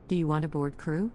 Do you want a board crew?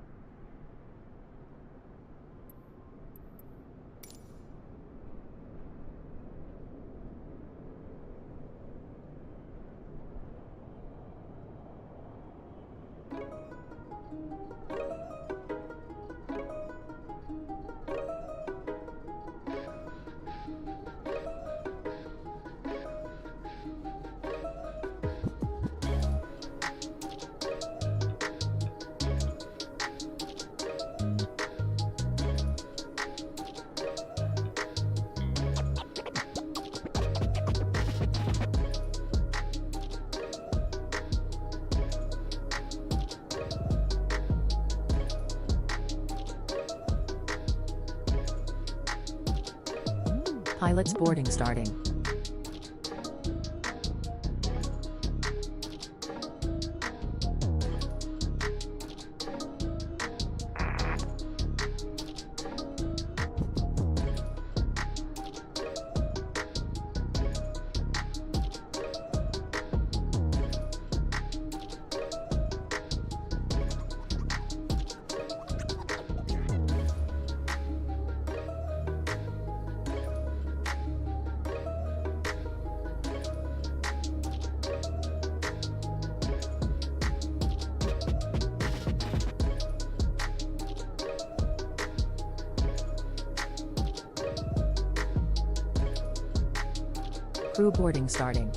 Pilots boarding starting. Crew boarding starting.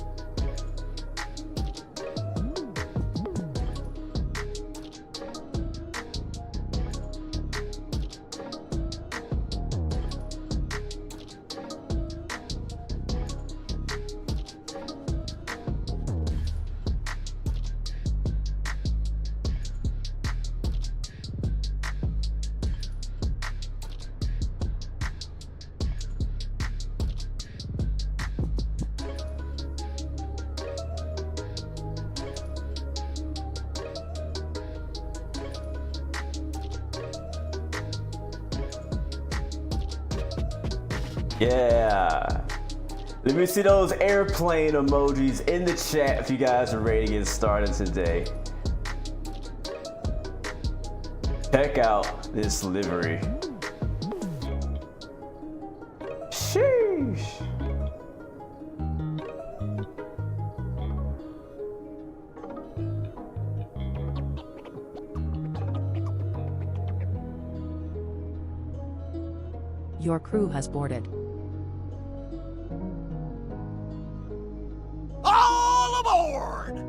Yeah. Let me see those airplane emojis in the chat if you guys are ready to get started today. Check out this livery. Sheesh. Your crew has boarded. All aboard!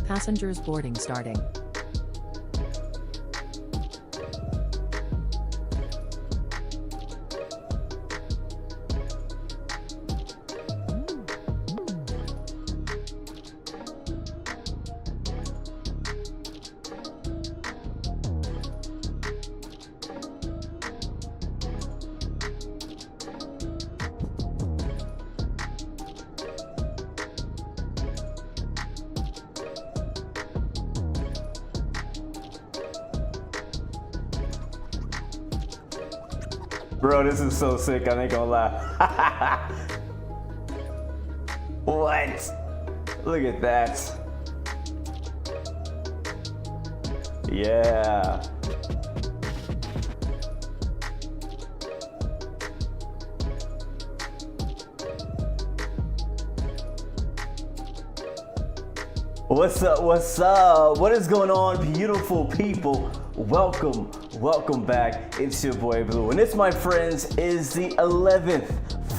Passengers boarding starting. Bro, this is so sick, I ain't gonna lie. What? Look at that. Yeah. What's up, what's up? What is going on, beautiful people? Welcome back. It's your boy Blue, and this, my friends, is the 11th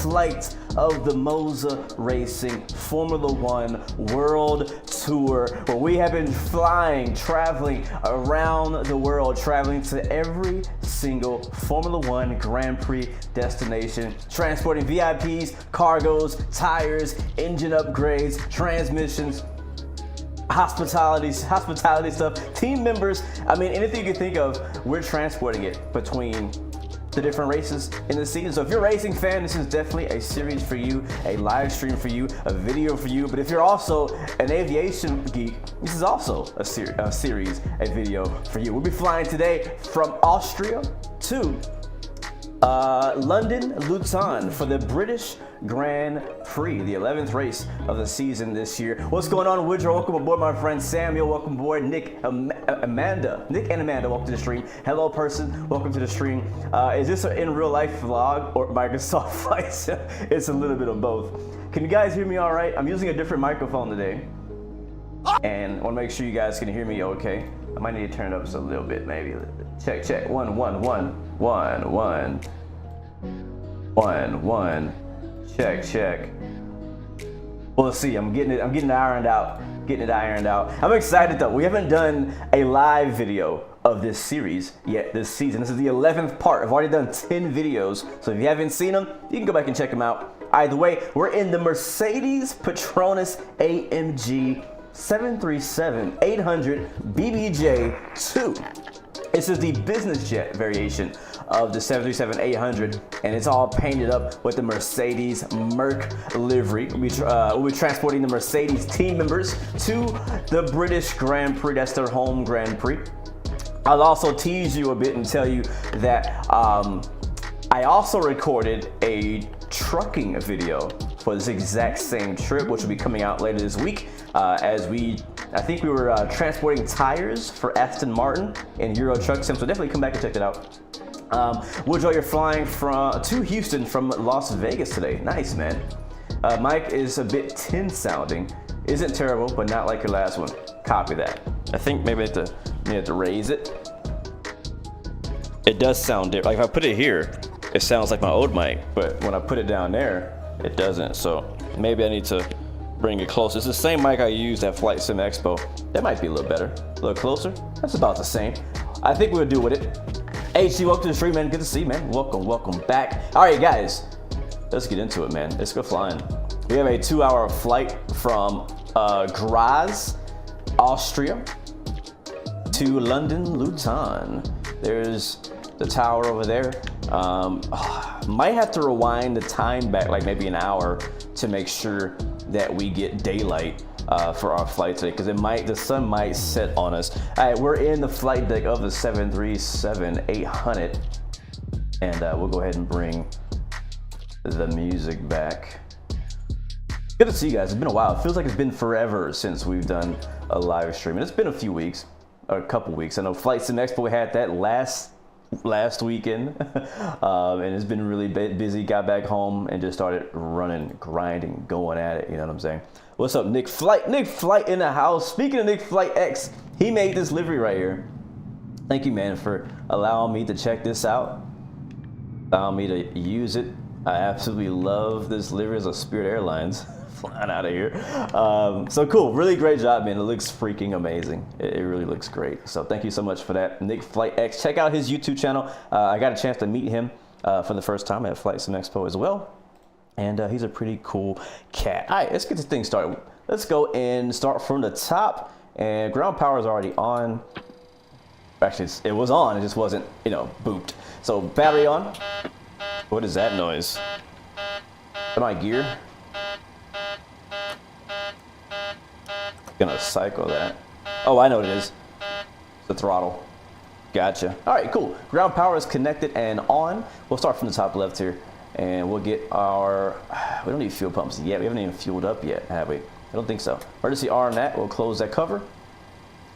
flight of the Moza Racing Formula One World Tour, where we have been flying, traveling around the world, traveling to every single Formula One Grand Prix destination, transporting VIPs, cargoes, tires, engine upgrades, transmissions, hospitality stuff, team members. I mean, anything you can think of, we're transporting it between the different races in the season. So if you're a racing fan, this is definitely a series for you, a live stream for you, a video for you. But if you're also an aviation geek, this is also a series, a video for you. We'll be flying today from Austria to London, Luton for the British Grand Prix, the 11th race of the season this year. What's going on, Woodrow? Welcome aboard, my friend Samuel. Welcome aboard, Nick and Amanda. Welcome to the stream. Hello, person. Welcome to the stream. Is this an in real life vlog or Microsoft Flight? It's a little bit of both. Can you guys hear me all right? I'm using a different microphone today, and I want to make sure you guys can hear me okay. I might need to turn it up just a little bit, maybe. Check, check. 1, 1, 1, 1, 1, 1, 1. Check, check. Well, let's see. I'm getting it ironed out. I'm excited though. We haven't done a live video of this series yet this season. This is the 11th part. I've already done 10 videos. So if you haven't seen them, you can go back and check them out. Either way, we're in the Mercedes Petronas AMG 737-800 BBJ2. This is the business jet variation of the 737-800, and it's all painted up with the Mercedes Merc livery. We'll be transporting the Mercedes team members to the British Grand Prix. That's their home Grand Prix. I'll also tease you a bit and tell you that I also recorded a trucking video for this exact same trip, which will be coming out later this week. I think we were transporting tires for Aston Martin in Euro Truck Sim, so definitely come back and check that out. Woodrow, you're flying to Houston from Las Vegas today. Nice, man. Mike is a bit tin sounding. Isn't terrible, but not like your last one. Copy that. I think maybe I have to raise it. It does sound different. Like if I put it here, it sounds like my old mic, but when I put it down there, it doesn't. So maybe I need to bring it closer. It's the same mic I used at Flight Sim Expo. That might be a little better. A little closer. That's about the same. I think we'll do with it. HG, welcome to the stream, man. Good to see you, man. Welcome back. All right, guys, let's get into it, man. Let's go flying. We have a 2-hour flight from Graz, Austria, to London, Luton. There's the tower over there. Might have to rewind the time back like maybe an hour to make sure that we get daylight for our flight today, because the sun might set on us. All right, we're in the flight deck of the 737-800, and we'll go ahead and bring the music back. Good to see you guys. It's been a while. It feels like it's been forever since we've done a live stream, and it's been a few weeks, or a couple weeks. I know Flight Sim Expo had that last weekend, and it's been really busy. Got back home and just started running, grinding, going at it. You know what I'm saying? What's up, Nick Flight? Nick Flight in the house. Speaking of Nick Flight X, he made this livery right here. Thank you, man, for allowing me to check this out, allowing me to use it. I absolutely love this livery as a Spirit Airlines. Flying out of here. So cool. Really great job, man. It looks freaking amazing. It really looks great. So thank you so much for that, Nick Flight X. Check out his YouTube channel. I got a chance to meet him for the first time at Flight Sim Expo as well. And he's a pretty cool cat. All right, let's get this thing started. Let's go and start from the top. And ground power is already on. Actually, it was on. It just wasn't, booped. So battery on. What is that noise? Am I gear? Gonna cycle that. Oh, I know what it is. It's the throttle. Gotcha. All right, cool. Ground power is connected and on. We'll start from the top left here, and we'll get our. We don't need fuel pumps yet. We haven't even fueled up yet, have we? I don't think so. Emergency R on that. We'll close that cover.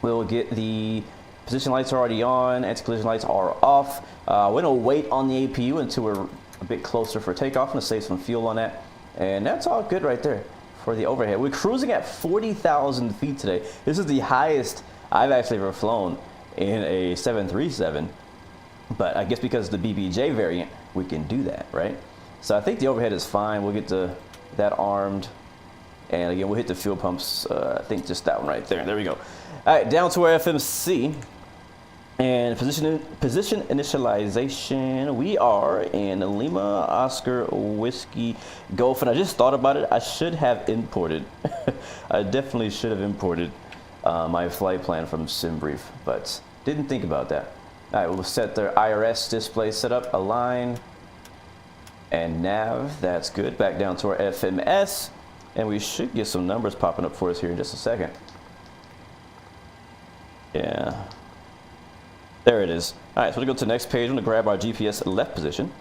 We'll get the position lights are already on. Anti-collision lights are off. We're gonna wait on the APU until we're a bit closer for takeoff. I'm gonna save some fuel on that, and that's all good right there. For the overhead, we're cruising at 40,000 feet today. This is the highest I've actually ever flown in a 737, but I guess because the BBJ variant, we can do that, right? So I think the overhead is fine. We'll get that armed. And again, we'll hit the fuel pumps. I think just that one right there. There we go. All right, down to our FMC. And position initialization. We are in Lima, Oscar, Whiskey, Golf. And I just thought about it. I should have imported. I definitely should have imported my flight plan from SimBrief, but didn't think about that. All right, we'll set their IRS display setup, align, and nav. That's good. Back down to our FMS. And we should get some numbers popping up for us here in just a second. Yeah. There it is. All right, so we'll go to the next page. I'm going to grab our GPS left position.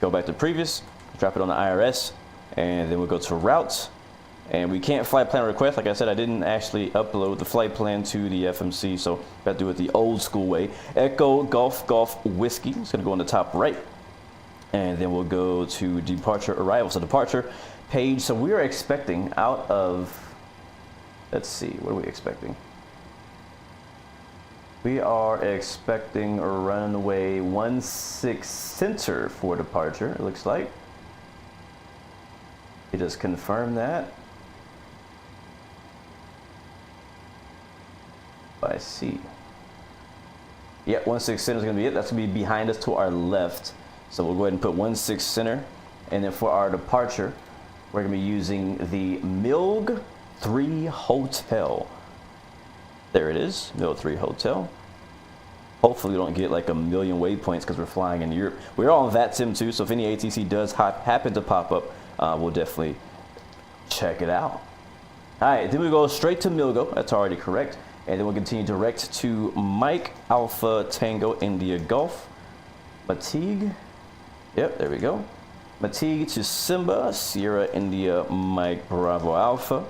Go back to previous. Drop it on the IRS. And then we'll go to routes. And we can't flight plan request. Like I said, I didn't actually upload the flight plan to the FMC. So got to do it the old school way. Echo, Golf, Golf, Whiskey. It's going to go on the top right. And then we'll go to departure, arrival. So departure page. So we are expecting out of, let's see, what are we expecting? We are expecting a runway 16 center for departure, it looks like. You just confirm that. I see. Yeah, 16 center is going to be it. That's going to be behind us to our left. So we'll go ahead and put 16 center. And then for our departure, we're going to be using the MILG 3 Hotel. There it is, MILG 3 Hotel. Hopefully we don't get like a million waypoints because we're flying in Europe. We're on VATSIM too, so if any ATC does happen to pop up, we'll definitely check it out. All right, then we go straight to Milgo. That's already correct. And then we'll continue direct to Mike Alpha Tango India Golf. Matigue. Yep, there we go. Matigue to Simba, Sierra India Mike Bravo Alpha.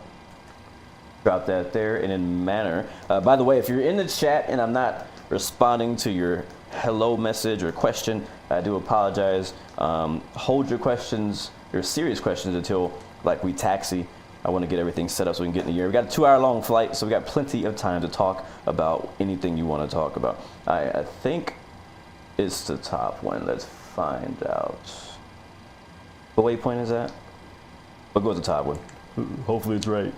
Drop that there. And in Manor. By the way, if you're in the chat and I'm not responding to your hello message or question, I do apologize. Hold your questions, your serious questions, until like we taxi. I want to get everything set up so we can get in the air. We got a 2-hour-long flight, so we got plenty of time to talk about anything you want to talk about. I think it's the top one. Let's find out. What waypoint is that? We'll go with the top one. Hopefully it's right.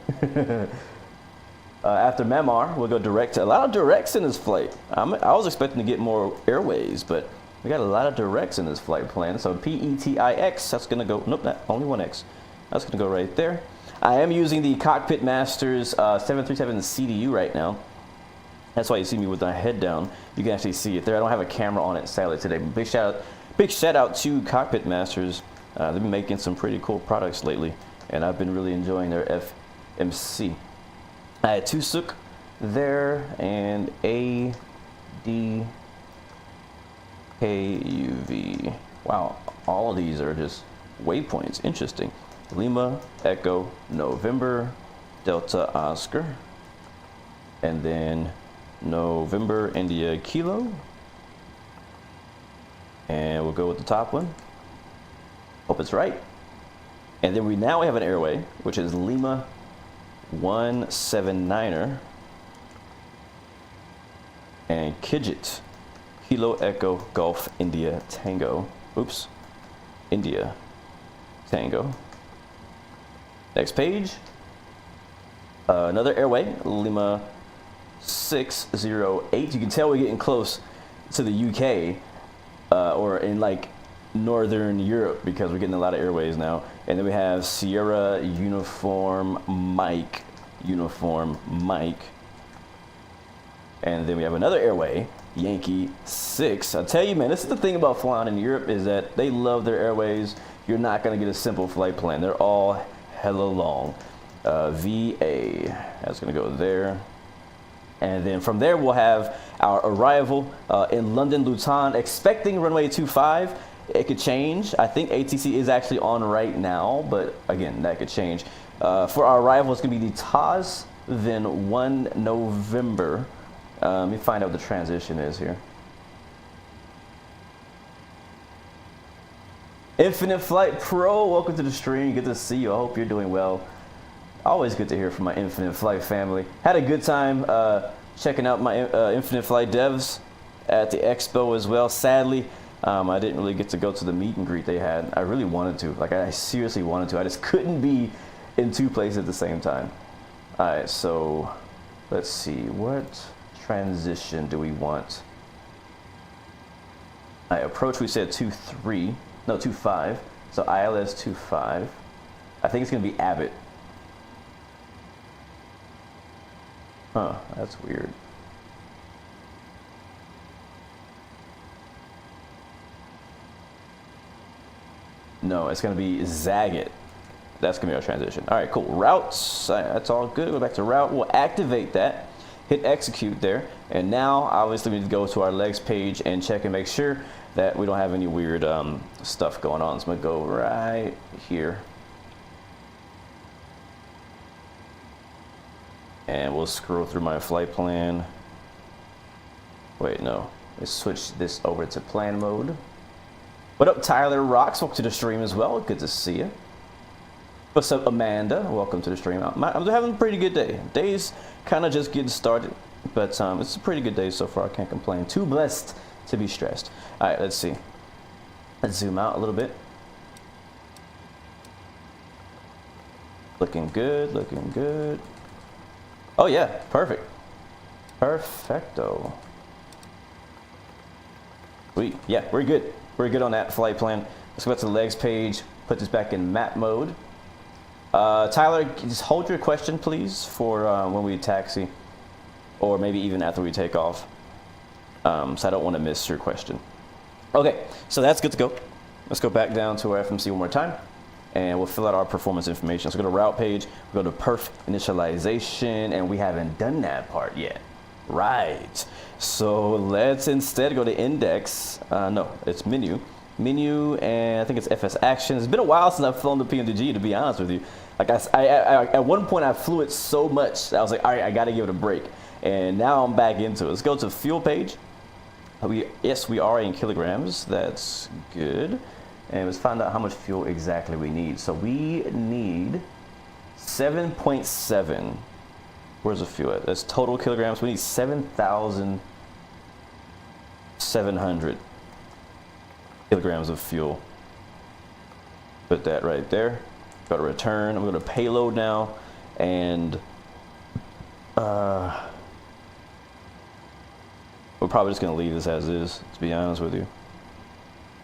After Memar, we'll go direct to a lot of directs in this flight. I was expecting to get more airways, but we got a lot of directs in this flight plan. So PETIX, that's going to go, nope, not, only one X. That's going to go right there. I am using the Cockpit Masters 737 CDU right now. That's why you see me with my head down. You can actually see it there. I don't have a camera on it, sadly, today. Big shout out to Cockpit Masters. They've been making some pretty cool products lately, and I've been really enjoying their FMC. I had Tusuk there and ADKUV. Wow, all of these are just waypoints. Interesting. Lima, Echo, November, Delta, Oscar, and then November, India, Kilo. And we'll go with the top one. Hope it's right. And then we have an airway, which is Lima 179er and Kidget, Kilo, Echo, Golf, India, Tango. Oops, India, Tango. Next page. Another airway, Lima 608. You can tell we're getting close to the UK or in like Northern Europe because we're getting a lot of airways now. And then we have Sierra Uniform Mike. And then we have another airway, Yankee 6. I tell you, man, this is the thing about flying in Europe is that they love their airways. You're not going to get a simple flight plan. They're all hella long. VA, that's going to go there. And then from there, we'll have our arrival in London, Luton, expecting runway 25. It could change. I think ATC is actually on right now, but again, that could change. For our arrival, it's going to be the TAS, then 1 November. Let me find out what the transition is here. Infinite Flight Pro, welcome to the stream. Good to see you. I hope you're doing well. Always good to hear from my Infinite Flight family. Had a good time checking out my Infinite Flight devs at the expo as well. Sadly, I didn't really get to go to the meet and greet they had. I really wanted to. Like, I seriously wanted to. I just couldn't be in two places at the same time. All right, so let's see. What transition do we want? All right, approach, we said 2.3. No, 2.5. So ILS 2.5. I think it's going to be Abbott. Huh, that's weird. No, it's going to be Zagat. That's going to be our transition. All right, cool. Routes, that's all good. Go back to route. We'll activate that. Hit execute there. And now, obviously, we need to go to our legs page and check and make sure that we don't have any weird stuff going on. So I'm going to go right here. And we'll scroll through my flight plan. Wait, no. Let's switch this over to plan mode. What up, Tyler Rocks? Welcome to the stream as well. Good to see you. What's up, Amanda? Welcome to the stream. I'm having a pretty good day. Day's kind of just getting started, but it's a pretty good day so far. I can't complain. Too blessed to be stressed. All right, let's see. Let's zoom out a little bit. Looking good, looking good. Oh yeah, perfect. Perfecto. Sweet. Yeah, we're good. We're good on that flight plan. Let's go back to the legs page. Put this back in map mode. Tyler, just hold your question, please, for when we taxi, or maybe even after we take off. So I don't want to miss your question. Okay, so that's good to go. Let's go back down to our FMC one more time, and we'll fill out our performance information. So go to route page, we'll go to perf initialization, and we haven't done that part yet. Right. So let's instead go to index. No, it's menu. Menu, and I think it's FS action. It's been a while since I've flown the PMDG, to be honest with you. Like I at one point I flew it so much I was like, all right, I got to give it a break. And now I'm back into it. Let's go to fuel page. Yes, we are in kilograms. That's good. And let's find out how much fuel exactly we need. So we need 7.7. Where's the fuel at? That's total kilograms. We need 7,700 kilograms of fuel. Put that right there. Go to return. I'm going to payload now, and we're probably just going to leave this as is, to be honest with you.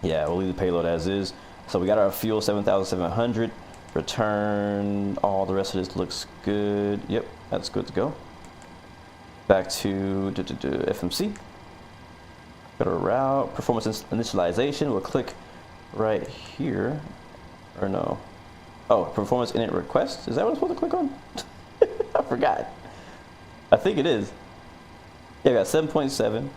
Yeah, we'll leave the payload as is. So we got our fuel 7,700. Return. All the rest of this looks good. Yep, that's good to go. Back to FMC. Go to route, performance initialization. We'll click right here, or no? Oh, performance init request. Is that what I'm supposed to click on? I forgot. I think it is. Yeah, I got 7.7.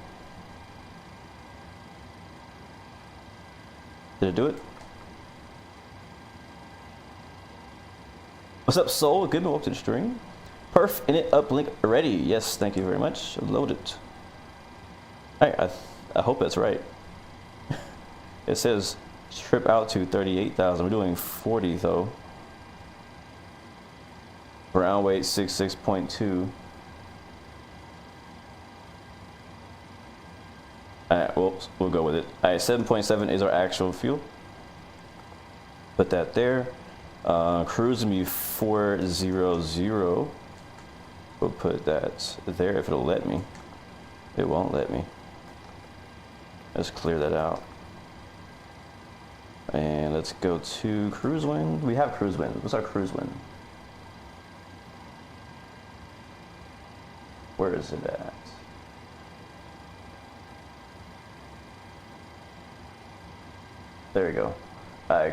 Did it do it? What's up, Soul? Good, welcome to the stream. Perf init uplink ready. Yes, thank you very much. Load it. All right, I hope that's right. It says trip out to 38,000. We're doing 40 though. Ground weight 66.2. Alright, we'll go with it. Alright, 7.7 is our actual fuel. Put that there. Cruise will be 400. We'll put that there if it'll let me. It won't let me. Let's clear that out. And let's go to cruise wind. We have cruise wind. What's our cruise wind? Where is it at? There we go.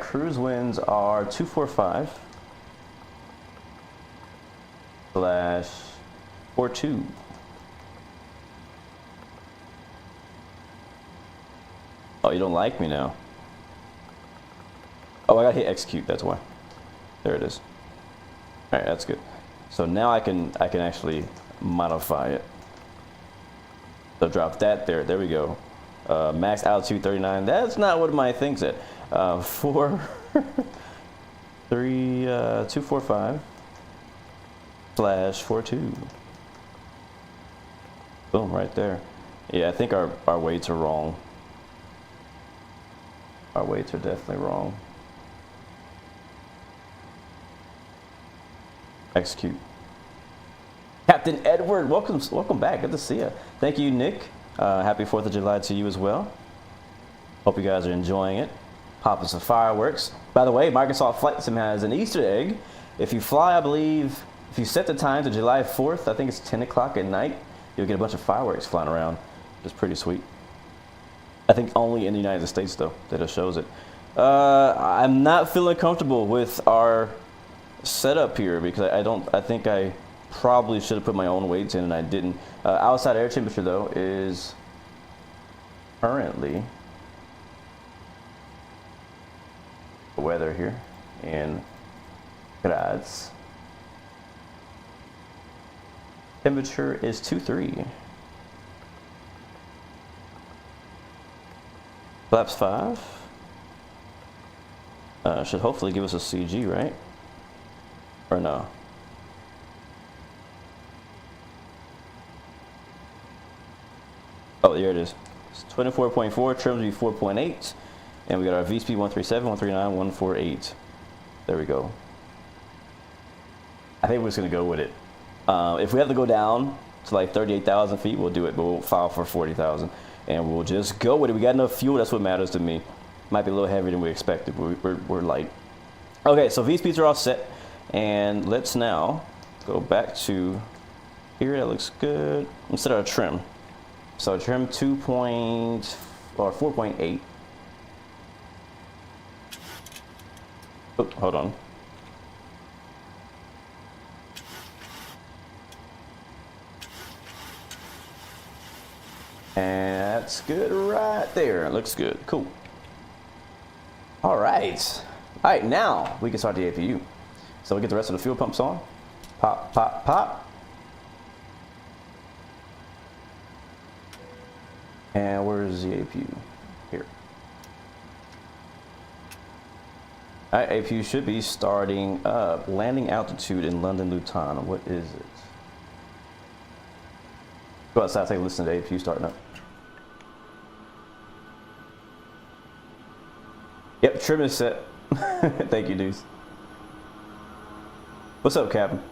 Cruise winds are 245/42. Oh, you don't like me now? Oh, I gotta hit execute. That's why. There it is. All right, that's good. So now I can actually modify it. So drop that there. There we go. Max altitude 39. That's not what my thing's at. 245/42. Boom, right there. Yeah, I think our weights are wrong. Our weights are definitely wrong. Execute. Captain Edward, welcome back. Good to see you. Thank you, Nick. Happy 4th of July to you as well. Hope you guys are enjoying it. Popping some fireworks. By the way, Microsoft Flight Sim has an Easter egg. If you fly, I believe, if you set the time to July 4th, I think it's 10 o'clock at night, you'll get a bunch of fireworks flying around. It's pretty sweet. I think only in the United States, though, that it shows it. I'm not feeling comfortable with our setup here because I think I probably should have put my own weights in and I didn't. Outside air temperature, though, is currently the weather here in Graz. Temperature is 23. Flaps 5. Should hopefully give us a CG, right? Or no? Oh, there it is. It's 24.4, trims be 4.8. And we got our V-speed 137, 139, 148. There we go. I think we're just going to go with it. If we have to go down to like 38,000 feet, we'll do it, but we'll file for 40,000. And we'll just go with it. We got enough fuel, that's what matters to me. Might be a little heavier than we expected, but we're light. Okay, so V-speeds are all set. And let's now go back to here. That looks good. Let's set our trim. So trim 4.8. Oh, hold on. And that's good right there. It looks good. Cool. All right. All right, now we can start the APU. So we get the rest of the fuel pumps on. Pop, pop, pop. And where's the APU? Here. All right, APU should be starting up. Landing altitude in London, Luton. What is it? Go outside, take a listen to the APU starting up. Yep, trim is set. Thank you, dudes. What's up, Captain?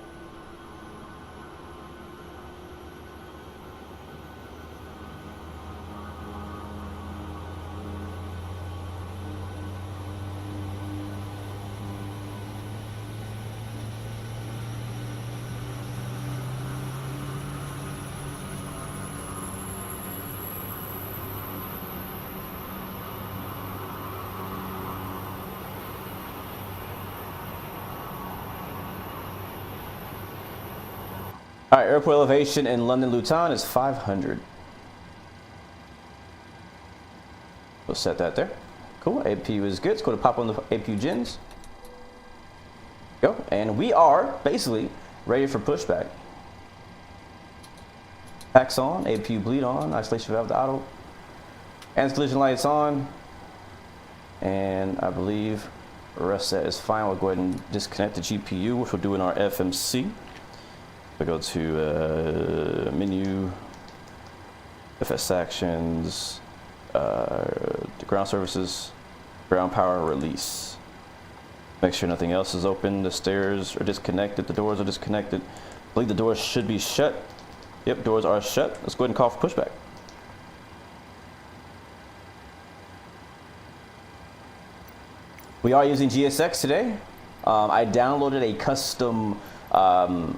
All right, airport elevation in London Luton is 500. We'll set that there. Cool, APU is good. Let's go to pop on the APU gens. Go, and we are basically ready for pushback. Packs on, APU bleed on, isolation valve to auto. Anti-collision lights on. And I believe the rest set is fine. We'll go ahead and disconnect the GPU, which we'll do in our FMC. We go to menu, FS actions, ground services, ground power release. Make sure nothing else is open. The stairs are disconnected. The doors are disconnected. I believe the doors should be shut. Yep, doors are shut. Let's go ahead and call for pushback. We are using GSX today. I downloaded a custom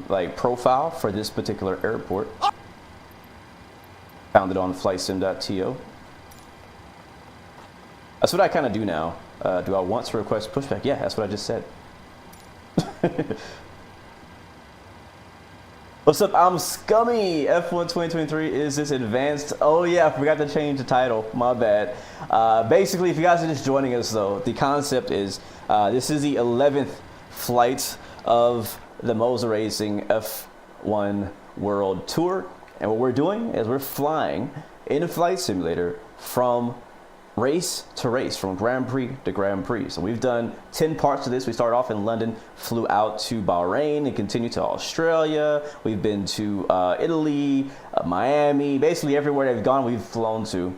like profile for this particular airport. Found it on flightsim.to. That's what I kind of do now. Do I want to request pushback? Yeah, that's what I just said. What's up? I'm Scummy. F1 2023 is this advanced. Oh yeah, I forgot to change the title. My bad. Basically, if you guys are just joining us though, the concept is this is the 11th flight of the Moser Racing F1 World Tour, and what we're doing is we're flying in a flight simulator from race to race, from Grand Prix to Grand Prix. So we've done 10 parts of this. We started off in London, flew out to Bahrain, and continued to Australia. We've been to Italy, Miami, basically everywhere they've gone we've flown to.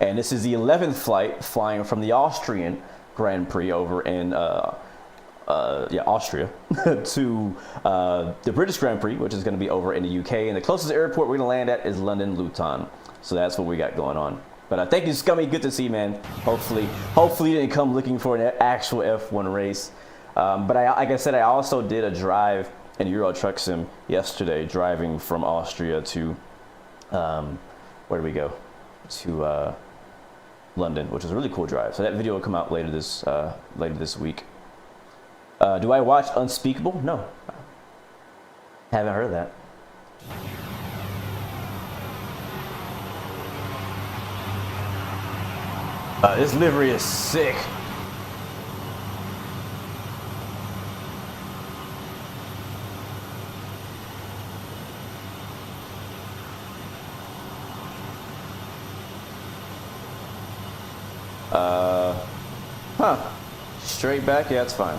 And this is the 11th flight flying from the Austrian Grand Prix over in Austria to the British Grand Prix, which is going to be over in the UK. And the closest airport we're going to land at is London Luton. So that's what we got going on. But thank you, Scummy. Good to see you, man. Hopefully you didn't come looking for an actual F1 race. But like I said, I also did a drive in Euro Truck Sim yesterday, driving from Austria to where do we go? To London, which is a really cool drive. So that video will come out later this week. Do I watch Unspeakable? No, haven't heard of that. This livery is sick. Straight back, yeah, it's fine.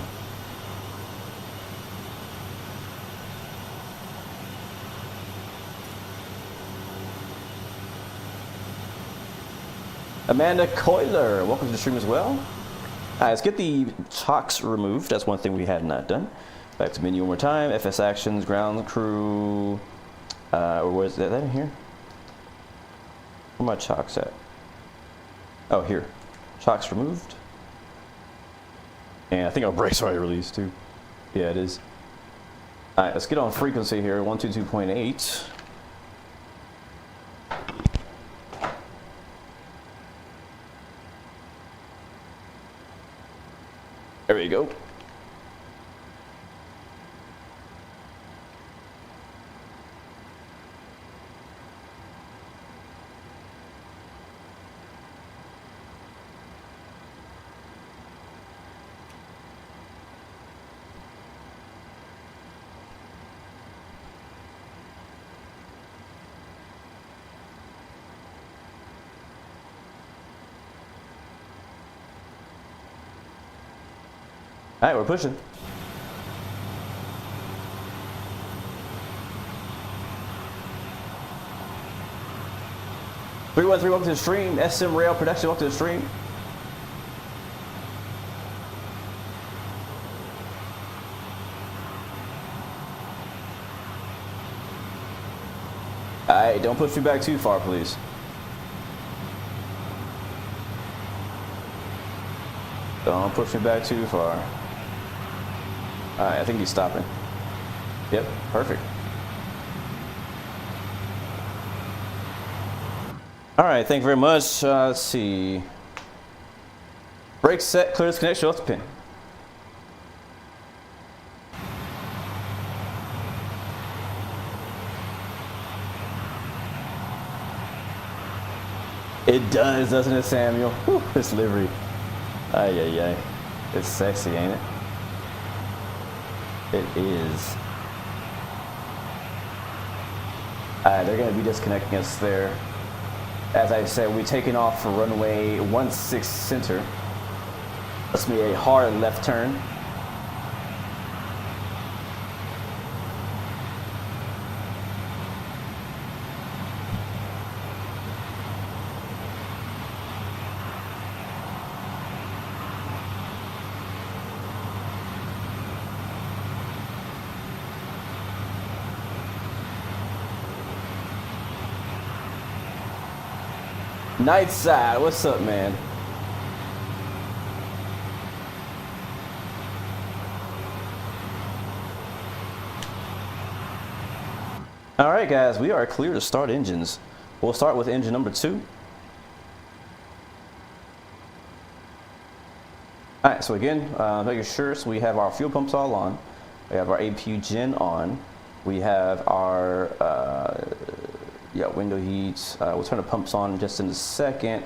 Amanda Coiler, welcome to the stream as well. All right, let's get the chocks removed. That's one thing we had not done. Back to menu one more time. FS actions, ground crew. Or where's that in here? Where my chocks at? Oh, here. Chocks removed. And I think our brakes are already released too. Yeah, it is. All right, let's get on frequency here. 122.8. There we go. All right, we're pushing. $313, welcome to the stream. SM Rail Production, welcome to the stream. All right, don't push me back too far, please. Don't push me back too far. All right, I think he's stopping. Yep, perfect. All right, thank you very much. Let's see. Brake set, clear this connection, off the pin. It does, doesn't it, Samuel? Whew, this livery. Ay, ay, ay. It's sexy, ain't it? It is. They're going to be disconnecting us there. As I said, we're taking off for runway 16 center. That's me a hard left turn. Nightside, what's up, man? All right, guys, we are clear to start engines. We'll start with engine number 2. All right, so again, making sure, so we have our fuel pumps all on. We have our APU gen on. We have our window heats. We'll turn the pumps on just in a second.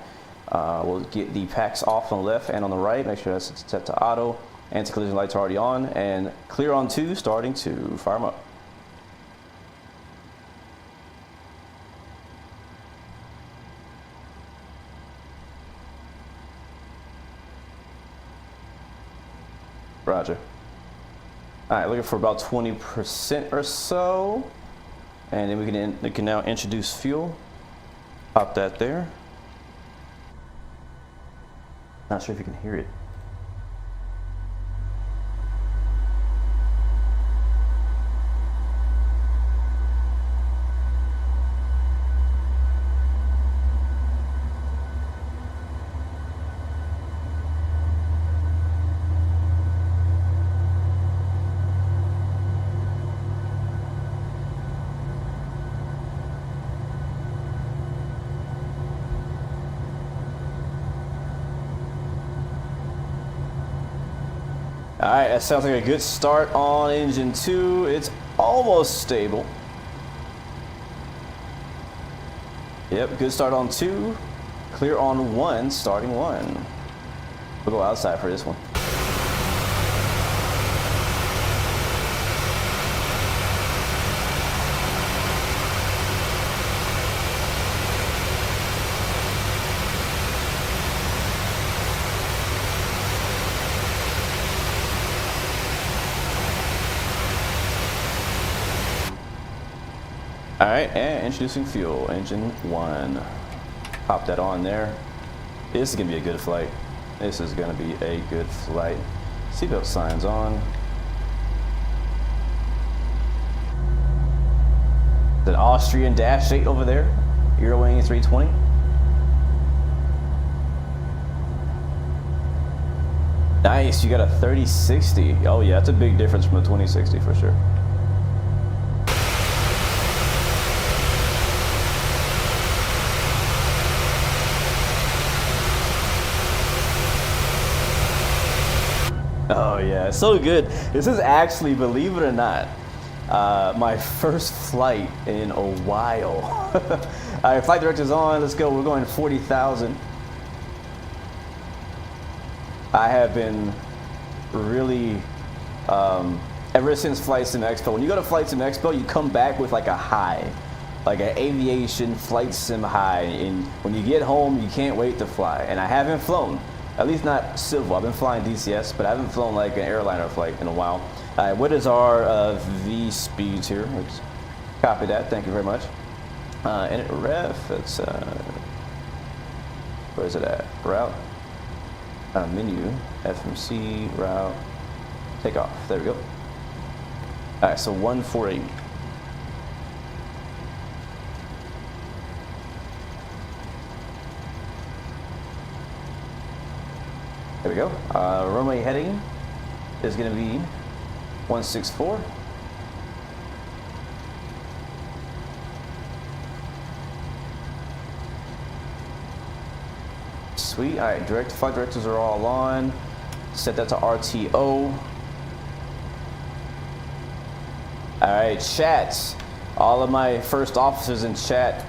We'll get the packs off on the left and on the right. Make sure that's set to auto. Anti-collision lights are already on. And clear on 2, starting to fire them up. Roger. All right, looking for about 20% or so. And then we can now introduce fuel. Pop that there. Not sure if you can hear it. All right, that sounds like a good start on engine 2. It's almost stable. Yep, good start on 2. Clear on 1, starting 1. We'll go outside for this one. All right, and introducing fuel, engine 1. Pop that on there. This is gonna be a good flight. This is gonna be a good flight. Seatbelt signs on. The Austrian Dash 8 over there, Eurowing 320. Nice, you got a 3060. Oh yeah, that's a big difference from the 2060 for sure. Oh yeah, so good. This is actually, believe it or not, my first flight in a while. All right, flight director's on. Let's go. We're going 40,000. I have been really, ever since Flight Sim Expo. When you go to Flight Sim Expo, you come back with like a high, like an aviation flight sim high. And when you get home, you can't wait to fly. And I haven't flown. At least not civil. I've been flying DCS, but I haven't flown like an airliner flight in a while. What is our V speeds here? Let's copy that. Thank you very much. Init ref. It's where is it at? Route. Menu. FMC. Route. Takeoff. There we go. All right. So 1480. There we go. Runway heading is going to be 164. Sweet. All right, flight directors are all on. Set that to RTO. All right, chat. All of my first officers in chat,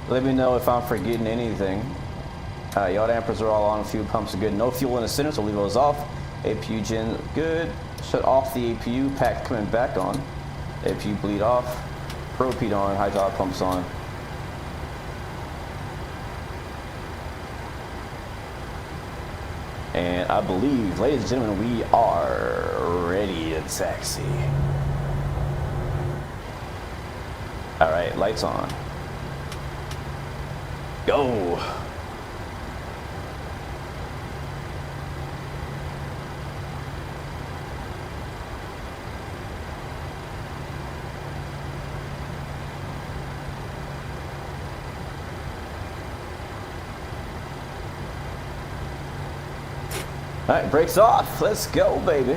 let me know if I'm forgetting anything. Yacht dampers are all on, fuel pumps are good. No fuel in the center, so leave those off. APU gen good. Shut off the APU, pack coming back on. APU bleed off. Propede on, hydraulic pumps on. And I believe, ladies and gentlemen, we are ready and sexy. All right, lights on. Go. All right, brakes off. Let's go, baby.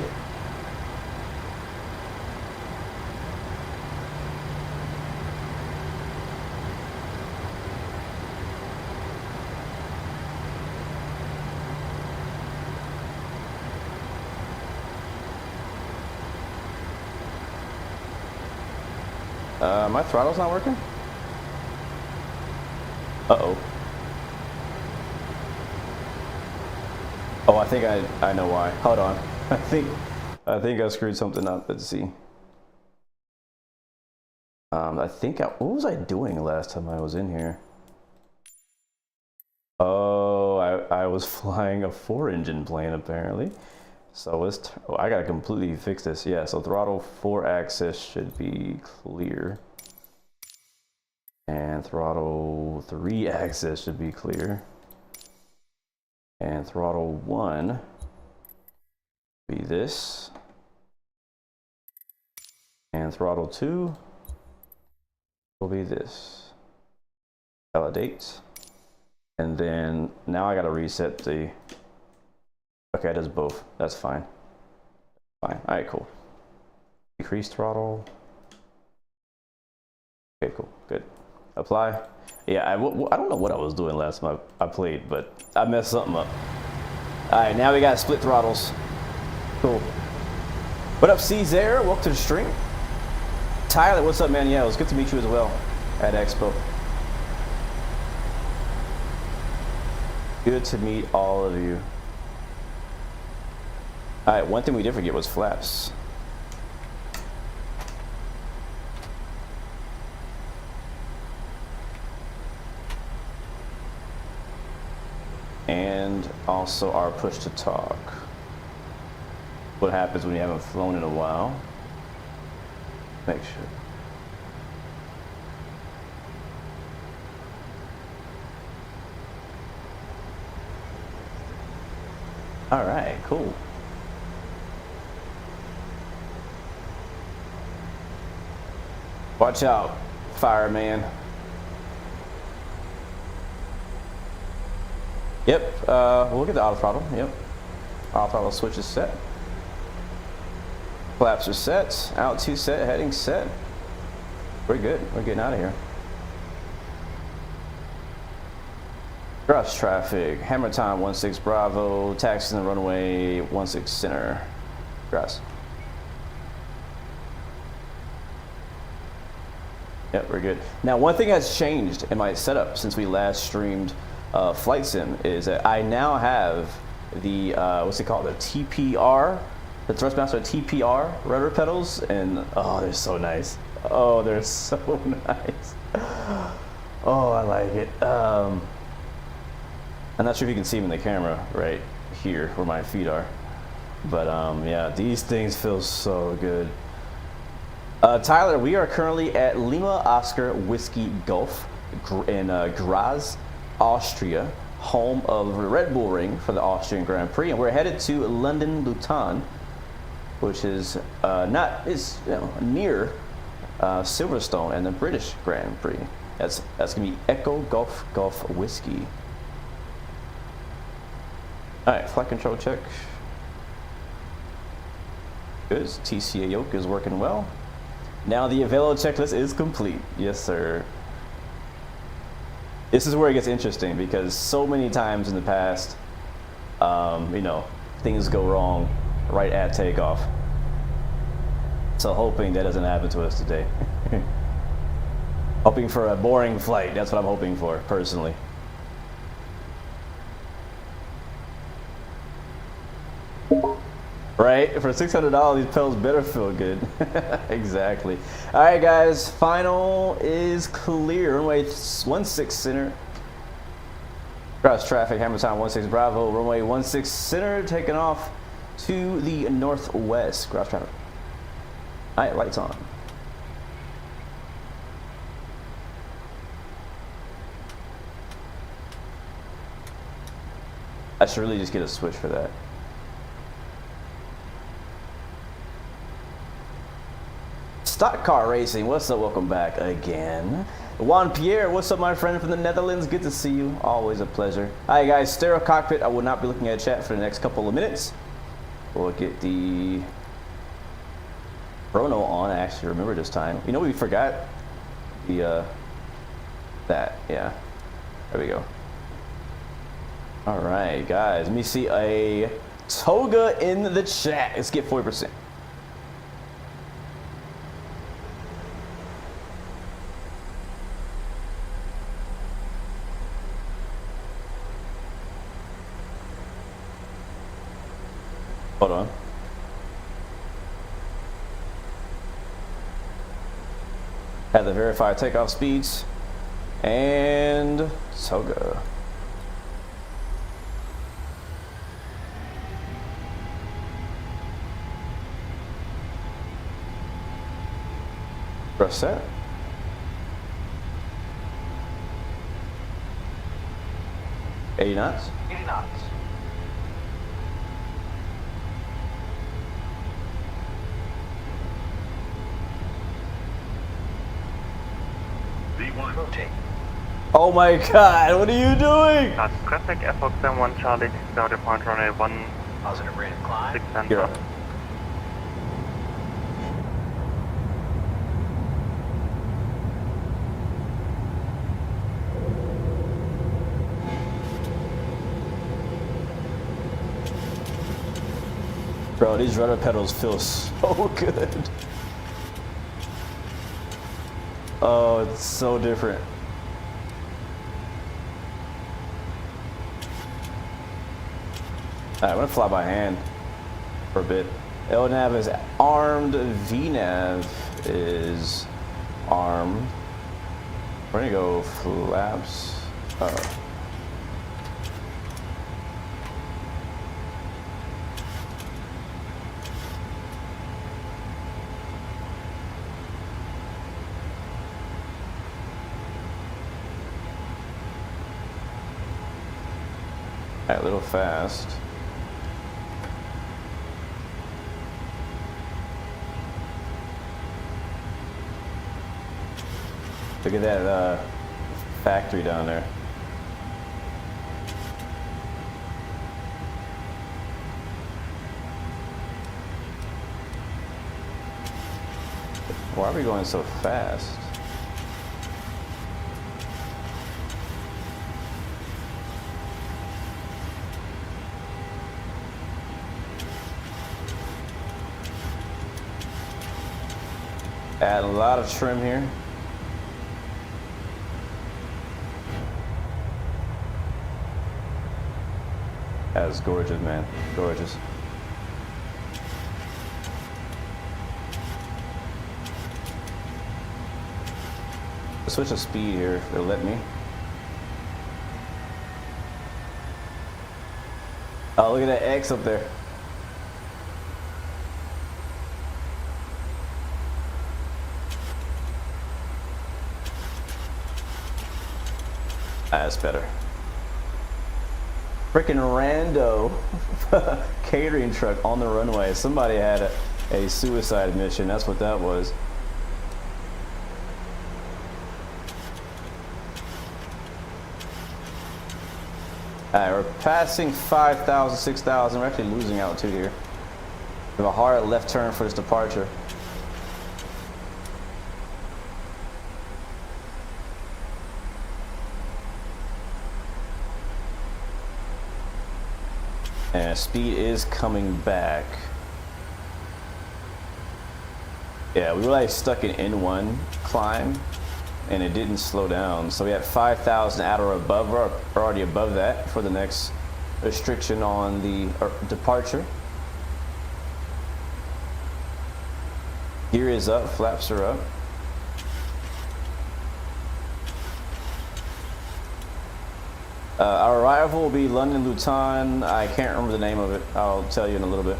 My throttle's not working? Uh-oh. Oh, I think I know why. Hold on. I think I screwed something up. Let's see. What was I doing last time I was in here? Oh, I was flying a 4-engine plane apparently. So I gotta completely fix this. Yeah, so throttle 4-axis should be clear. And throttle 3-axis should be clear. And throttle 1 be this. And throttle 2 will be this. Validate. And then now I gotta reset the, okay, it does both. That's fine. Fine. All right, cool. Decrease throttle. Okay, cool. Good. Apply. Yeah, I don't know what I was doing last time I played, but I messed something up. All right, now we got split throttles. Cool. What up, Caesar? Welcome to the stream. Tyler, what's up, man? Yeah, it was good to meet you as well at Expo. Good to meet all of you. All right, one thing we did forget was flaps. And also our push to talk. What happens when you haven't flown in a while? Make sure. All right, cool. Watch out, fireman. Yep, we'll get the auto throttle. Yep, auto throttle switch is set. Flaps are set. Altitude set. Heading set. We're good. We're getting out of here. Graz traffic. Hammer time 16 Bravo. Taxi in the runway 16 center. Graz. Yep, we're good. Now, one thing that's changed in my setup since we last streamed Flight Sim is that I now have the what's it called, the TPR, the Thrustmaster TPR rudder pedals, and oh, they're so nice. Oh, they're so nice. Oh, I like it. I'm not sure if you can see them in the camera right here where my feet are, but yeah, these things feel so good. Tyler, we are currently at Lima Oscar Whiskey Golf in Graz, Austria, home of the Red Bull Ring for the Austrian Grand Prix, and we're headed to London Luton, which is near Silverstone and the British Grand Prix. That's gonna be Echo Golf Whiskey. All right, flight control check. Good. TCA yoke is working well. Now the Avelo checklist is complete. Yes, sir. This is where it gets interesting because so many times in the past, you know, things go wrong right at takeoff. So hoping that doesn't happen to us today. Hoping for a boring flight. That's what I'm hoping for, personally. Right? For $600, these pedals better feel good. Exactly. All right, guys. Final is clear. Runway 16 center. Cross traffic. Hammer time 16 Bravo. Runway 16 center. Taking off to the northwest. Cross traffic. All right, lights on. I should really just get a switch for that. Stock car racing, what's up? Welcome back again. Juan Pierre, what's up, my friend from the Netherlands? Good to see you. Always a pleasure. Hi guys, stereo cockpit. I will not be looking at chat for the next couple of minutes. We'll get the chrono on. I actually remember this time. You know, we forgot the that. Yeah, there we go. All right, guys. Let me see a toga in the chat. Let's get 40%. Hold on. Had to verify takeoff speeds and toga. Press set. $80 knots. 80 knots. 1, rotate. Oh my god, what are you doing? Traffic FX1 Charlie, down to point runway 1. Positive rate of climb. 6 center. Here. Bro, these rudder pedals feel so good. Oh, it's so different. Alright, I'm gonna fly by hand for a bit. LNAV is armed, VNAV is armed. We're gonna go flaps. Alright, a little fast. Look at that factory down there. Why are we going so fast? Add a lot of trim here. That's gorgeous, man. Gorgeous. Switch the speed here if they'll let me. Oh, look at that X up there. That's better. Freaking rando catering truck on the runway. Somebody had a suicide mission. That's what that was. Alright, we're passing 5,000, 6,000. We're actually losing altitude here. We have a hard left turn for this departure. And speed is coming back. Yeah, we were like stuck in N1 climb and it didn't slow down. So we had 5,000 at or above, or already above that for the next restriction on the departure. Gear is up, flaps are up. Our arrival will be London Luton. I can't remember the name of it. I'll tell you in a little bit.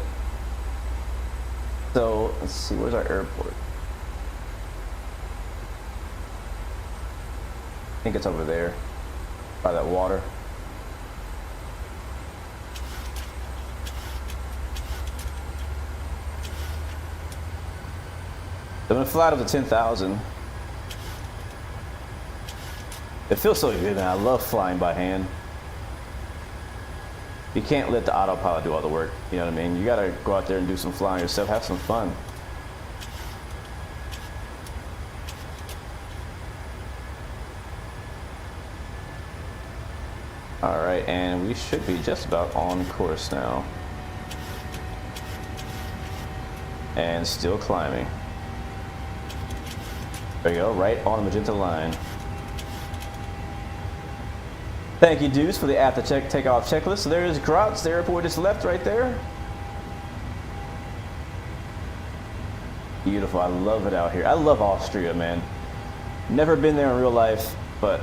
So let's see, where's our airport? I think it's over there, by that water. I'm gonna fly out of the 10,000. It feels so good, man. I love flying by hand. You can't let the autopilot do all the work. You know what I mean? You gotta go out there and do some flying yourself. Have some fun. All right, and we should be just about on course now. And still climbing. There you go, right on the magenta line. Thank you, Deuce, for the after takeoff checklist. So there is Graz, the airport just left right there. Beautiful, I love it out here. I love Austria, man. Never been there in real life, but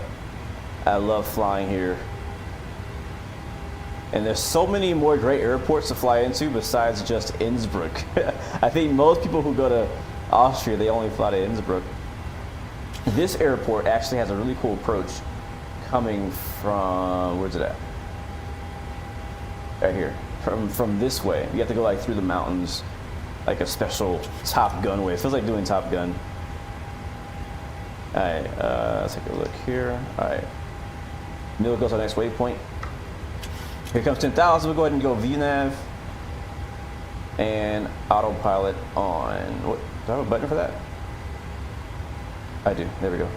I love flying here. And there's so many more great airports to fly into besides just Innsbruck. I think most people who go to Austria, they only fly to Innsbruck. This airport actually has a really cool approach coming from, where's it at? Right here, from this way. You have to go like through the mountains, like a special Top Gun way. It feels like doing Top Gun. All right, let's take a look here. All right, Miller goes to the next waypoint. Here comes 10,000. We'll go ahead and go VNav and autopilot on. What, do I have a button for that? I do. There we go.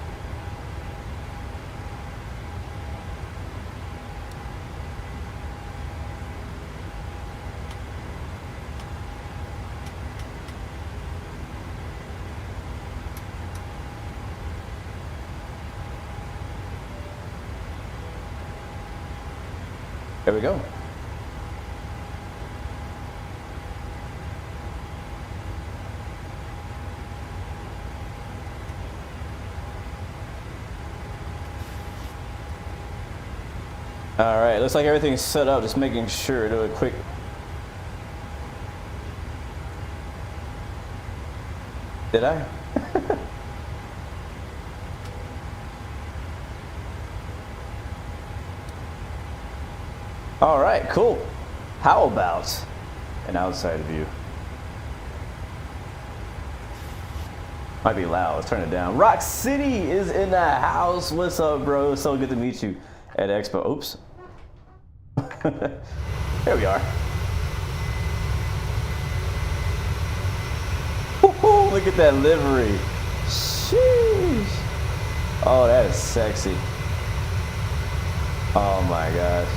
There we go. All right, looks like everything's set up. Just making sure. Do a quick. Did I? All right, cool. How about an outside view? Might be loud. Let's turn it down. Rock City is in the house. What's up, bro? So good to meet you at Expo. Oops. There we are. Woo-hoo, look at that livery. Sheesh. Oh, that is sexy. Oh my gosh.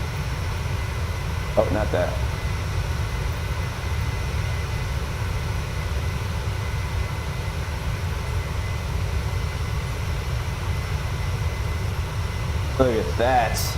Oh, not that. Look at that.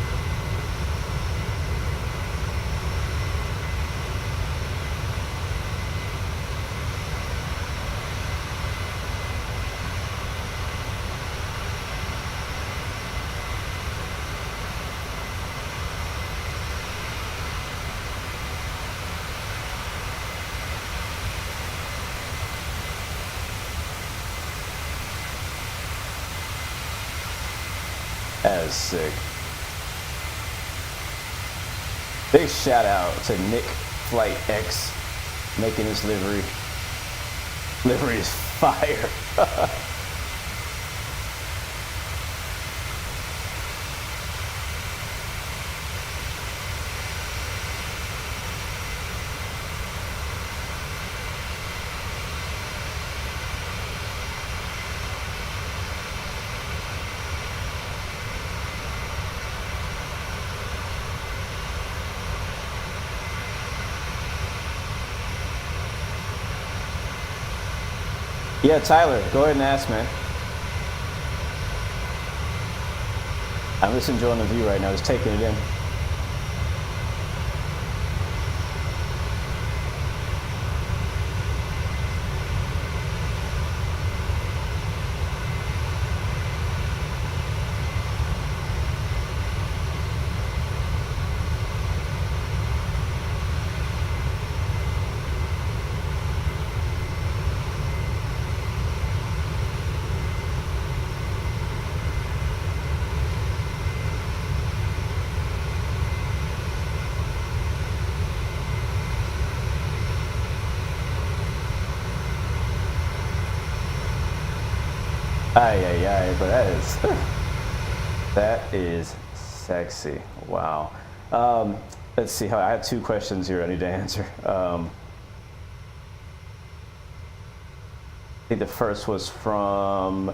That is sick. Big shout out to Nick Flight X making this livery. Livery is fire. Yeah, Tyler, go ahead and ask, man. I'm just enjoying the view right now, just taking it in. But that is sexy. Wow. Let's see how I have two questions here I need to answer. I think the first was from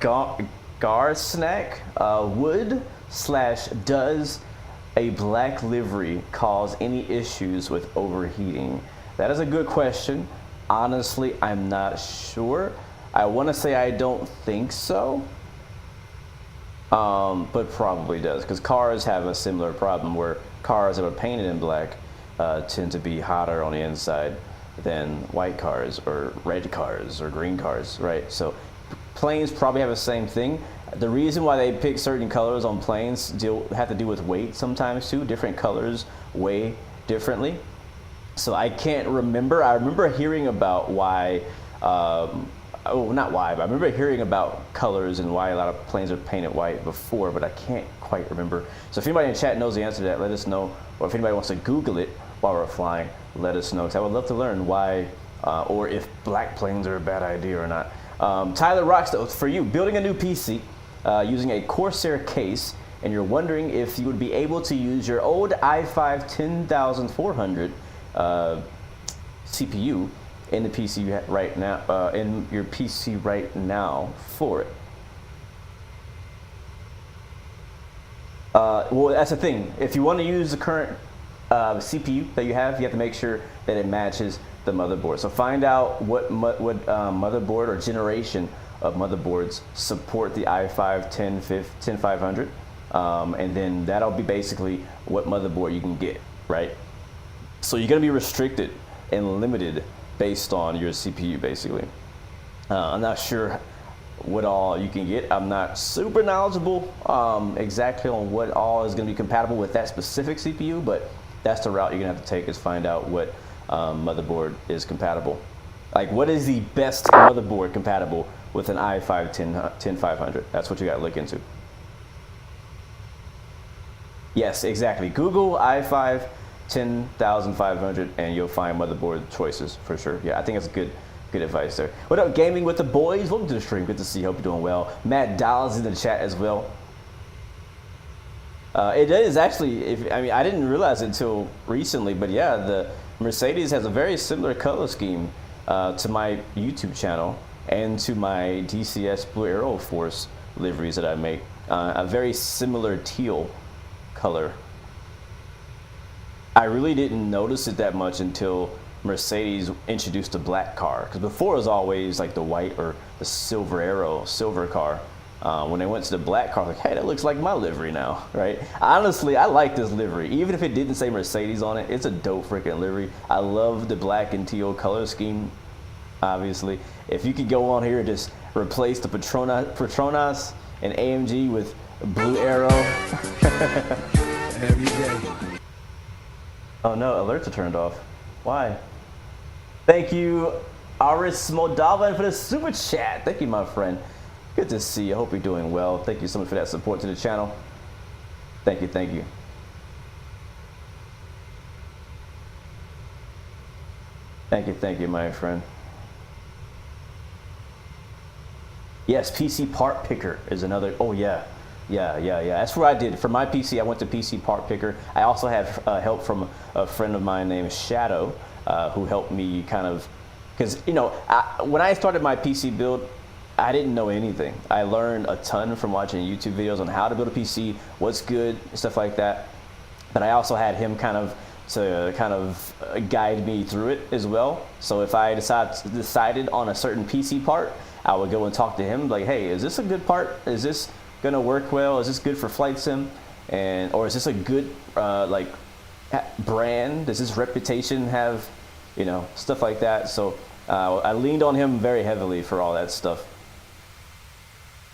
Garsnack. Does a black livery cause any issues with overheating? That is a good question. Honestly, I'm not sure. I want to say I don't think so, but probably does, because cars have a similar problem where cars that are painted in black tend to be hotter on the inside than white cars or red cars or green cars, right? So planes probably have the same thing. The reason why they pick certain colors on planes have to do with weight sometimes too. Different colors weigh differently. So I can't remember. I remember hearing about why. Not why, but I remember hearing about colors and why a lot of planes are painted white before, but I can't quite remember. So if anybody in chat knows the answer to that, let us know. Or if anybody wants to Google it while we're flying, let us know. Because I would love to learn why, or if black planes are a bad idea or not. Tyler rocks though, for you, building a new PC using a Corsair case, and you're wondering if you would be able to use your old i5 10400 CPU in the PC right now, in your PC right now for it. Well, that's the thing. If you want to use the current CPU that you have to make sure that it matches the motherboard. So find out what motherboard or generation of motherboards support the i5 10500, and then that'll be basically what motherboard you can get, right? So you're gonna be restricted and limited based on your CPU, basically. I'm not sure what all you can get. I'm not super knowledgeable exactly on what all is going to be compatible with that specific CPU, but that's the route you're going to have to take, is find out what motherboard is compatible. Like, what is the best motherboard compatible with an i5 10500? That's what you got to look into. Yes, exactly. Google i5 10500 and you'll find motherboard choices for sure. Yeah, I think that's good advice there. What up, gaming with the boys? Welcome to the stream. Good to see you. Hope you're doing well. Matt Dallas in the chat as well. It is actually, I didn't realize it until recently, but yeah, the Mercedes has a very similar color scheme to my YouTube channel and to my DCS Blue Arrow Force liveries that I make. A very similar teal color. I really didn't notice it that much until Mercedes introduced a black car, because before it was always like the white or the silver arrow, silver car. When they went to the black car, like, hey, that looks like my livery now, right? Honestly, I like this livery. Even if it didn't say Mercedes on it, it's a dope freaking livery. I love the black and teal color scheme, obviously. If you could go on here and just replace the Petronas and AMG with Blue Arrow. Every day. Oh no, alerts are turned off. Why? Thank you, Aris Moldavan, for the super chat. Thank you, my friend. Good to see you. I hope you're doing well. Thank you so much for that support to the channel. Thank you, thank you. Thank you, my friend. Yes, PC Part Picker is another. Oh yeah. That's what I did. For my PC, I went to PC Part Picker. I also have help from a friend of mine named Shadow, who helped me kind of, because, you know, when I started my PC build, I didn't know anything. I learned a ton from watching YouTube videos on how to build a PC, what's good, stuff like that. But I also had him kind of guide me through it as well. So if I decided on a certain PC part, I would go and talk to him, like, hey, is this a good part? Is this gonna work well? Is this good for flight sim? Or is this a good brand? Does this reputation have, you know, stuff like that? So I leaned on him very heavily for all that stuff.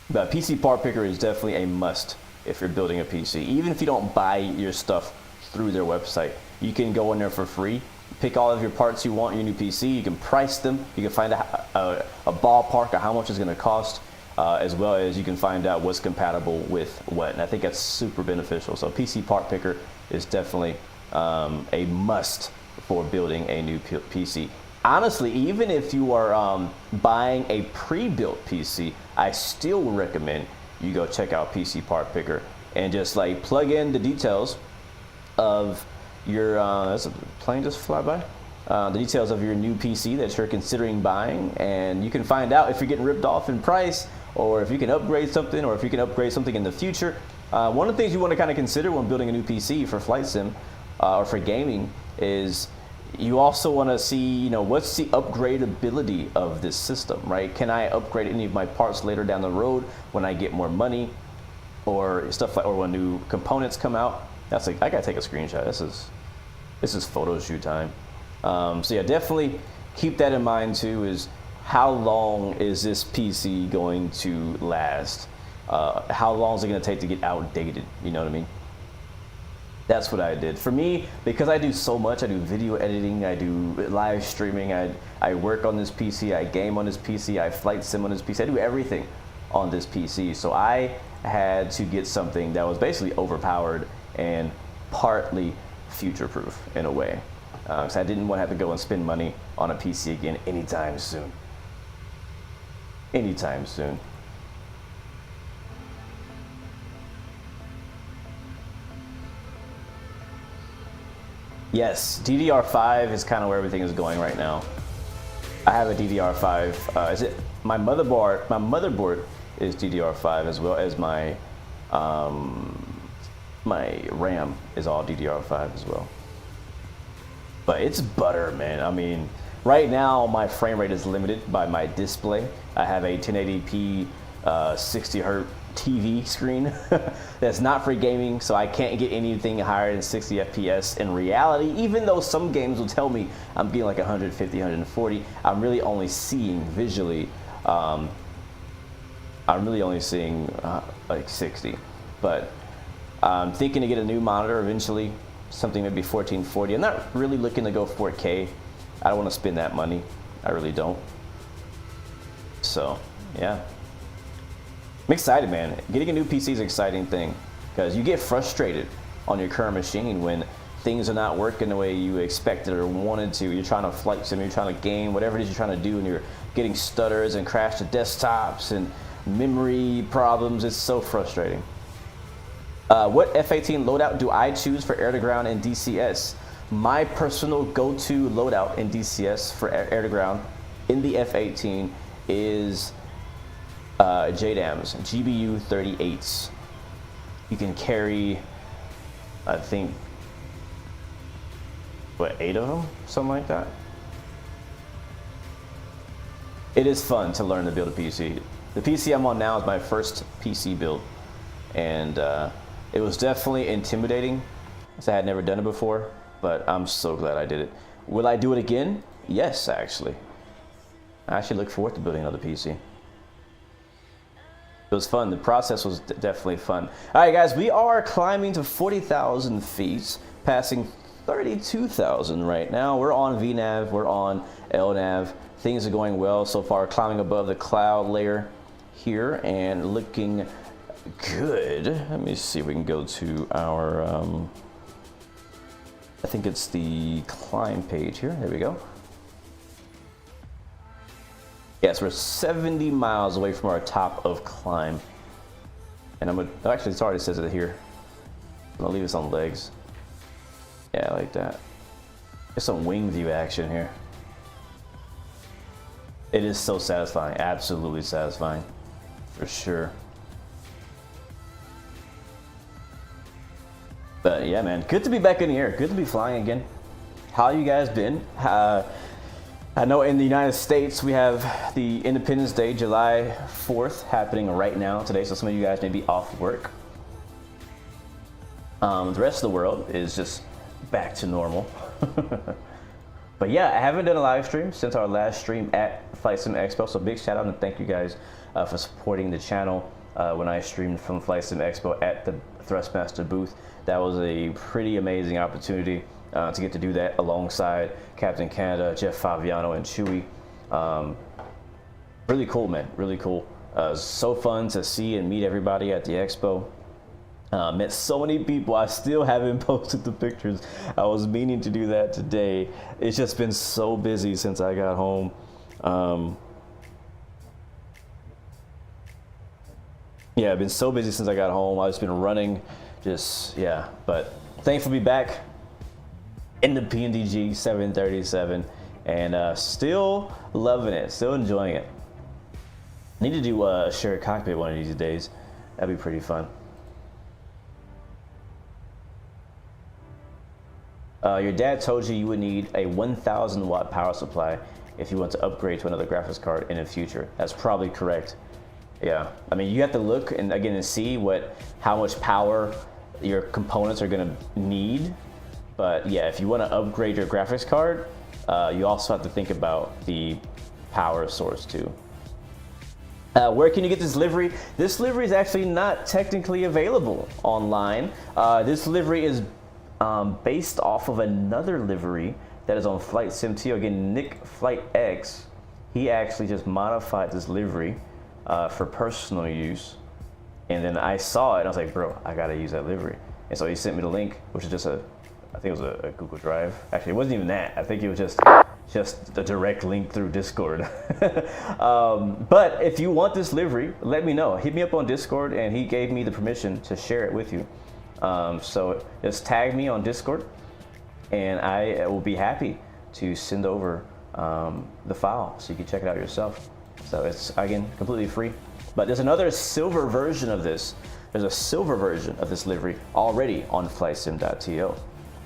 But PC Part Picker is definitely a must if you're building a PC. Even if you don't buy your stuff through their website, you can go in there for free, pick all of your parts you want in your new PC. You can price them. You can find a ballpark of how much it's going to cost, as well as you can find out what's compatible with what. And I think that's super beneficial. So PC Part Picker is definitely a must for building a new PC. Honestly, even if you are buying a pre-built PC, I still recommend you go check out PC Part Picker and just like plug in the details of your, that's a plane just fly by, the details of your new PC that you're considering buying, and you can find out if you're getting ripped off in price, or if you can upgrade something, or if you can upgrade something in the future. One of the things you want to kind of consider when building a new PC for flight sim or for gaming is you also want to see, you know, what's the upgradability of this system, right? Can I upgrade any of my parts later down the road when I get more money, or stuff like, or when new components come out? That's like, I gotta take a screenshot. This is photo shoot time. So yeah, definitely keep that in mind too. Is how long is this PC going to last? How long is it going to take to get outdated? You know what I mean? That's what I did. For me, because I do so much, I do video editing, I do live streaming, I work on this PC, I game on this PC, I flight sim on this PC, I do everything on this PC. So I had to get something that was basically overpowered and partly future-proof in a way. Because I didn't want to have to go and spend money on a PC again anytime soon. anytime soon. Yes, DDR5 is kind of where everything is going right now. I have a DDR5. Is it my motherboard? My motherboard is DDR5 as well as my my RAM is all DDR5 as well. But it's butter, man. I mean, right now my frame rate is limited by my display. I have a 1080p 60 hertz TV screen that's not for gaming, so I can't get anything higher than 60 FPS in reality. Even though some games will tell me I'm getting like 150, 140, I'm really only seeing visually. I'm really only seeing like 60. But I'm thinking to get a new monitor eventually, something maybe 1440. I'm not really looking to go 4K. I don't want to spend that money. I really don't. So yeah. I'm excited, man. Getting a new PC is an exciting thing because you get frustrated on your current machine when things are not working the way you expected or wanted to. You're trying to flight sim, you're trying to game, whatever it is you're trying to do, and you're getting stutters and crash to desktops and memory problems. It's so frustrating. What F-18 loadout do I choose for air-to-ground and DCS? My personal go-to loadout in DCS for air-to-ground in the F-18 is JDAMs, GBU 38s. You can carry, I think, what, 8 of them? Something like that. It is fun to learn to build a PC. The PC I'm on now is my first PC build, and it was definitely intimidating, as I had never done it before, but I'm so glad I did it. Will I do it again? Yes, actually. I actually look forward to building another PC. It was fun. The process was definitely fun. All right, guys, we are climbing to 40,000 feet, passing 32,000 right now. We're on VNAV, we're on LNAV. Things are going well so far, climbing above the cloud layer here and looking good. Let me see if we can go to our, I think it's the climb page here. There we go. Yes, we're 70 miles away from our top of climb. And I'm gonna, actually it already says it here. I'm gonna leave this on legs. Yeah, like that. There's some wing view action here. It is so satisfying, absolutely satisfying, for sure. But yeah, man, good to be back in the air. Good to be flying again. How you guys been? I know in the United States we have the Independence Day, July 4th, happening right now today, so some of you guys may be off work. The rest of the world is just back to normal. But yeah, I haven't done a live stream since our last stream at Flight Sim Expo, so big shout out and thank you guys for supporting the channel when I streamed from Flight Sim Expo at the Thrustmaster booth. That was a pretty amazing opportunity to get to do that alongside Captain Canada, Jeff Faviano, and Chewy. Really cool, man, really cool. So fun to see and meet everybody at the expo. Met so many people. I still haven't posted the pictures. I was meaning to do that today. It's just been so busy since I got home. Yeah, I've been so busy since I got home. I've just been running, yeah. But thankful to be back in the PNDG 737 and still loving it, still enjoying it. I need to do a shared cockpit one of these days. That'd be pretty fun. Your dad told you you would need a 1,000 watt power supply if you want to upgrade to another graphics card in the future. That's probably correct. Yeah, I mean, you have to look and again and see how much power your components are gonna need. But yeah, if you want to upgrade your graphics card, you also have to think about the power source too. Where can you get this livery? This livery is actually not technically available online. This livery is based off of another livery that is on Flight Sim TO. Again, Nick Flight X, he actually just modified this livery for personal use. And then I saw it and I was like, bro, I gotta use that livery. And so he sent me the link, which is just I think it was a Google Drive. Actually, it wasn't even that. I think it was just just a direct link through Discord. But if you want this livery, let me know. Hit me up on Discord, and he gave me the permission to share it with you. So just tag me on Discord, and I will be happy to send over the file so you can check it out yourself. So it's, again, completely free. But there's another silver version of this. There's a silver version of this livery already on flightsim.to.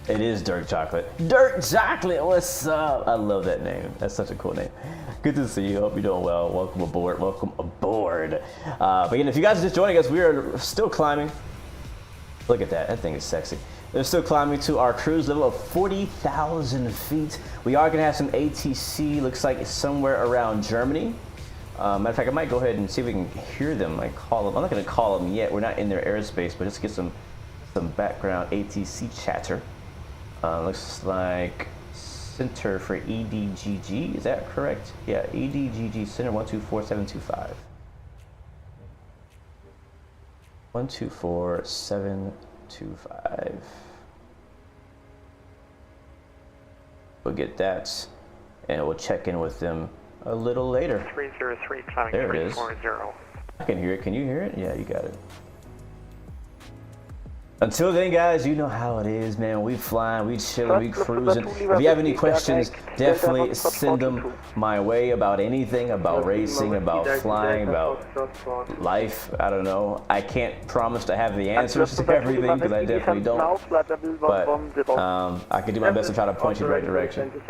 It is Dirk Chocolate. Dirk Chocolate, what's up? I love that name. That's such a cool name. Good to see you. Hope you're doing well. Welcome aboard. Welcome aboard. But again, if you guys are just joining us, we are still climbing. Look at that. That thing is sexy. We're still climbing to our cruise level of 40,000 feet. We are going to have some ATC. Looks like it's somewhere around Germany. Matter of fact, I might go ahead and see if we can hear them. I call them. I'm not going to call them yet. We're not in their airspace, but just get some background ATC chatter. Looks like center for EGGW. Is that correct? Yeah, EGGW center 124725. 124725. We'll get that, and we'll check in with them a little later. 303 climbing there it is. 340. I can hear it. Can you hear it? Yeah, you got it. Until then, guys, you know how it is, man. We flying, we chilling, we cruising. If you have any questions, definitely send them my way about anything, about racing, about flying, about life. I don't know. I can't promise to have the answers to everything because I definitely don't. But I can do my best to try to point you in the right direction. I'm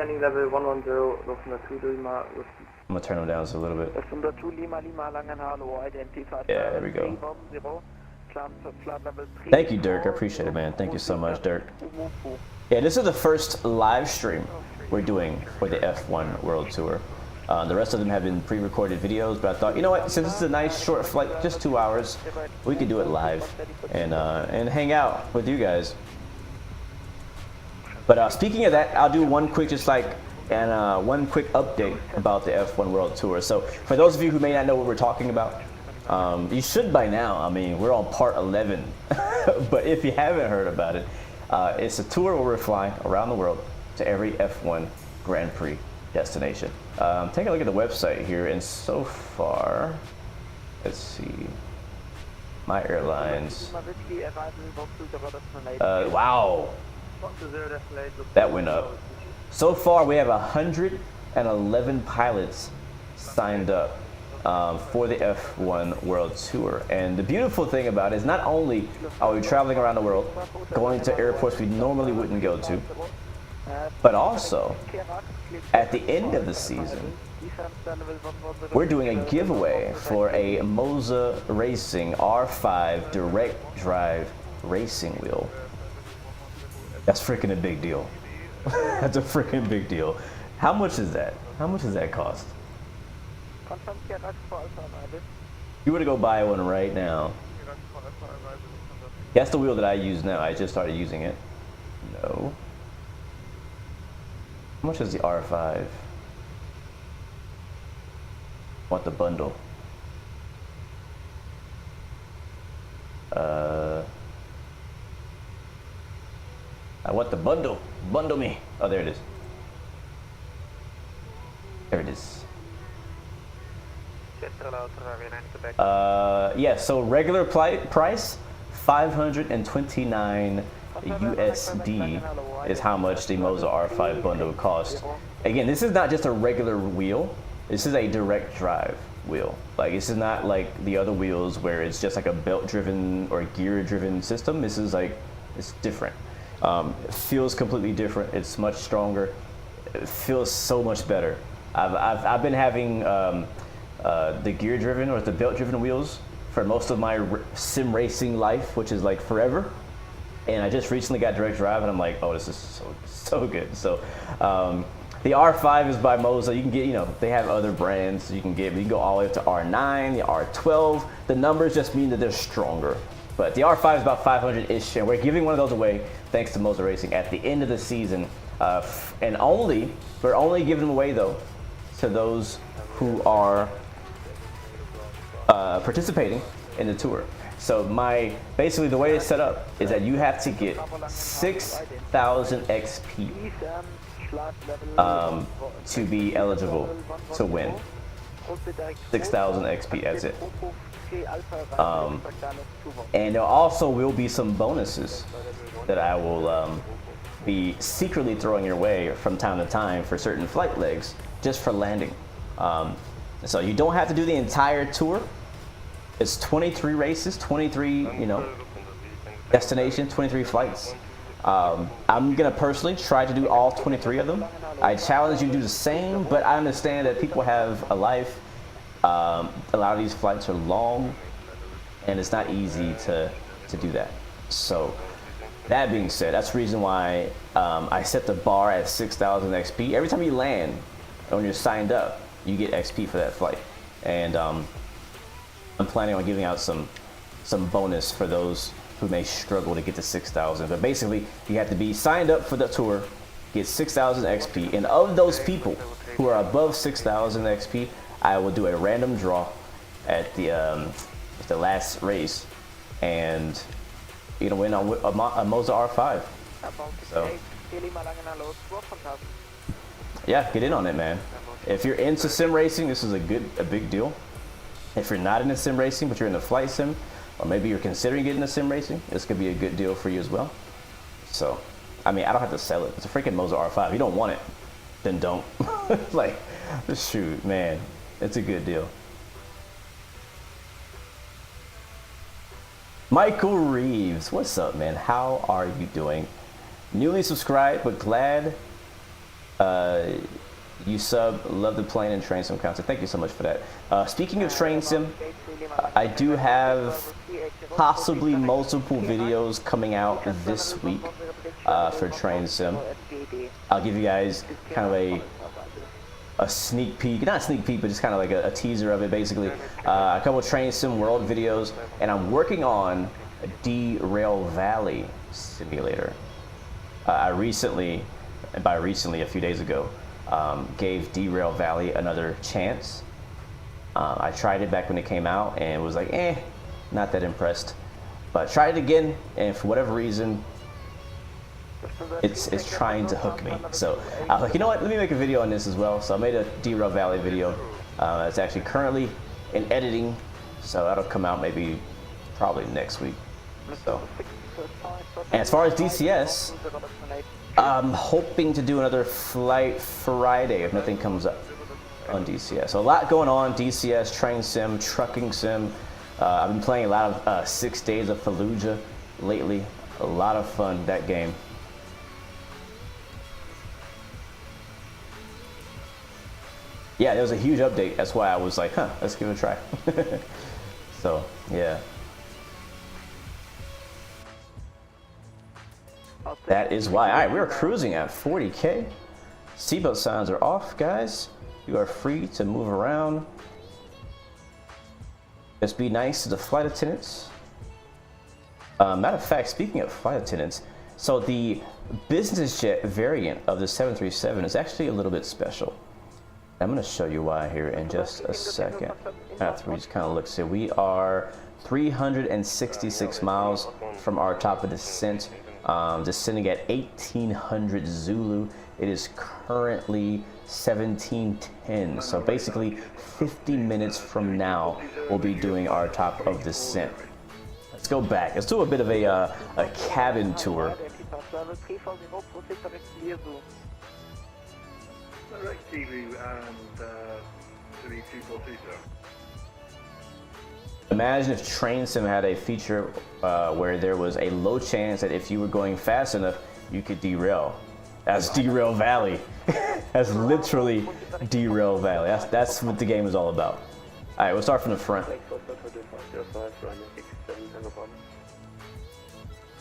gonna turn them down just a little bit. Yeah, there we go. Thank you, Dirk. I appreciate it, man. Thank you so much, Dirk. Yeah, this is the first live stream we're doing for the F1 World Tour. The rest of them have been pre-recorded videos, but I thought, you know what, since this is a nice short flight, just 2 hours, we could do it live and hang out with you guys. But speaking of that, I'll do one quick one quick update about the F1 World Tour. So for those of you who may not know what we're talking about, you should by now. I mean, we're on part 11, but if you haven't heard about it, it's a tour where we're flying around the world to every F1 Grand Prix destination. Take a look at the website here, and so far, let's see, my airlines. Wow, that went up. So far, we have 111 pilots signed up for the F1 World Tour. And the beautiful thing about it is not only are we traveling around the world, going to airports we normally wouldn't go to, but also at the end of the season, we're doing a giveaway for a Moza Racing R5 direct drive racing wheel. That's freaking a big deal. That's a freaking big deal. How much is that? How much does that cost? You were to go buy one right now. That's the wheel that I use now. I just started using it. No. How much is the R5? Want the bundle? I want the bundle. Bundle me. Oh, there it is. There it is. Yeah, so regular price, 529 USD is how much the Moza R5 bundle costs. Again, this is not just a regular wheel. This is a direct drive wheel. Like, this is not like the other wheels where it's just like a belt-driven or gear-driven system. This is like, it's different. It feels completely different. It's much stronger. It feels so much better. I've been having the gear-driven or the belt-driven wheels for most of my sim racing life, which is like forever. And I just recently got direct drive, and I'm like, oh, this is so good. So the R5 is by Moza. You can get, you know, they have other brands you can get. You can go all the way up to R9, the R12. The numbers just mean that they're stronger. But the R5 is about 500-ish, and we're giving one of those away thanks to Moza Racing at the end of the season. And we're only giving them away though to those who are participating in the tour. So basically the way it's set up is that you have to get 6,000 XP to be eligible to win 6,000 XP. That's it. And there also will be some bonuses that I will be secretly throwing your way from time to time for certain flight legs, just for landing. So you don't have to do the entire tour. It's 23 races, 23, destinations, 23 flights. I'm gonna personally try to do all 23 of them. I challenge you to do the same, but I understand that people have a life. A lot of these flights are long, and it's not easy to do that. So that being said, that's the reason why I set the bar at 6,000 XP. Every time you land, when you're signed up, you get XP for that flight. And I'm planning on giving out some bonus for those who may struggle to get to 6,000. But basically, you have to be signed up for the tour, get 6,000 XP, and of those people who are above 6,000 XP, I will do a random draw at the last race, and you're gonna win a Moza R5. So yeah, get in on it, man. If you're into sim racing, this is a big deal. If you're not into sim racing, but you're in the flight sim, or maybe you're considering getting into sim racing, this could be a good deal for you as well. So, I mean, I don't have to sell it. It's a freaking Moza R5. If you don't want it, then don't. Like, shoot, man, it's a good deal. Michael Reeves, what's up, man? How are you doing? Newly subscribed, but glad you sub. Love the plane and train sim content. Thank you so much for that. Speaking of train sim, I do have possibly multiple videos coming out this week for train sim. I'll give you guys kind of a sneak peek, not a sneak peek, but just kind of like a teaser of it, basically. A couple of train sim world videos, and I'm working on a Derail Valley simulator. I recently, and by recently, a few days ago, gave Derail Valley another chance. I tried it back when it came out and was like, not that impressed. But I tried it again, and for whatever reason, it's trying to hook me. So I was like, you know what, let me make a video on this as well. So I made a Derail Valley video. It's actually currently in editing, so that'll come out probably next week. So, and as far as DCS, I'm hoping to do another flight Friday if nothing comes up on DCS. So a lot going on: DCS, train sim, trucking sim. I've been playing a lot of 6 Days of Fallujah lately. A lot of fun, that game. Yeah, there was a huge update. That's why I was like, let's give it a try. So, yeah. That is why. All right, we're cruising at 40K. Seatbelt signs are off, guys. You are free to move around. Just be nice to the flight attendants. Matter of fact, speaking of flight attendants, so the business jet variant of the 737 is actually a little bit special. I'm going to show you why here in just a second. After we just kind of look, so we are 366 miles from our top of descent, descending at 1800 Zulu. It is currently 1710. So basically 50 minutes from now, we'll be doing our top of descent. Let's go back. Let's do a bit of a cabin tour. Imagine if train sim had a feature where there was a low chance that if you were going fast enough, you could derail. That's Derail Valley. That's literally Derail Valley. That's what the game is all about. All right, we'll start from the front.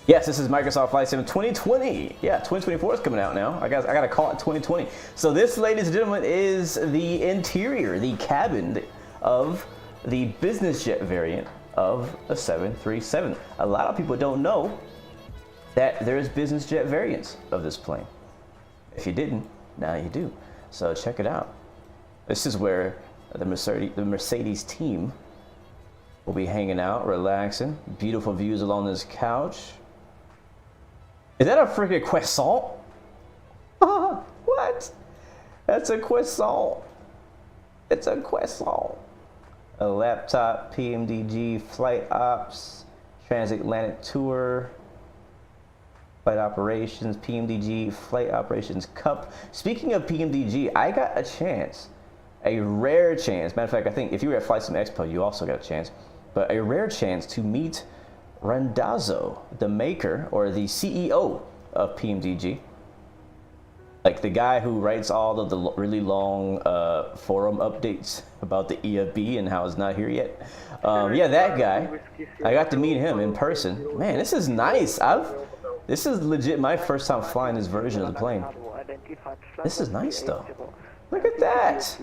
Yes, this is Microsoft Flight Sim 2020. Yeah, 2024 is coming out now. I got to call it 2020. So this, ladies and gentlemen, is the interior, the cabin of the business jet variant of a 737. A lot of people don't know that there's business jet variants of this plane. If you didn't, now you do. So check it out. This is where the Mercedes team will be hanging out, relaxing. Beautiful views along this couch. Is that a freaking croissant? What? That's a croissant. It's a croissant. A laptop, PMDG, flight ops, transatlantic tour, flight operations, PMDG, flight operations cup. Speaking of PMDG, I got a chance, a rare chance. Matter of fact, I think if you were at Flight Sim Expo, you also got a chance, but a rare chance to meet Randazzo, the maker or the CEO of PMDG. Like the guy who writes all of the really long forum updates about the EFB and how it's not here yet. Yeah, that guy. I got to meet him in person. Man, this is nice. This is legit my first time flying this version of the plane. This is nice though. Look at that.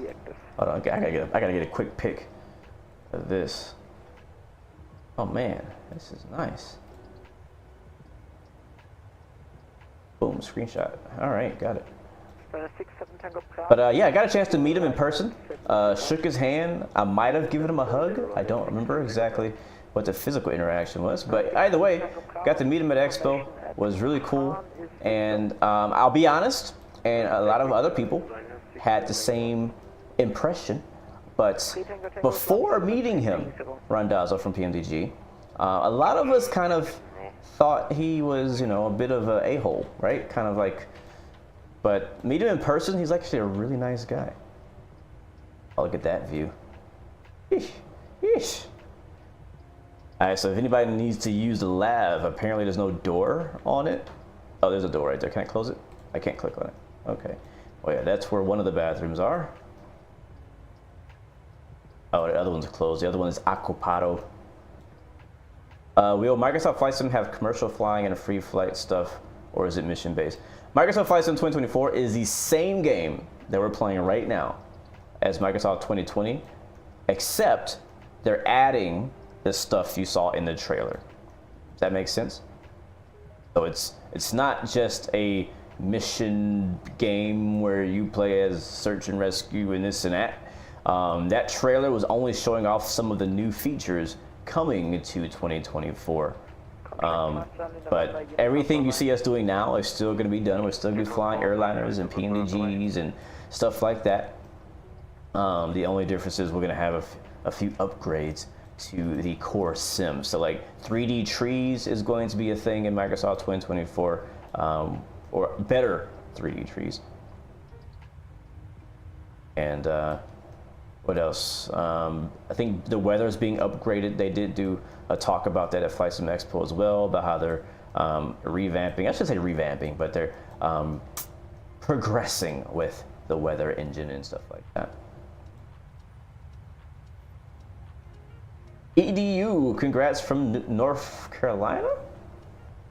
Hold on, I gotta get a quick pic of this. Oh man, this is nice. Boom, screenshot. All right, got it. But yeah, I got a chance to meet him in person. Shook his hand. I might have given him a hug. I don't remember exactly what the physical interaction was, but either way, got to meet him at Expo. Was really cool. And I'll be honest, and a lot of other people had the same impression. But before meeting him, Randazzo from PMDG, a lot of us kind of thought he was, you know, a bit of an a-hole, right? Kind of like, but meet him in person, he's actually a really nice guy. Oh, look at that view. Eesh, eesh. All right, so if anybody needs to use the lav, apparently there's no door on it. Oh, there's a door right there. Can I close it? I can't click on it. Okay. Oh yeah, that's where one of the bathrooms are. Oh, the other one's closed. The other one is occupado. Will Microsoft Flight Sim have commercial flying and free flight stuff, or is it mission based? Microsoft Flight Sim 2024 is the same game that we're playing right now as Microsoft 2020, except they're adding the stuff you saw in the trailer. Does that make sense? So it's not just a mission game where you play as search and rescue and this and that. That trailer was only showing off some of the new features coming to 2024. But everything you see us doing now is still going to be done. We're still going to be flying airliners and PMDGs and stuff like that. The only difference is we're going to have a few upgrades to the core sim. So like 3D trees is going to be a thing in Microsoft 2024, or better 3D trees. And what else? I think the weather is being upgraded. They did do a talk about that at Flight Sim Expo as well, about how they're revamping. I should say revamping, but they're progressing with the weather engine and stuff like that. EDU, congrats from North Carolina?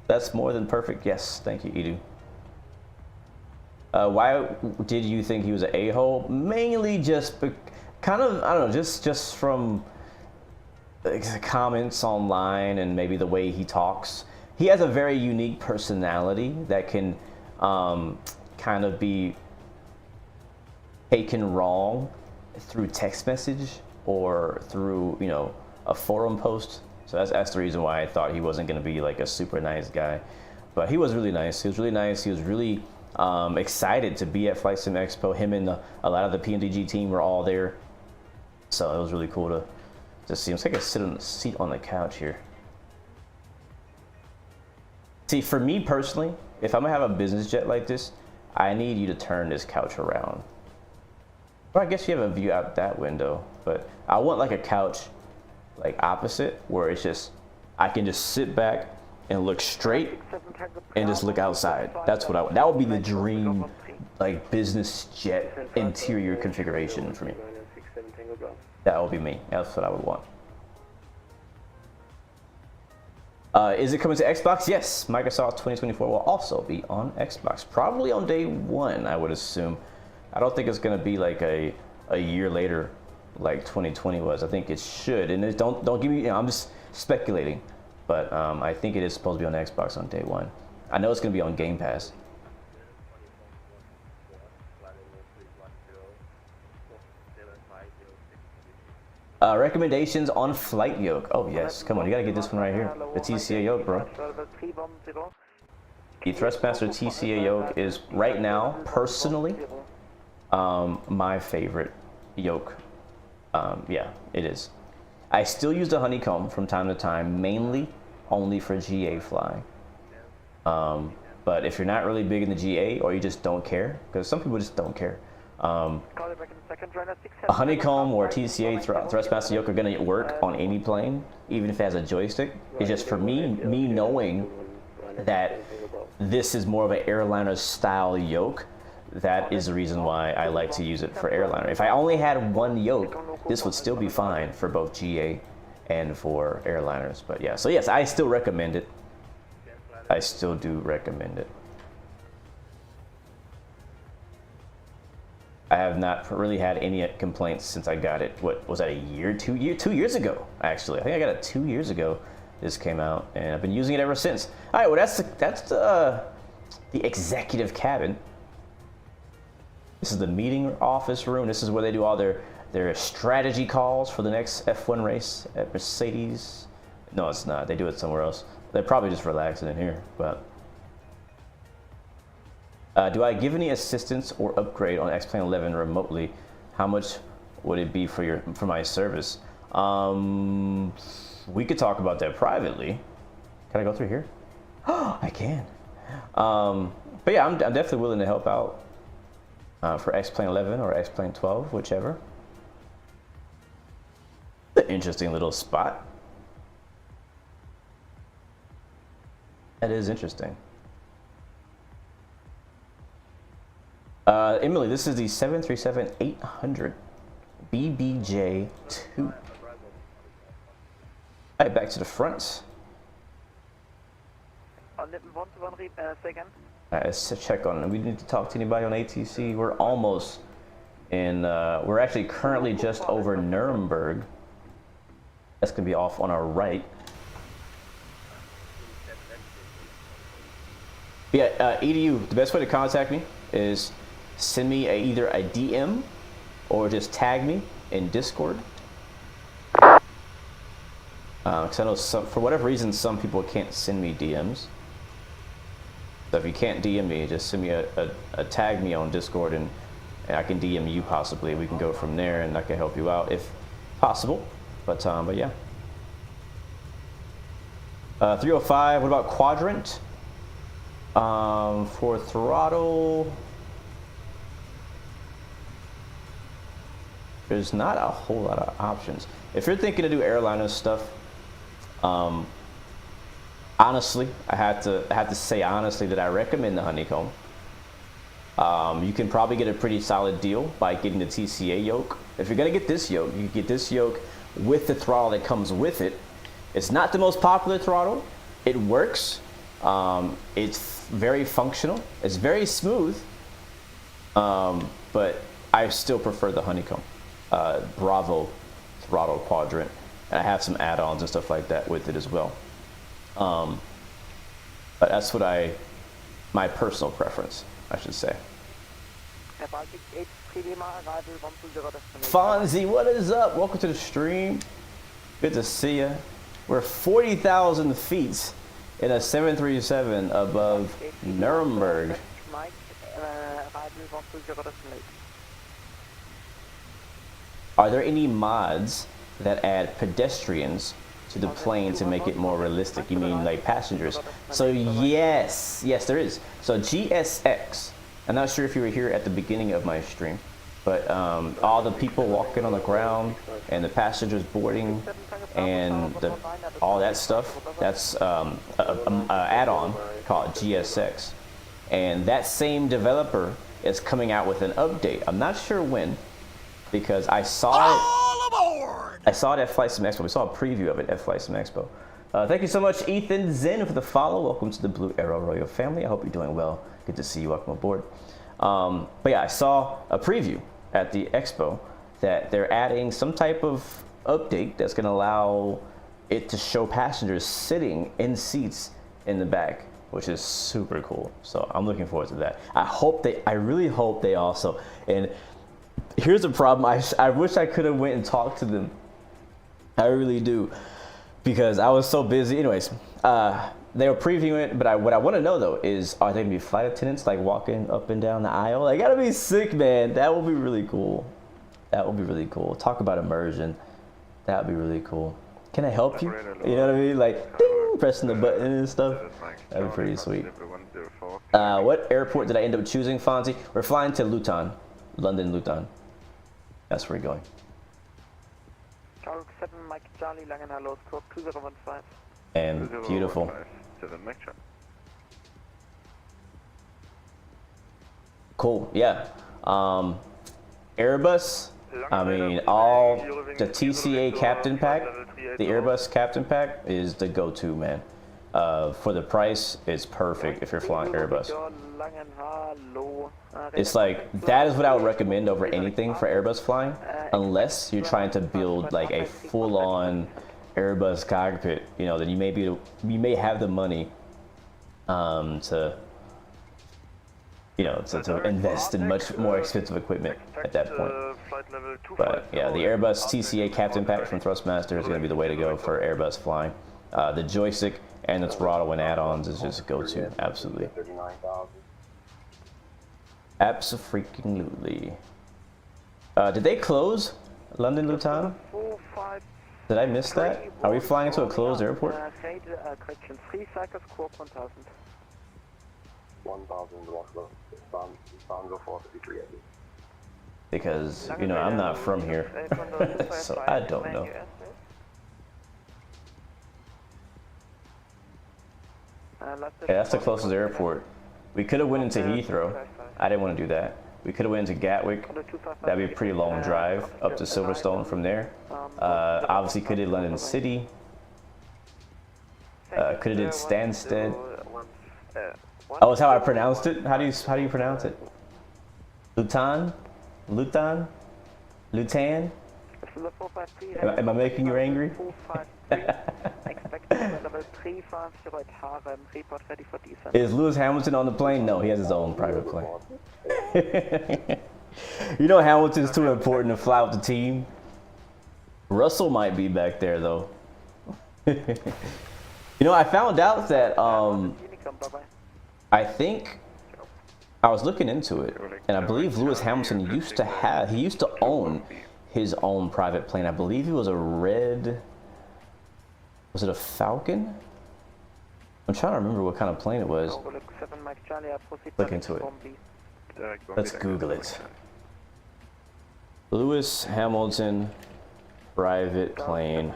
That's more than perfect. Yes, thank you, Edu. Why did you think he was an a-hole? Mainly just kind of, I don't know, just from comments online and maybe the way he talks. He has a very unique personality that can kind of be taken wrong through text message or through, you know, a forum post. So that's the reason why I thought he wasn't going to be like a super nice guy. But he was really nice. He was really nice. He was really excited to be at Flight Sim Expo. Him and a lot of the PMDG team were all there. So it was really cool to just see him. So I could sit on the seat on the couch here. See, for me personally, if I'm gonna have a business jet like this, I need you to turn this couch around. Or I guess you have a view out that window, but I want like a couch like opposite where it's just, I can just sit back and look straight and just look outside. That's what that would be the dream, like business jet interior configuration for me. That would be me. That's what I would want. Is it coming to Xbox? Yes, Microsoft 2024 will also be on Xbox. Probably on day one, I would assume. I don't think it's gonna be like a year later like 2020 was. I think it should, and it, don't give me, you know, I'm just speculating, but I think it is supposed to be on Xbox on day one. I know it's gonna be on Game Pass. Recommendations on flight yoke. Oh yes, come on, you gotta get this one right here. The TCA yoke, bro. The Thrustmaster TCA yoke is right now, personally, my favorite yoke. Yeah, it is. I still use the honeycomb from time to time, mainly only for GA flying. But if you're not really big in the GA or you just don't care, because some people just don't care, a honeycomb or TCA thrustmaster yoke are going to work on any plane, even if it has a joystick. It's just for me knowing that this is more of an airliner style yoke, that is the reason why I like to use it for airliner. If I only had one yoke, this would still be fine for both GA and for airliners. But yeah, so yes, I still recommend it. I still do recommend it. I have not really had any complaints since I got it. What was that, a year, 2 years ago, actually. I think I got it 2 years ago this came out, and I've been using it ever since. All right, well, that's the executive cabin. This is the meeting office room. This is where they do all their strategy calls for the next F1 race at Mercedes. No, it's not. They do it somewhere else. They're probably just relaxing in here. But do I give any assistance or upgrade on X-Plane 11 remotely? How much would it be for my service? We could talk about that privately. Can I go through here? Oh, I can. But yeah, I'm definitely willing to help out for X-Plane 11 or X-Plane 12, whichever. An interesting little spot. That is interesting. Emily, this is the 737-800 BBJ2. All right, back to the front. Let's check on it. We need to talk to anybody on ATC. We're almost in, we're actually currently just over Nuremberg. That's gonna be off on our right. Yeah, EDU, the best way to contact me is send me either a DM or just tag me in Discord. Because I know for whatever reason, some people can't send me DMs. So if you can't DM me, just send me a tag me on Discord, and I can DM you possibly. We can go from there, and I can help you out if possible. But yeah. 305. What about quadrant? For throttle, there's not a whole lot of options. If you're thinking to do airliner stuff, honestly, I have to say honestly that I recommend the honeycomb. You can probably get a pretty solid deal by getting the TCA yoke. If you're gonna get this yoke, you can get this yoke with the throttle that comes with it. It's not the most popular throttle. It works. It's very functional. It's very smooth. But I still prefer the honeycomb Bravo throttle quadrant. And I have some add-ons and stuff like that with it as well. But that's what my personal preference, I should say. Fonzie, what is up? Welcome to the stream. Good to see you. We're 40,000 feet in a 737 above Nuremberg. Are there any mods that add pedestrians to the plane to make it more realistic? You mean like passengers? So yes, there is. So GSX, I'm not sure if you were here at the beginning of my stream, but all the people walking on the ground and the passengers boarding and all that stuff, that's an add-on called GSX. And that same developer is coming out with an update. I'm not sure when, because I saw it at Flight Sim Expo. We saw a preview of it at Flight Sim Expo. Thank you so much, Ethan Zen, for the follow. Welcome to the Blue Arrow Royal family. I hope you're doing well. Good to see you. Welcome aboard. But yeah, I saw a preview at the expo that they're adding some type of update that's going to allow it to show passengers sitting in seats in the back, which is super cool. So I'm looking forward to that. I really hope they also, and here's the problem. I wish I could have went and talked to them. I really do, because I was so busy. Anyways, they were previewing it, but what I want to know though is, are they gonna be flight attendants like walking up and down the aisle? They gotta be sick, man. That would be really cool. That would be really cool. Talk about immersion. That would be really cool. Can I help you? You know what I mean? Like, ding, pressing the button and stuff. That'd be pretty sweet. What airport did I end up choosing, Fonzie? We're flying to Luton, London, Luton. That's where we're going. Charlie 7 Mike Charlie Langenhallo score 2015. And beautiful. Cool, yeah. Airbus, I mean, all the TCA Captain Pack, the Airbus Captain Pack is the go-to, man. For the price, it's perfect if you're flying Airbus. It's like, that is what I would recommend over anything for Airbus flying, unless you're trying to build like a full-on Airbus cockpit. You know, then you may have the money to, you know, to invest in much more expensive equipment at that point. But yeah, the Airbus TCA Captain Pack from Thrustmaster is going to be the way to go for Airbus flying. The joystick and the throttle and add-ons is just go-to, absolutely. Abso-freaking-lutely. Did they close London Luton? Did I miss that? Are we flying into a closed airport? Because, you know, I'm not from here, so I don't know. Yeah, that's the closest airport. We could have went into Heathrow. I didn't want to do that. We could have went into Gatwick. That'd be a pretty long drive up to Silverstone from there. Obviously could have did London City. Could have did Stansted. Oh, that's how I pronounced it? How do you pronounce it? Luton? Luton? Luton? Am I making you angry? Is Lewis Hamilton on the plane? No, he has his own private plane. You know Hamilton's too important to fly with the team. Russell might be back there though. You know, I found out that I think I was looking into it, and I believe Lewis Hamilton used to own his own private plane. I believe it was a red, was it a Falcon? I'm trying to remember what kind of plane it was. Look into it. Let's Google it. Lewis Hamilton private plane.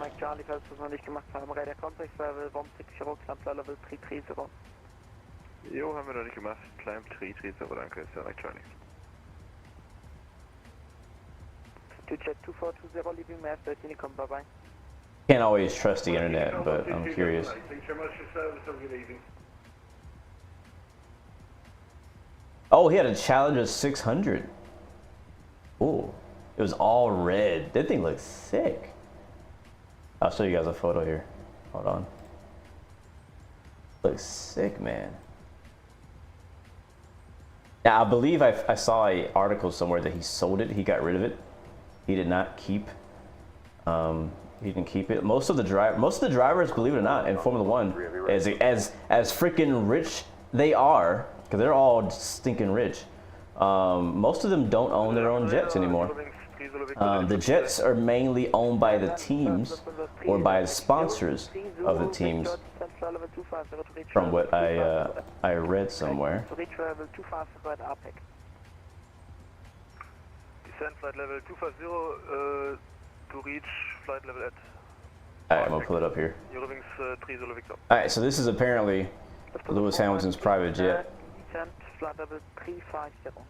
Jo, haben wir noch nicht gemacht. Climb 330, danke, ist ja electronics. To check 2420, leaving mass 13, come bye bye. Can't always trust the internet, but I'm curious. Oh, he had a Challenger 600. Oh, it was all red. That thing looks sick. I'll show you guys a photo here. Hold on. Looks sick, man. Now, I believe I saw an article somewhere that he sold it. He got rid of it. He did not keep. He didn't keep it. Most of the drivers, believe it or not, in Formula One, as freaking rich they are, because they're all stinking rich. Most of them don't own their own jets anymore. The jets are mainly owned by the teams or by the sponsors of the teams, from what I read somewhere. Descent flight level 250 to reach flight level at. Alright, I'm gonna pull it up here. Alright, so this is apparently Lewis Hamilton's private jet. Descent flight level 350.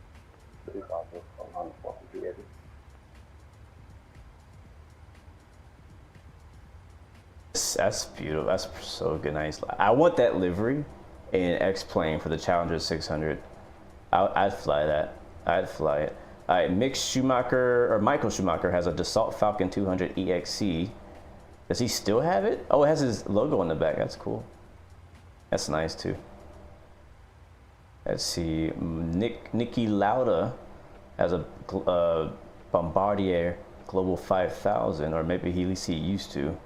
That's beautiful. That's so good. Nice. I want that livery in X-Plane for the Challenger 600. I'd fly that. I'd fly it. All right, Michael Schumacher has a Dassault Falcon 200 EXC. Does he still have it? Oh, it has his logo on the back. That's cool. That's nice too. Let's see. Niki Lauda has a Bombardier Global 5000, or maybe at least he used to.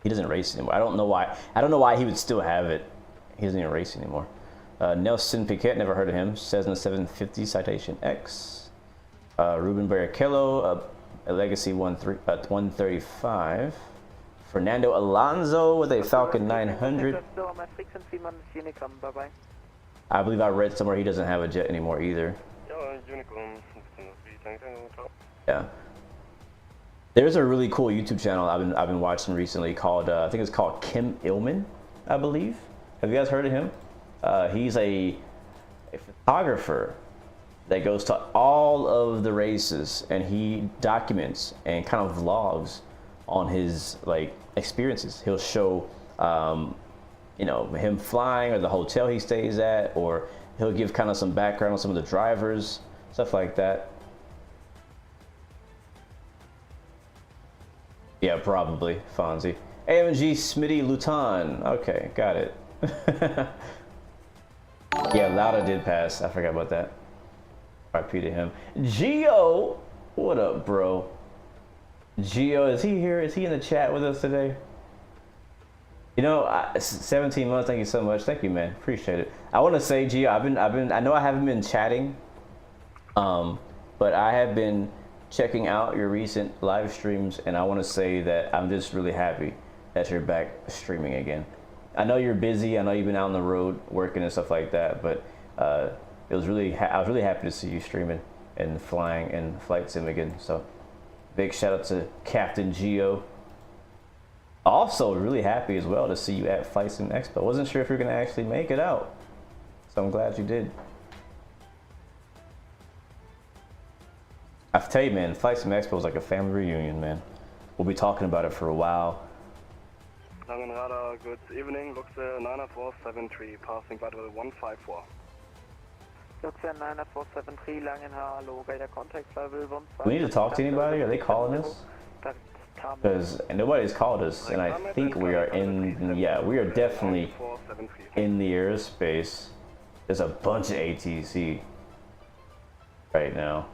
He doesn't race anymore. I don't know why. I don't know why he would still have it. He doesn't even race anymore. Nelson Piquet, never heard of him. Cessna 750 Citation X. Ruben Barrichello, a Legacy 135. Fernando Alonso with a Falcon 900. I believe I read somewhere he doesn't have a jet anymore either. Yeah. There's a really cool YouTube channel I've been watching recently called I think it's called Kim Illman, I believe. Have you guys heard of him? He's a photographer that goes to all of the races and he documents and kind of vlogs on his like experiences. He'll show you know, him flying or the hotel he stays at, or he'll give kind of some background on some of the drivers, stuff like that. Yeah, probably Fonzie. AMG Smitty Luton. Okay, got it. Yeah, Lauda did pass. I forgot about that. RIP to him. Gio, what up, bro? Gio, is he here? Is he in the chat with us today? You know, 17 months. Thank you so much. Thank you, man. Appreciate it. I want to say, Gio, I know I haven't been chatting, but I have been checking out your recent live streams, and I want to say that I'm just really happy that you're back streaming again. I know you're busy. I know you've been out on the road working and stuff like that, but it was really I was really happy to see you streaming and flying and flight sim again. So big shout out to Captain Gio. Also really happy as well to see you at Flight Sim Expo. Wasn't sure if you're gonna actually make it out, so I'm glad you did. I tell you, man, Flight Sim Expo is like a family reunion, man. We'll be talking about it for a while. Langenradar, good evening. Looks 90473, passing by the 154. Looks 90473, Langenradar, low radar contact level 1. Do we need to talk to anybody? Are they calling us? Because nobody's called us, and I think we are in, yeah, we are definitely in the airspace. There's a bunch of ATC right now.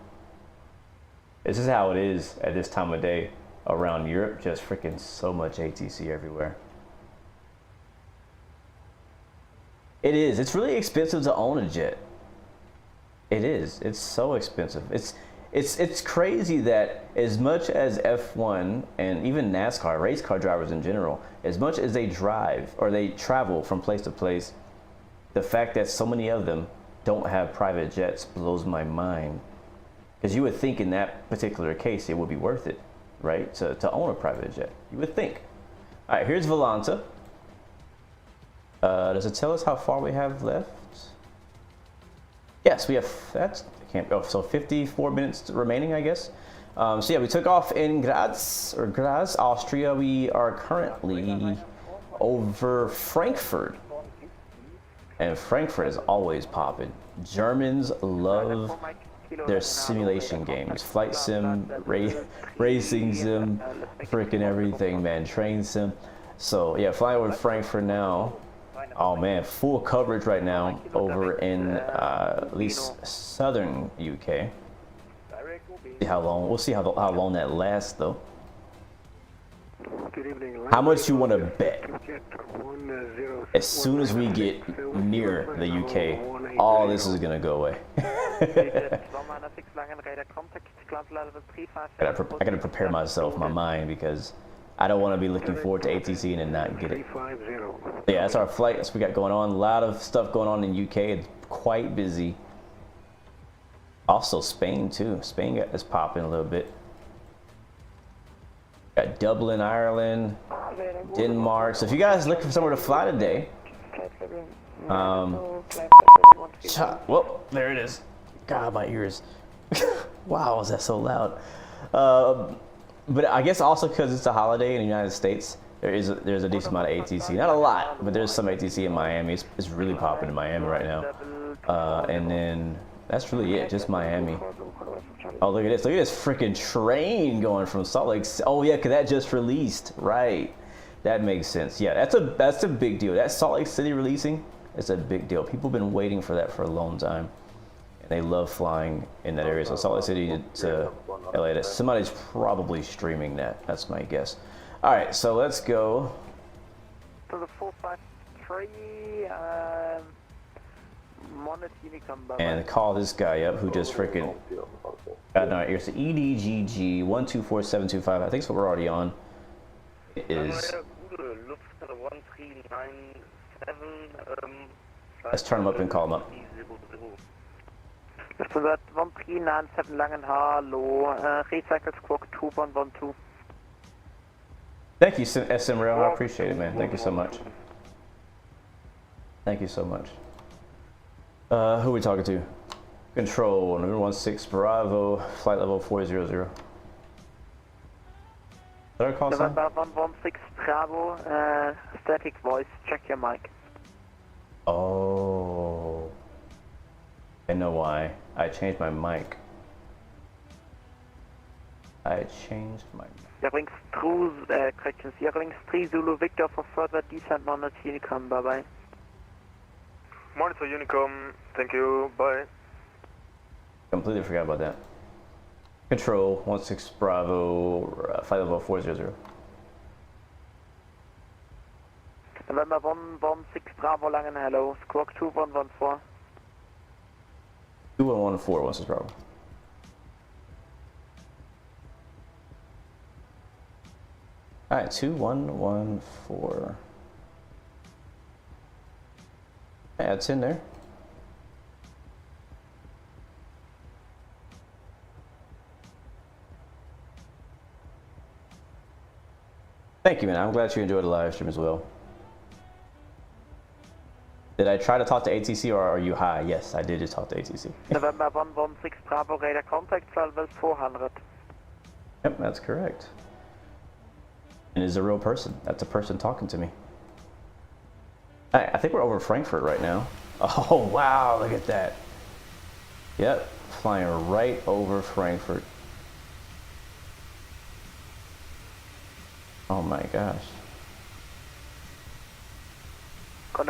This is how it is at this time of day around Europe. Just freaking so much ATC everywhere. It is. It's really expensive to own a jet. It is. It's so expensive. It's crazy that as much as F1 and even NASCAR, race car drivers in general, as much as they drive or they travel from place to place, the fact that so many of them don't have private jets blows my mind. Because you would think in that particular case it would be worth it, right? To own a private jet. You would think. All right, here's Volanta. Does it tell us how far we have left? Yes, we have, that's, I can't go, so 54 minutes remaining, I guess. So yeah, we took off in Graz, Austria. We are currently over Frankfurt. And Frankfurt is always popping. Germans love their simulation games. Flight sim, racing sim, freaking everything, man. Train sim. So yeah, flying over Frankfurt now. Oh man, full coverage right now over in at least southern UK. See how long? We'll see how long that lasts, though. How much you want to bet? As soon as we get near the UK, all this is gonna go away. I gotta prepare myself, my mind, because I don't want to be looking forward to ATC and then not get it. Yeah, that's our flight. That's what we got going on. A lot of stuff going on in UK. It's quite busy. Also Spain too. Spain is popping a little bit. Got Dublin, Ireland, Denmark. So if you guys looking for somewhere to fly today, well, there it is. God, my ears. Wow, is that so loud? But I guess also because it's a holiday in the United States, there's a decent amount of ATC. Not a lot, but there's some ATC in Miami. It's really popping in Miami right now. And then that's really it, just Miami. Oh, look at this. Look at this freaking train going from Salt Lake. Oh yeah, because that just released. Right. That makes sense. Yeah, that's a big deal. That Salt Lake City releasing is a big deal. People have been waiting for that for a long time. And they love flying in that area. So Salt Lake City to LA, somebody's probably streaming that. That's my guess. All right, so let's go. To the 453, Monet Unicom, And call this guy up who just freaking got no, here's the EGGW 124725. I think it's what we're already on. It is. Let's turn him up and call him up. So that 1397 Langenhaar, low, recycle squawk 2112. Thank you, SM Rail. I appreciate it, man. Thank you so much. Thank you so much. Who are we talking to? Control, number 16 Bravo, flight level 400. Did I call sign? November 116 Bravo, static voice, check your mic. Oh. I know why. I changed my mic. I changed my mic. Rings 3, corrections. Rings 3 Zulu Victor for further descent, Monitor Unicom, bye bye. Monitor Unicom, thank you, bye. Completely forgot about that. Control 16 Bravo, flight level 400. November 116 Bravo Langen, hello, squawk 2114. 2114, 16 Bravo. Alright, 2114. Yeah, it's in there. Thank you, man. I'm glad you enjoyed the live stream as well. Did I try to talk to ATC or are you high? Yes, I did just talk to ATC. November 116 Bravo radar contact, level 400. Yep, that's correct. And it's a real person. That's a person talking to me. I think we're over Frankfurt right now. Oh, wow, look at that. Yep, flying right over Frankfurt. Oh my gosh. And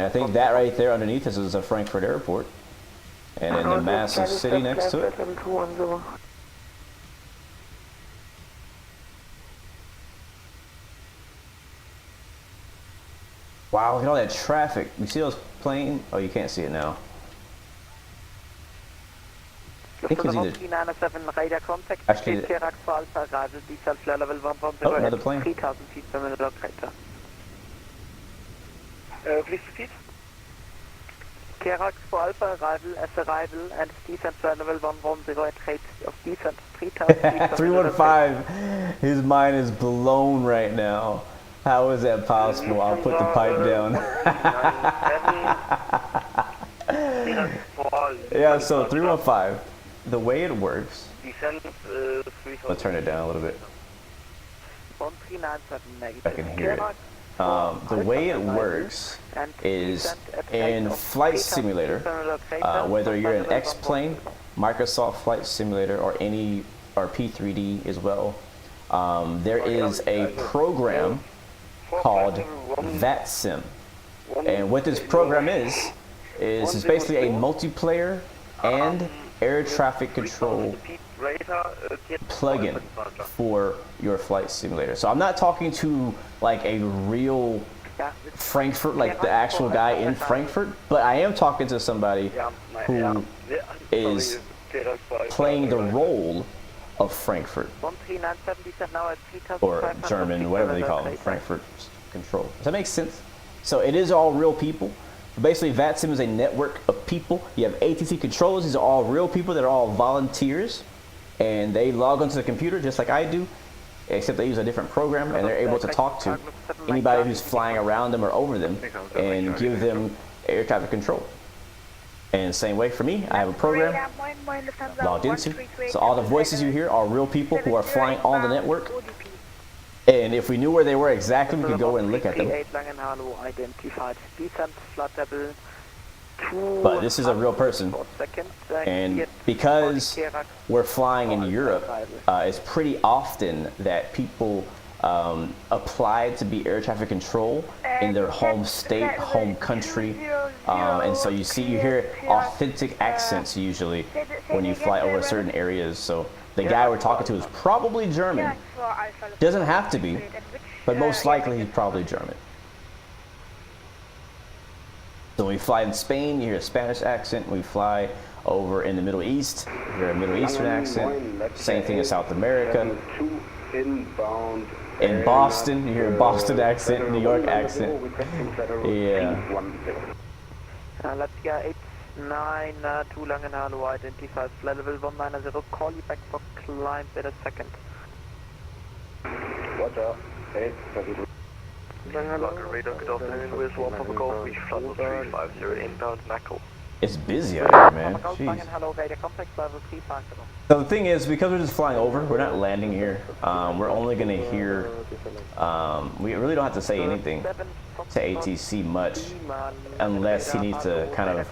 I think that right there underneath us is a Frankfurt airport. And then the massive city next to it. Wow, look at all that traffic. You see those planes? Oh, you can't see it now. I think it's either... Actually, oh, another plane. Please repeat. Kerax for Alpha arrival as arrival and descent to level 110 at rate of descent 3000 315, his mind is blown right now. How is that possible? I'll put the pipe down. Yeah, so 315, the way it works, let's turn it down a little bit. 1397 I can hear it. The way it works is in Flight Simulator, whether you're in X-Plane, Microsoft Flight Simulator, or P3D as well, there is a program called VATSIM. And what this program is it's basically a multiplayer and air traffic control plugin for your flight simulator. So I'm not talking to like a real Frankfurt, like the actual guy in Frankfurt, but I am talking to somebody who is playing the role of Frankfurt, or German, whatever they call it, Frankfurt control. Does that make sense? So it is all real people. Basically, VATSIM is a network of people. You have ATC controllers. These are all real people that are all volunteers, and they log onto the computer just like I do, except they use a different program, and they're able to talk to anybody who's flying around them or over them and give them air traffic control. And same way for me, I have a program logged into. So all the voices you hear are real people who are flying on the network. And if we knew where they were exactly, we could go and look at them. But this is a real person. And because we're flying in Europe, it's pretty often that people apply to be air traffic control in their home state, home country. And so you hear authentic accents usually when you fly over certain areas. So the guy we're talking to is probably German. Doesn't have to be, but most likely he's probably German. So when we fly in Spain, you hear a Spanish accent. When we fly over in the Middle East, you hear a Middle Eastern accent. Same thing in South America. In Boston, you hear a Boston accent, New York accent. Yeah. Let's get 89, too long and hello, identified flight level 190, call you back for climb in a second. Roger. 872. Radar, good afternoon, with one Papa Golf, we flight 350 inbound Mackel. It's busy out here, man. Jeez. Hello, radar, complex level 3 So the thing is, because we're just flying over, we're not landing here. We're only going to hear, we really don't have to say anything to ATC much, unless he needs to kind of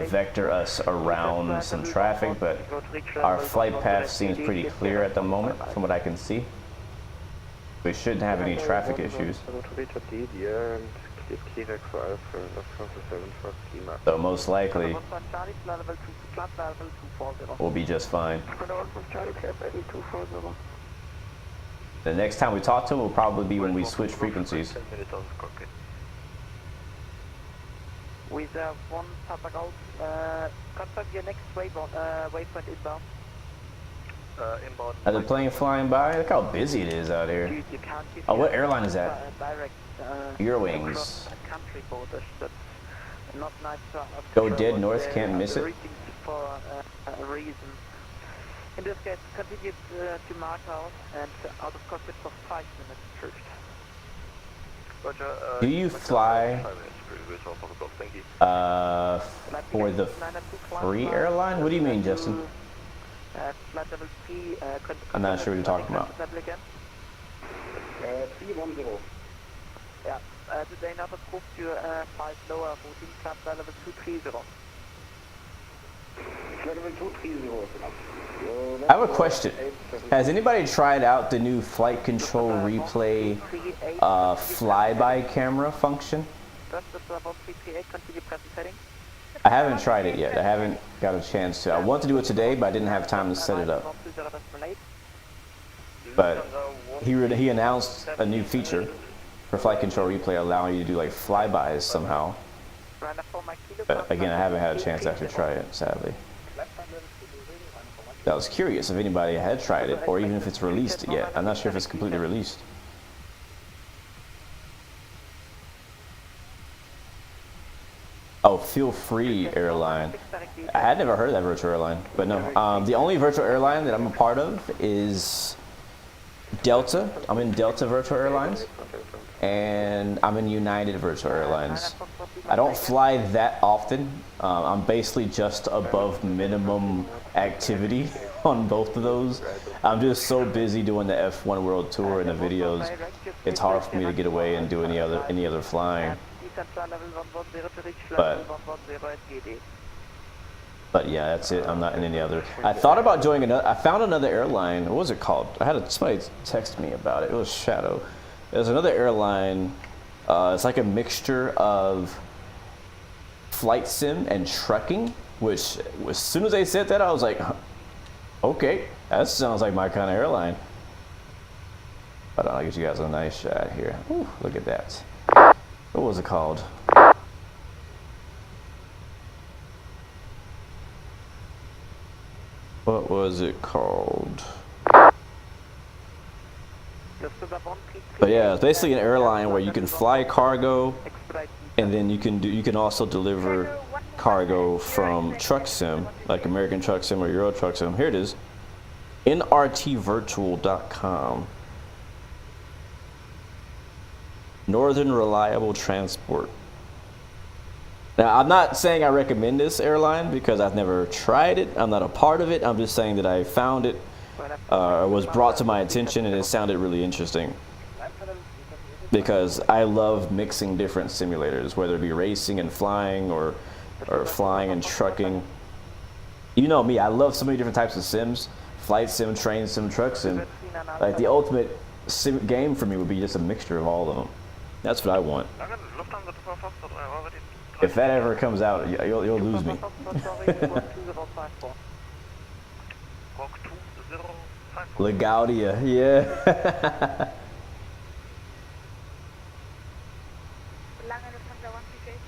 vector us around some traffic, but our flight path seems pretty clear at the moment, from what I can see. We shouldn't have any traffic issues. So most likely, we'll be just fine. The next time we talk to him will probably be when we switch frequencies. With one Papa Golf, confirm your next waypoint inbound. As the plane flying by, look how busy it is out here. Oh, what airline is that? Eurowings. Go dead north, can't miss it. For a reason. In this case, continue to mark out and out of cockpit for 5 minutes first. Do you fly for the free airline? What do you mean, Justin? I'm not sure what you're talking about. 310. Yeah, today not approved to flight lower routing club level 230. Level 230. I have a question. Has anybody tried out the new flight control replay flyby camera function? I haven't tried it yet. I haven't got a chance to. I want to do it today, but I didn't have time to set it up. But he announced a new feature for flight control replay, allowing you to do like flybys somehow. But again, I haven't had a chance to actually try it, sadly. I was curious if anybody had tried it, or even if it's released yet. I'm not sure if it's completely released. Oh, Feel Free Airline. I had never heard of that virtual airline, but no. The only virtual airline that I'm a part of is Delta. I'm in Delta Virtual Airlines, and I'm in United Virtual Airlines. I don't fly that often. I'm basically just above minimum activity on both of those. I'm just so busy doing the F1 World Tour and the videos. It's hard for me to get away and do any other flying. But yeah, that's it. I'm not in any other. I thought about joining another. I found another airline. What was it called? Somebody text me about it. It was Shadow. There's another airline. It's like a mixture of flight sim and trucking. Which, as soon as they said that, I was like, okay, that sounds like my kind of airline. But I'll get you guys a nice shot here. Ooh, look at that. What was it called? What was it called? But yeah, it's basically an airline where you can fly cargo, and then you can also deliver cargo from Truck Sim, like American Truck Sim or Euro Truck Sim. Here it is, nrtvirtual.com. Northern Reliable Transport. Now, I'm not saying I recommend this airline because I've never tried it. I'm not a part of it. I'm just saying that I found it, was brought to my attention, and it sounded really interesting. Because I love mixing different simulators, whether it be racing and flying or flying and trucking. You know me, I love so many different types of sims. Flight sim, train sim, truck sim. Like the ultimate sim game for me would be just a mixture of all of them. That's what I want. If that ever comes out, you'll lose me. LOWG, yeah.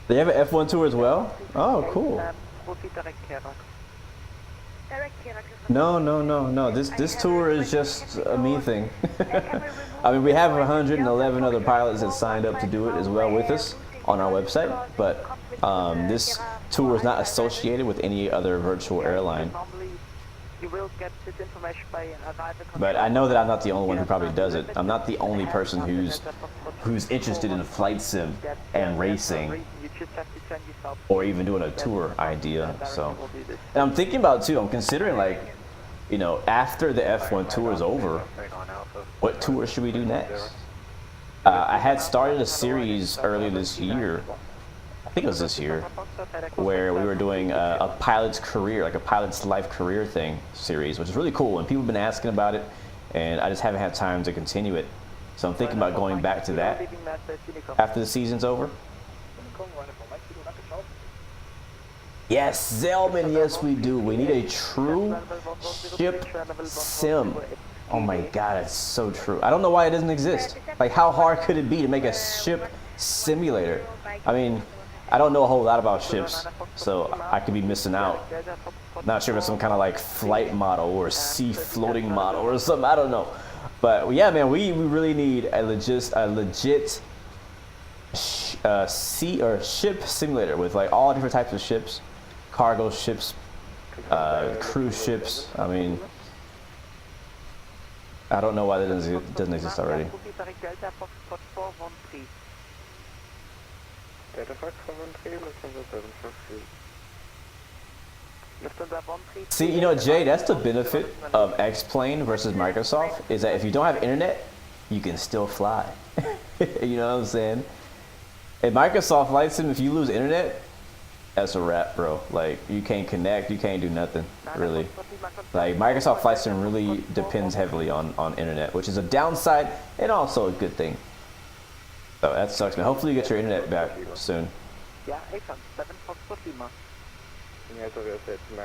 They have an F1 tour as well? Oh, cool. No. This tour is just a me thing. I mean, we have 111 other pilots that signed up to do it as well with us on our website, but this tour is not associated with any other virtual airline. But I know that I'm not the only one who probably does it. I'm not the only person who's interested in flight sim and racing, or even doing a tour idea. So, and I'm thinking about too. I'm considering, like, you know, after the F1 tour is over, what tour should we do next? I had started a series earlier this year. I think it was this year, where we were doing a pilot's career, like a pilot's life career thing series, which is really cool, and people have been asking about it, and I just haven't had time to continue it. So I'm thinking about going back to that after the season's over. Yes, Zelman, yes we do. We need a true ship sim. Oh my god, it's so true. I don't know why it doesn't exist. Like, how hard could it be to make a ship simulator? I mean, I don't know a whole lot about ships, so I could be missing out. Not sure if it's some kind of like flight model or sea floating model or something, I don't know. But yeah, man, we really need a legit sea or ship simulator with like all different types of ships, cargo ships, cruise ships. I mean, I don't know why that doesn't exist already. See, you know, Jay, that's the benefit of X-Plane versus Microsoft, is that if you don't have internet, you can still fly. You know what I'm saying? In Microsoft Flight Sim, if you lose internet, that's a wrap, bro. Like, you can't connect, you can't do nothing, really. Like, Microsoft Flight Sim really depends heavily on internet, which is a downside and also a good thing. So that sucks, man. Hopefully you get your internet back soon.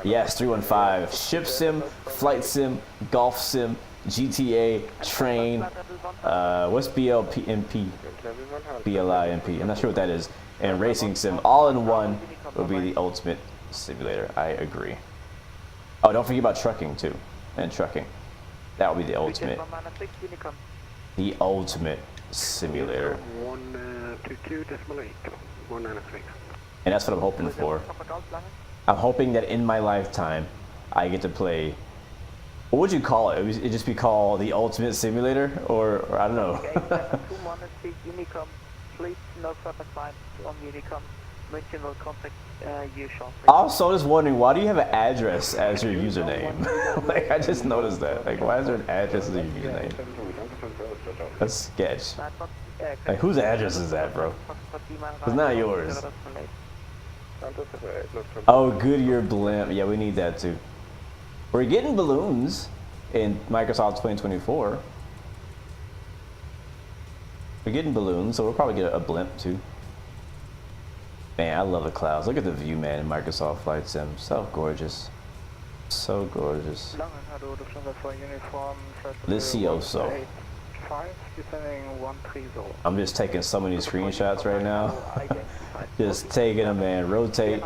Yes, 315. Ship sim, flight sim, golf sim, GTA, train. What's BLMP? BLIMP. I'm not sure what that is. And racing sim, all in one, would be the ultimate simulator. I agree. Oh, don't forget about trucking too, and trucking. That would be the ultimate. The ultimate simulator. 122.8, 196. And that's what I'm hoping for. I'm hoping that in my lifetime, I get to play. What would you call it? It'd just be called the ultimate simulator, or I don't know. Also, just wondering, why do you have an address as your username? Like, I just noticed that. Like, why is there an address as your username? That's sketch. Like, whose address is that, bro? It's not yours. Oh, Goodyear blimp. Yeah, we need that too. We're getting balloons in Microsoft 2024. We're getting balloons, so we'll probably get a blimp too. Man, I love the clouds. Look at the view, man, in Microsoft Flight Sim. So gorgeous. So gorgeous. Delicioso. I'm just taking so many screenshots right now. Just taking them, man. Rotate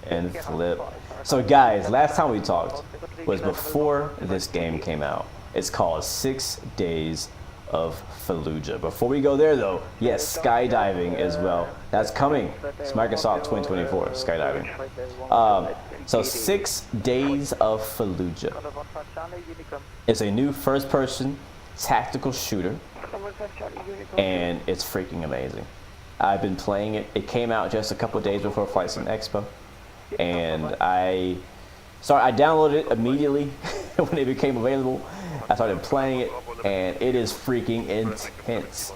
and flip. So guys, last time we talked was before this game came out. It's called 6 Days of Fallujah. Before we go there though, yes, skydiving as well. That's coming. It's Microsoft 2024, skydiving. So 6 Days of Fallujah. It's a new first-person tactical shooter, and it's freaking amazing. I've been playing it. It came out just a couple days before Flight Sim Expo, and I downloaded it immediately when it became available. I started playing it, and it is freaking intense,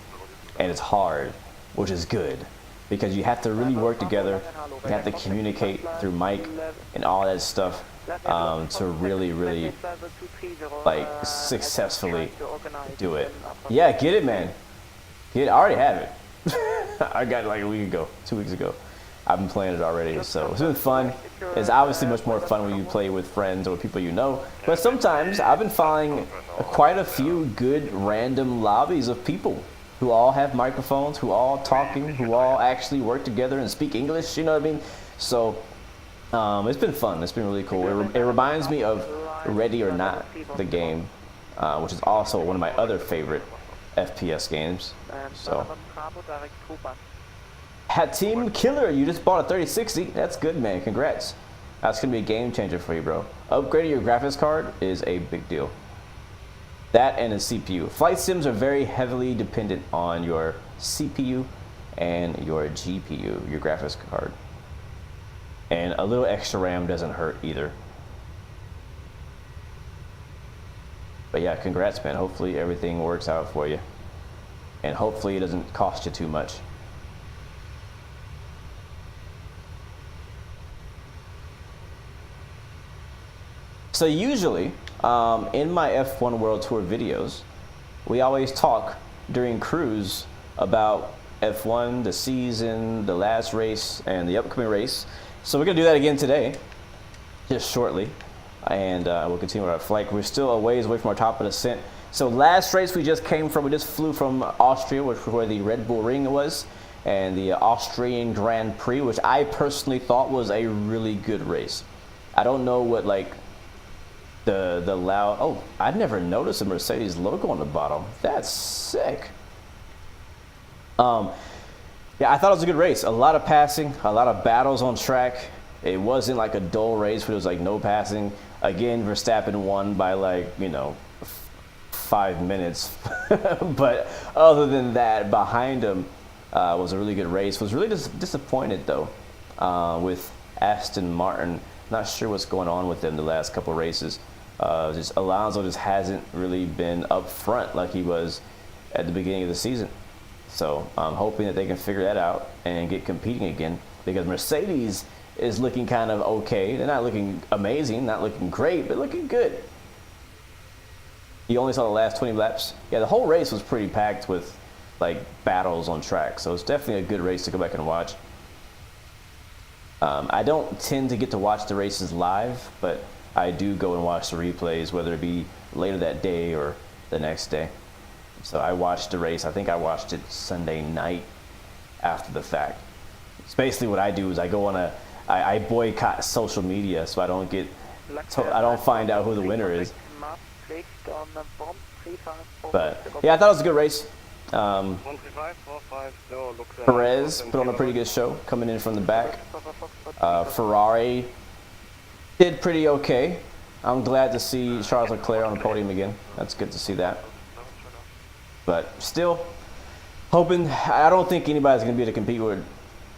and it's hard, which is good, because you have to really work together. You have to communicate through mic and all that stuff to really like successfully do it. Yeah, get it, man. Get it. I already have it. I got it like a week ago, 2 weeks ago. I've been playing it already, so it's been fun. It's obviously much more fun when you play with friends or people you know. But sometimes I've been finding quite a few good random lobbies of people who all have microphones, who all talking, who all actually work together and speak English, you know what I mean? So it's been fun. It's been really cool. It reminds me of Ready or Not, the game, which is also one of my other favorite FPS games. So, Team Killer, you just bought a 3060. That's good, man. Congrats. That's gonna be a game changer for you, bro. Upgrading your graphics card is a big deal. That and a CPU. Flight sims are very heavily dependent on your CPU and your GPU, your graphics card. And a little extra RAM doesn't hurt either. But yeah, congrats, man. Hopefully everything works out for you. And hopefully it doesn't cost you too much. So usually, in my F1 World Tour videos, we always talk during cruise about F1, the season, the last race, and the upcoming race. So we're gonna do that again today, just shortly, and we'll continue our flight. We're still a ways away from our top of descent. So last race we just flew from Austria, which was where the Red Bull Ring was, and the Austrian Grand Prix, which I personally thought was a really good race. I don't know what like the loud. Oh, I'd never noticed a Mercedes logo on the bottom. That's sick. Yeah, I thought it was a good race. A lot of passing, a lot of battles on track. It wasn't like a dull race where it was like no passing. Again, Verstappen won by like, you know, 5 minutes. But other than that, behind him was a really good race. Was really disappointed though with Aston Martin. Not sure what's going on with them the last couple races. Just Alonso just hasn't really been up front like he was at the beginning of the season. So I'm hoping that they can figure that out and get competing again, because Mercedes is looking kind of okay. They're not looking amazing, not looking great, but looking good. You only saw the last 20 laps. Yeah, the whole race was pretty packed with like battles on track. So it's definitely a good race to go back and watch. I don't tend to get to watch the races live, but I do go and watch the replays, whether it be later that day or the next day. So I watched the race. I think I watched it Sunday night after the fact. It's basically what I do is I go on I boycott social media so I don't find out who the winner is. But yeah, I thought it was a good race. Perez put on a pretty good show coming in from the back. Ferrari did pretty okay. I'm glad to see Charles Leclerc on the podium again. That's good to see that. But still, hoping. I don't think anybody's going to be able to compete with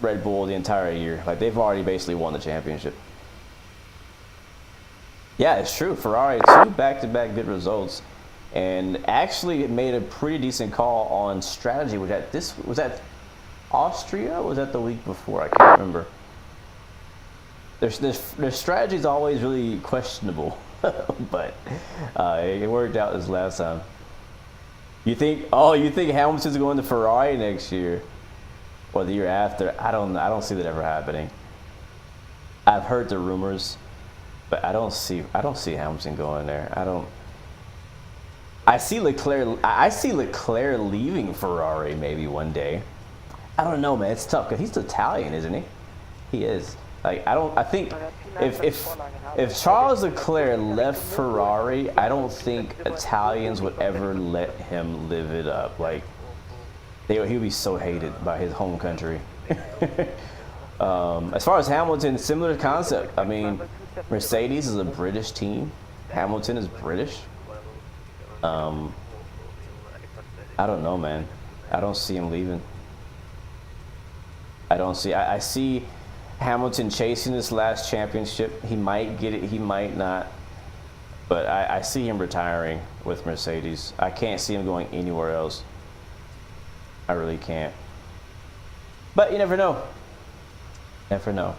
Red Bull the entire year. Like, they've already basically won the championship. Yeah, it's true. Ferrari, 2 back-to-back good results. And actually, it made a pretty decent call on strategy. Was that Austria? Or was that the week before? I can't remember. Their strategy is always really questionable, but it worked out this last time. You think Hamilton's going to Ferrari next year or the year after? I don't see that ever happening. I've heard the rumors, but I don't see Hamilton going there. I see Leclerc leaving Ferrari maybe one day. I don't know, man. It's tough because he's Italian, isn't he? He is. Like, I think if Charles Leclerc left Ferrari, I don't think Italians would ever let him live it up. Like, he would be so hated by his home country. As far as Hamilton, similar concept. I mean, Mercedes is a British team. Hamilton is British. I don't know, man. I don't see him leaving. I see Hamilton chasing this last championship. He might get it, he might not. But I see him retiring with Mercedes. I can't see him going anywhere else. I really can't. But you never know. Never know.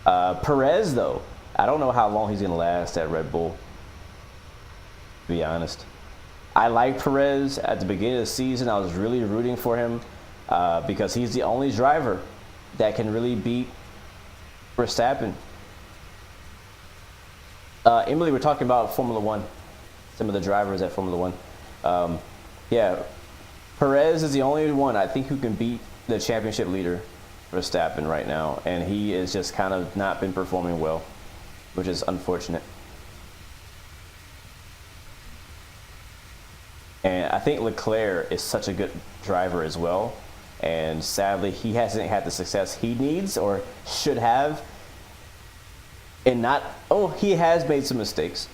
Perez, though, I don't know how long he's going to last at Red Bull, to be honest. I like Perez. At the beginning of the season, I was really rooting for him because he's the only driver that can really beat Verstappen. Emily, we're talking about Formula One, some of the drivers at Formula One. Yeah, Perez is the only one I think who can beat the championship leader, Verstappen, right now, and he is just kind of not been performing well, which is unfortunate. And I think Leclerc is such a good driver as well, and sadly he hasn't had the success he needs or should have. And he has made some mistakes,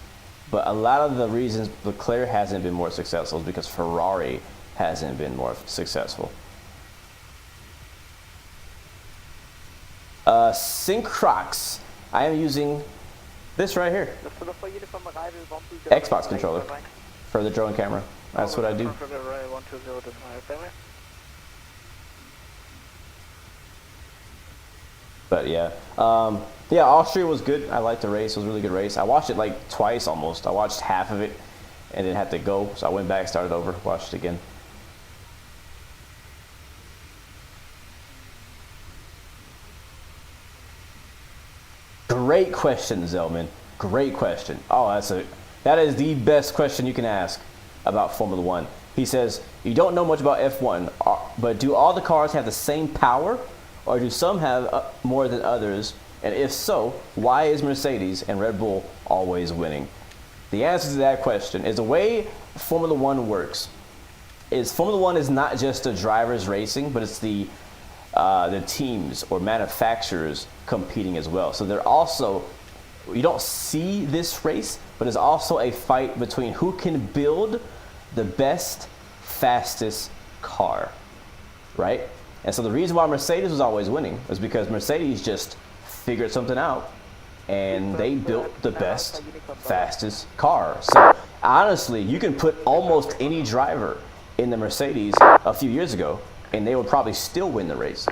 but a lot of the reasons Leclerc hasn't been more successful is because Ferrari hasn't been more successful. Syncrox, I am using this right here, Xbox controller for the drone camera. That's what I do. But yeah, yeah, Austria was good. I liked the race. It was a really good race. I watched it like twice almost. I watched half of it and then had to go, so I went back, started over, watched it again. Great question, Zelman. Great question. Oh, that is the best question you can ask about Formula One. He says, you don't know much about F1, but do all the cars have the same power, or do some have more than others? And if so, why is Mercedes and Red Bull always winning? The answer to that question is the way Formula One works. Formula One is not just the drivers racing, but it's the teams or manufacturers competing as well. So they're also, you don't see this race, but it's also a fight between who can build the best, fastest car, right? And so the reason why Mercedes was always winning is because Mercedes just figured something out and they built the best, fastest car. So honestly, you can put almost any driver in the Mercedes a few years ago and they would probably still win the race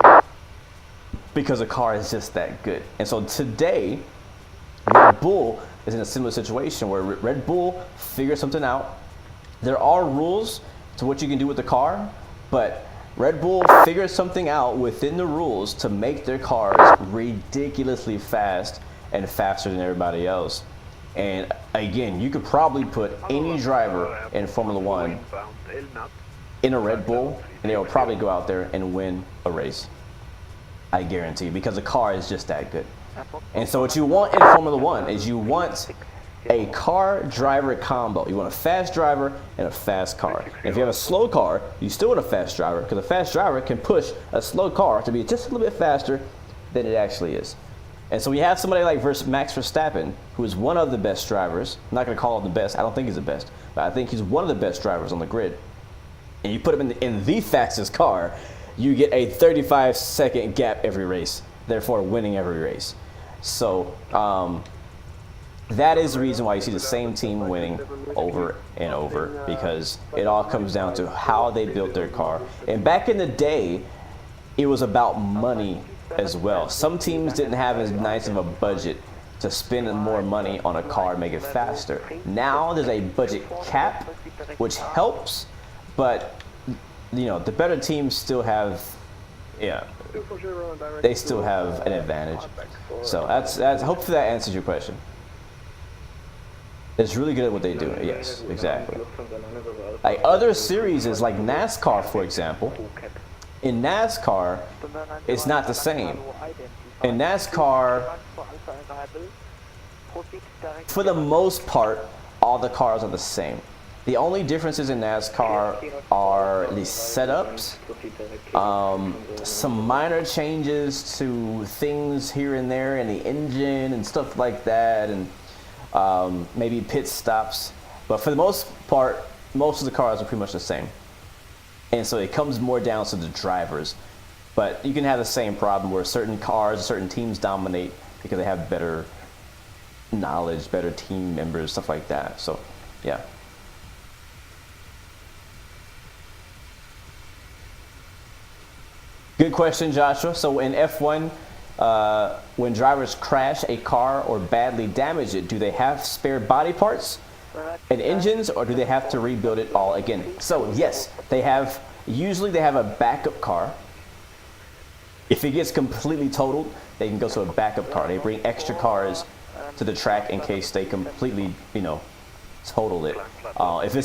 because the car is just that good. And so today, Red Bull is in a similar situation where Red Bull figured something out. There are rules to what you can do with the car, but Red Bull figured something out within the rules to make their cars ridiculously fast and faster than everybody else. And again, you could probably put any driver in Formula One in a Red Bull and they will probably go out there and win a race. I guarantee, because the car is just that good. And so what you want in Formula One is you want a car driver combo. You want a fast driver and a fast car. And if you have a slow car, you still want a fast driver, because a fast driver can push a slow car to be just a little bit faster than it actually is. And so we have somebody like Max Verstappen, who is one of the best drivers. I'm not going to call him the best. I don't think he's the best, but I think he's one of the best drivers on the grid. And you put him in the fastest car, you get a 35-second gap every race, therefore winning every race. So that is the reason why you see the same team winning over and over, because it all comes down to how they built their car. And back in the day, it was about money as well. Some teams didn't have as nice of a budget to spend more money on a car and make it faster. Now there's a budget cap, which helps, but you know, the better teams still have, they still have an advantage. So that's hopefully that answers your question. It's really good at what they do. Yes, exactly. Like other series is like NASCAR, for example. In NASCAR, it's not the same. In NASCAR, for the most part, all the cars are the same. The only differences in NASCAR are the setups, some minor changes to things here and there in the engine and stuff like that, and maybe pit stops. But for the most part, most of the cars are pretty much the same. And so it comes more down to the drivers. But you can have the same problem where certain cars, certain teams dominate because they have better knowledge, better team members, stuff like that. So, yeah. Good question, Joshua. So in F1, when drivers crash a car or badly damage it, do they have spare body parts and engines, or do they have to rebuild it all again? So yes, they have. Usually they have a backup car. If it gets completely totaled, they can go to a backup car. They bring extra cars to the track in case they completely, you know, total it. If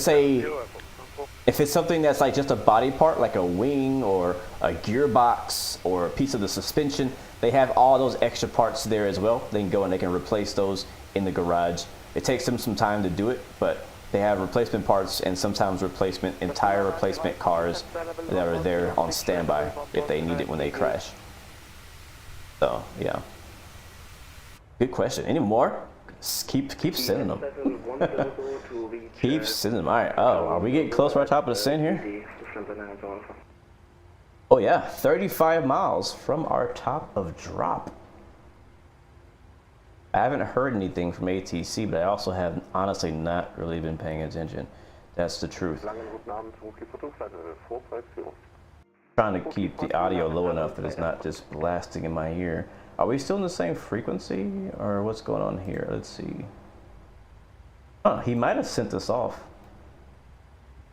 it's something that's like just a body part, like a wing or a gearbox or a piece of the suspension, they have all those extra parts there as well. They can go and they can replace those in the garage. It takes them some time to do it, but they have replacement parts and sometimes entire replacement cars that are there on standby if they need it when they crash. So yeah, good question. Any more? Keep sending them. Keep sending them. All right. Oh, are we getting close to our top of the send here? Oh yeah, 35 miles from our top of drop. I haven't heard anything from ATC, but I also have honestly not really been paying attention. That's the truth. Trying to keep the audio low enough that it's not just blasting in my ear. Are we still in the same frequency, or what's going on here? Let's see. Huh, he might have sent us off.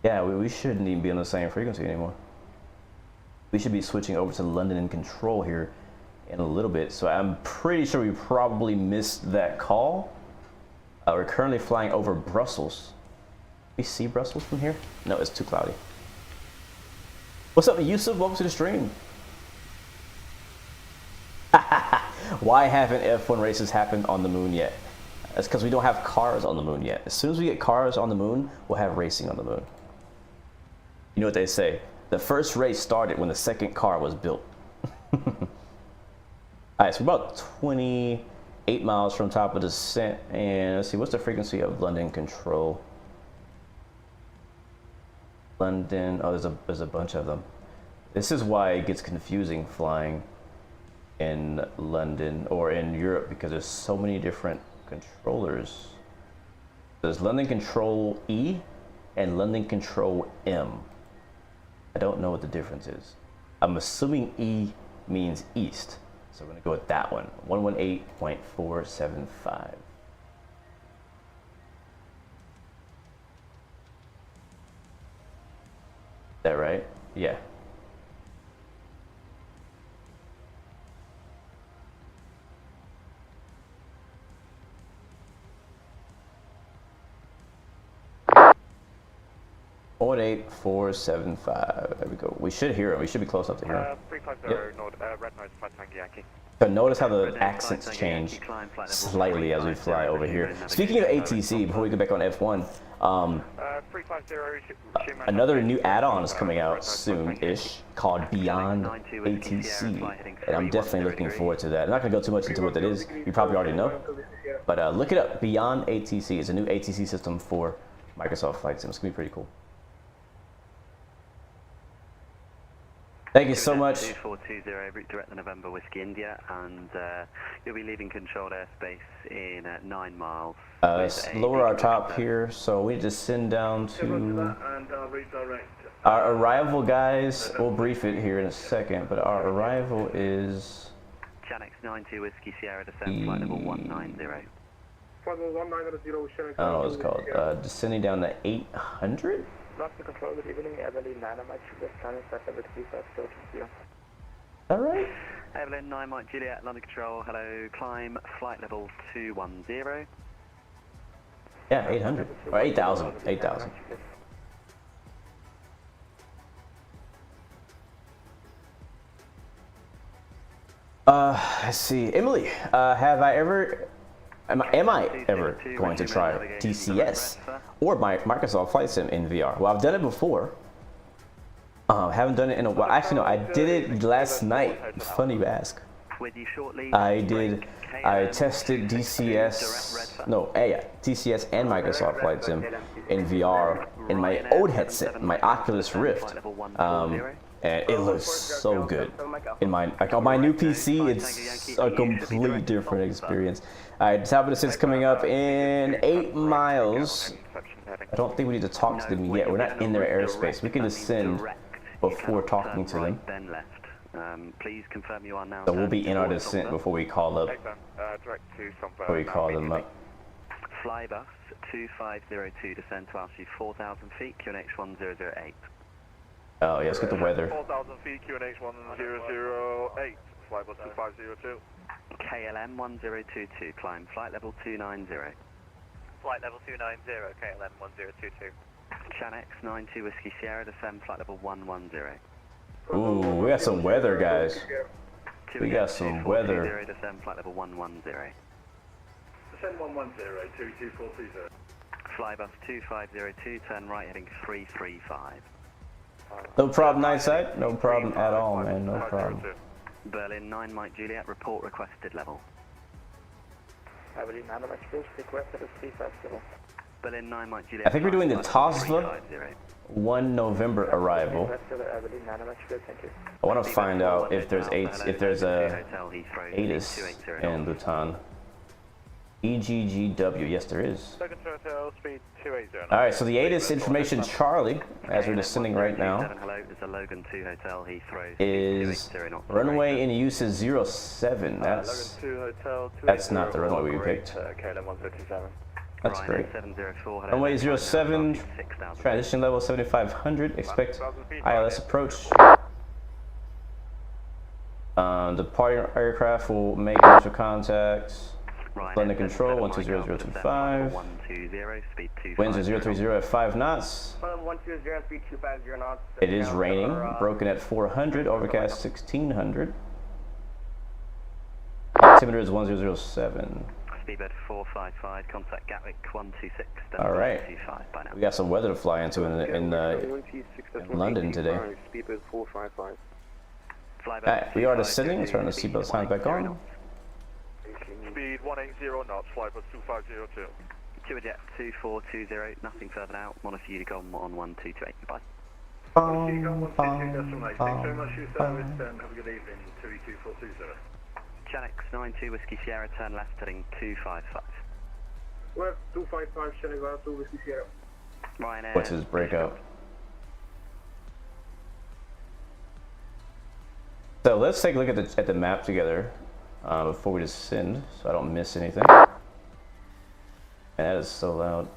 Yeah, we shouldn't even be on the same frequency anymore. We should be switching over to London in control here in a little bit. So I'm pretty sure we probably missed that call. We're currently flying over Brussels. We see Brussels from here? No, it's too cloudy. What's up, Yusuf? Welcome to the stream. Why haven't F1 races happened on the moon yet? That's because we don't have cars on the moon yet. As soon as we get cars on the moon, we'll have racing on the moon. You know what they say? The first race started when the second car was built. Alright, so we're about 28 miles from top of descent, and let's see, what's the frequency of London control? London, oh, there's a bunch of them. This is why it gets confusing flying in London or in Europe, because there's so many different controllers. There's London Control E and London Control M. I don't know what the difference is. I'm assuming E means east, so we're gonna go with that one. 118.475. Is that right? Yeah. One 8475. There we go. We should hear him. We should be close up to hear him. 350 Nord, red noise, 5 Tango Yankee. So notice how the accents change slightly as we fly over here. Speaking of ATC, before we go back on F1, another new add-on is coming out soon-ish called Beyond ATC, and I'm definitely looking forward to that. I'm not going to go too much into what that is. You probably already know, but look it up. Beyond ATC is a new ATC system for Microsoft Flight Sim. It's going to be pretty cool. Thank you so much. 2420, route direct to November Whiskey India, and you'll be leaving controlled airspace in 9 miles. Let's lower our top here, so we just send down to our arrival, guys. We'll brief it here in a secdo, but our arrival is Chanex 90 Whiskey Sierra descent flight level 190. I don't know what it's called. Descending down to 800. London Control, good evening. Evelyn 9 Mike Sugar, Sunny, Flight level 35, All right. Evelyn 9 Mike Juliet, London Control, hello, climb, flight level 210. Yeah, 800. Or 8,000. 8,000. Let's see. Emily, am I ever going to try TCS or my Microsoft Flight Sim in VR? Well, I've done it before. Haven't done it in a while. Actually, no, I did it last night. Funny you ask. I tested DCS, TCS and Microsoft Flight Sim in VR in my old headset, my Oculus Rift. And it looks so good. On my new PC, it's a completely different experience. Alright, top of the 6 coming up in 8 miles. I don't think we need to talk to them yet. We're not in their airspace. We can descend before talking to them. Please confirm you are now. So we'll be in our descent before we call up. Before we call them up. Flybus 2502 descend to altitude 4,000 feet, QNX 1008. Oh, yeah, let's get the weather. 4,000 feet, QNH 1008, flight was 2502. KLM 1022, climb flight level 290. Flight level 290, KLM 1022. Chanex 92 Whiskey Sierra, descend flight level 110. Ooh, we got some weather, guys. We got some weather. Descend flight level 110. Descend 110, 22420. Flybus 2502, turn right heading 335. No problem, night side. No problem at all, man. No problem. Berlin 9 Mike Juliet, report requested level. Berlin 9 Mike Juliet, requested is 350. Berlin 9 Mike Juliet. I think we're doing the TOSVA 1 November arrival. I want to find out if there's a ATIS in Luton. EGGW, yes there is. Alright, so the ATIS information, Charlie, as we're descending right now, is runway in use is 07. That's not the runway we picked. That's great. Runway 07, transition level 7500, expect ILS approach. Departing aircraft will make initial contacts. London control 120025. Winds are 030 at 5 knots. It is raining. Broken at 400. Overcast 1600. Altimeter is 1007. Speedbird 455. Contact Gatwick 126. All right. We got some weather to fly into in London today. Speedbird 455. We are descending. Let's turn the seatbelt signs back on. Speed 180 knots, flight was 2502. Jet 2420, nothing further now. Monaco Unicom on 1228, goodbye. Thanks very much for your service and have a good evening, 22420. Chanex 92 Whiskey Sierra, turn left heading 255. Left 255, Senegal, 2 Whiskey Sierra. Ryanair. What's his breakout? So let's take a look at the map together. Before we descend, so I don't miss anything. And that is so loud.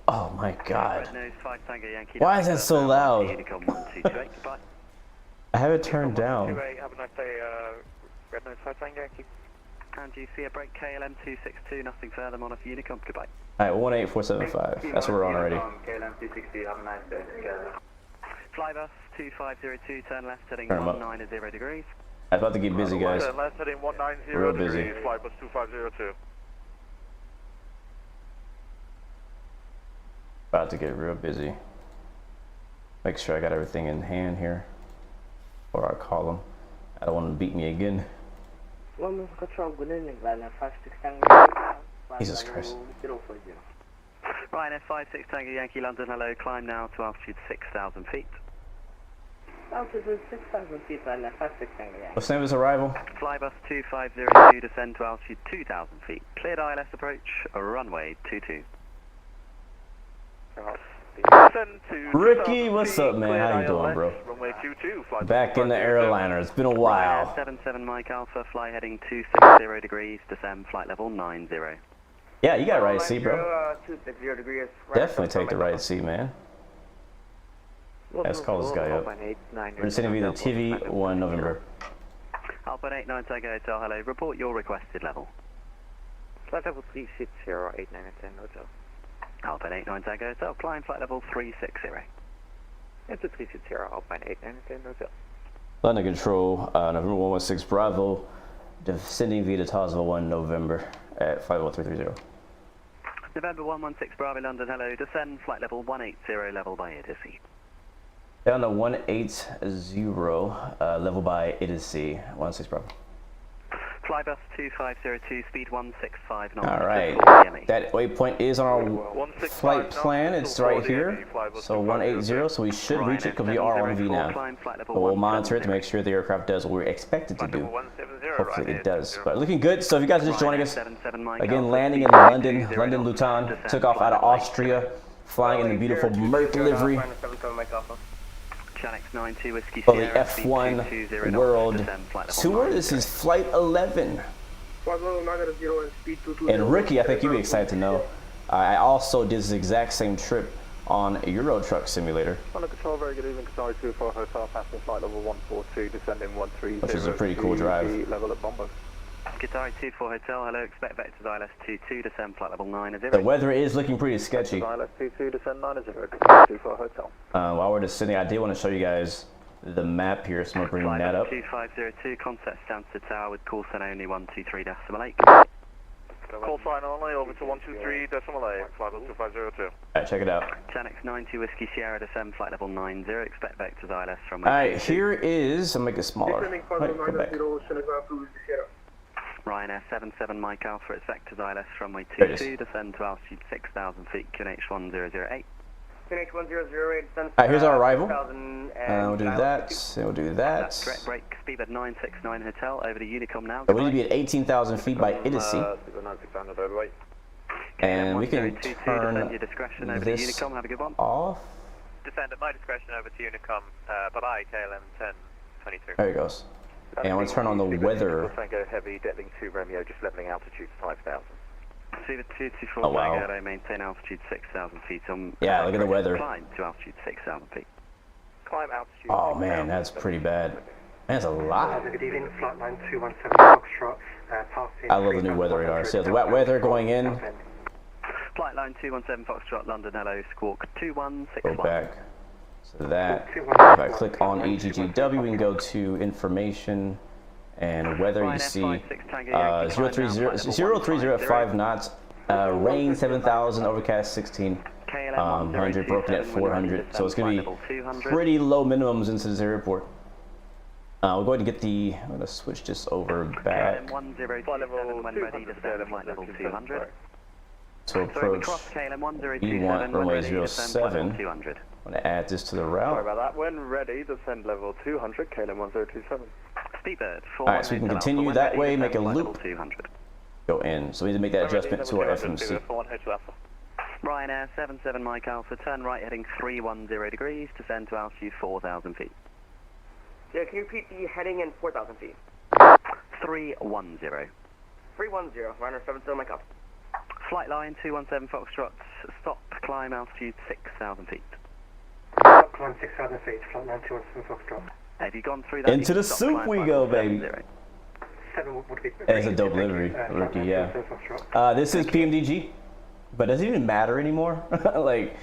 Oh my god. Why is that so loud? I have it turned down. Have a nice day, Red Nose 5 Tango Yankee. And you see a break KLM 262, nothing further, Monaco Unicom, goodbye. Alright, 18475. That's what we're on already. KLM 260, have a nice day. Flybus 2502, turn left heading 190 degrees. I'm about to get busy, guys. Turn left heading 190 Real degrees, busy. Flybus 2502. About to get real busy. Make sure I got everything in hand here before I call him. I don't want him to beat me again. Jesus Christ. Ryanair 56 Tango Yankee London, hello, climb now to altitude 6,000 feet. Altitude 6,000 feet, Ryanair 56 Tango Yankee. What's the name of this arrival? Flybus 2502, descend to altitude 2,000 feet. Cleared ILS approach, runway 22. Ricky, what's up, man? How you doing, bro? Back in the airliner. It's been a while. 77 Mike Alpha, fly heading 260 degrees, descend flight level 90. Yeah, you got right seat, bro. 260 degrees. Definitely take the right seat, man. Let's call this guy up. We're descending via the TV 1 November. Alpha 89 Tango Hotel, hello, report your requested level. Flight level 360, 89 10 Hotel. Alpine 89 Tango Hotel, climb flight level 360. It's a 360, Alpine 89 10 Hotel. London Control, November 116 Bravo, descending via the TOSVA 1 November at 50330. November 116 Bravo London, hello, descend flight level 180, level by ATC. Down to 180, level by ATC, 16 Bravo. Flybus 2502, speed 165 knots. Alright, that waypoint is on our flight plan. It's right here. So 180, so we should reach it because we are on V now. But we'll monitor it to make sure the aircraft does what we're expected to do. Hopefully it does. But looking good. So if you guys are just joining us, again, landing in London, Luton, took off out of Austria, flying in the beautiful Merc livery. For the F1 World Tour, this is Flight 11. And Ricky, I think you'd be excited to know, I also did this exact same trip on a Euro Truck Simulator. Under control, very good evening. Sorry, 24 Hotel, passing flight level 142, descending 130. Which is a pretty cool drive. Level at Bombo. Guitar 24 Hotel, hello, expect vectors ILS22, descend flight level 90. The weather is looking pretty sketchy. ILS22, descend 90, 24 Hotel. While we're descending, I did want to show you guys the map here, so I'm going to bring that up. 2502, contact Stansted Tower with call sign only 123.8. Call sign only, over to 123.8, flight level 2502. Alright, check it out. Chanex 90, Whiskey Sierra, descend flight level 90, expect vectors ILS from... Alright, here is, I'll make it smaller. Wait, go back. Ryanair 77 Mike Alpha, it's vectors ILS runway 22, descend to altitude 6,000 feet, QNH 1008. QNH 1008, descend. Alright, here's our arrival. We'll do that, and we'll do that. That's correct, break, speedbird 969 Hotel, over to Unicom now. So we need to be at 18,000 feet by Idiocy. And we can turn your discretion over this to Unicom, have a good one. off. Descend at my discretion over to Unicom. Bye-bye, KLM 1022. There it goes. And I want to turn on the weather. Tango Heavy, Detling 2 Romeo, just leveling altitude 5,000. Speedbird 224 Oh, wow. Tango, maintain altitude 6,000 feet. Yeah, look at the weather. Climb to altitude 6,000 feet. Climb altitude. Oh man, that's pretty bad. Man, that's a lot. Good evening, flight line 217 Foxtrot, passing. I love the new weather radar. So the wet weather going in. Flight line 217 Foxtrot, London, hello, squawk 2161. Go back. So that, if I click on EGGW, we can go to information and weather. You see 030 at 5 knots, rain 7,000, overcast 1,600, broken at 400. So it's going to be pretty low minimums into this airport. We're going to get the, I'm going to switch this over back. KLM 1027 when ready, descend flight level 200. To approach E1 runway 07. I'm going to add this to the route. Sorry about that. When ready, descend level 200, KLM 1027. Speedbird. Alright, so we can continue that way, make a loop, go in. So we need to make that adjustment to our FMC. Ryanair 77 Mike Alpha, turn right heading 310 degrees, descend to altitude 4,000 feet. Yeah, can you repeat the heading and 4,000 feet? 310. 310, Ryanair 77 Mike Alpha. Flight line 217 Foxtrot, stop, climb altitude 6,000 feet. Stop, climb 6,000 feet, flight line 217 Foxtrot. Have you gone through that? Into the soup we go, baby. 7 would be. It's a dope livery, Rookie, yeah. This is PMDG, but does it even matter anymore? Like,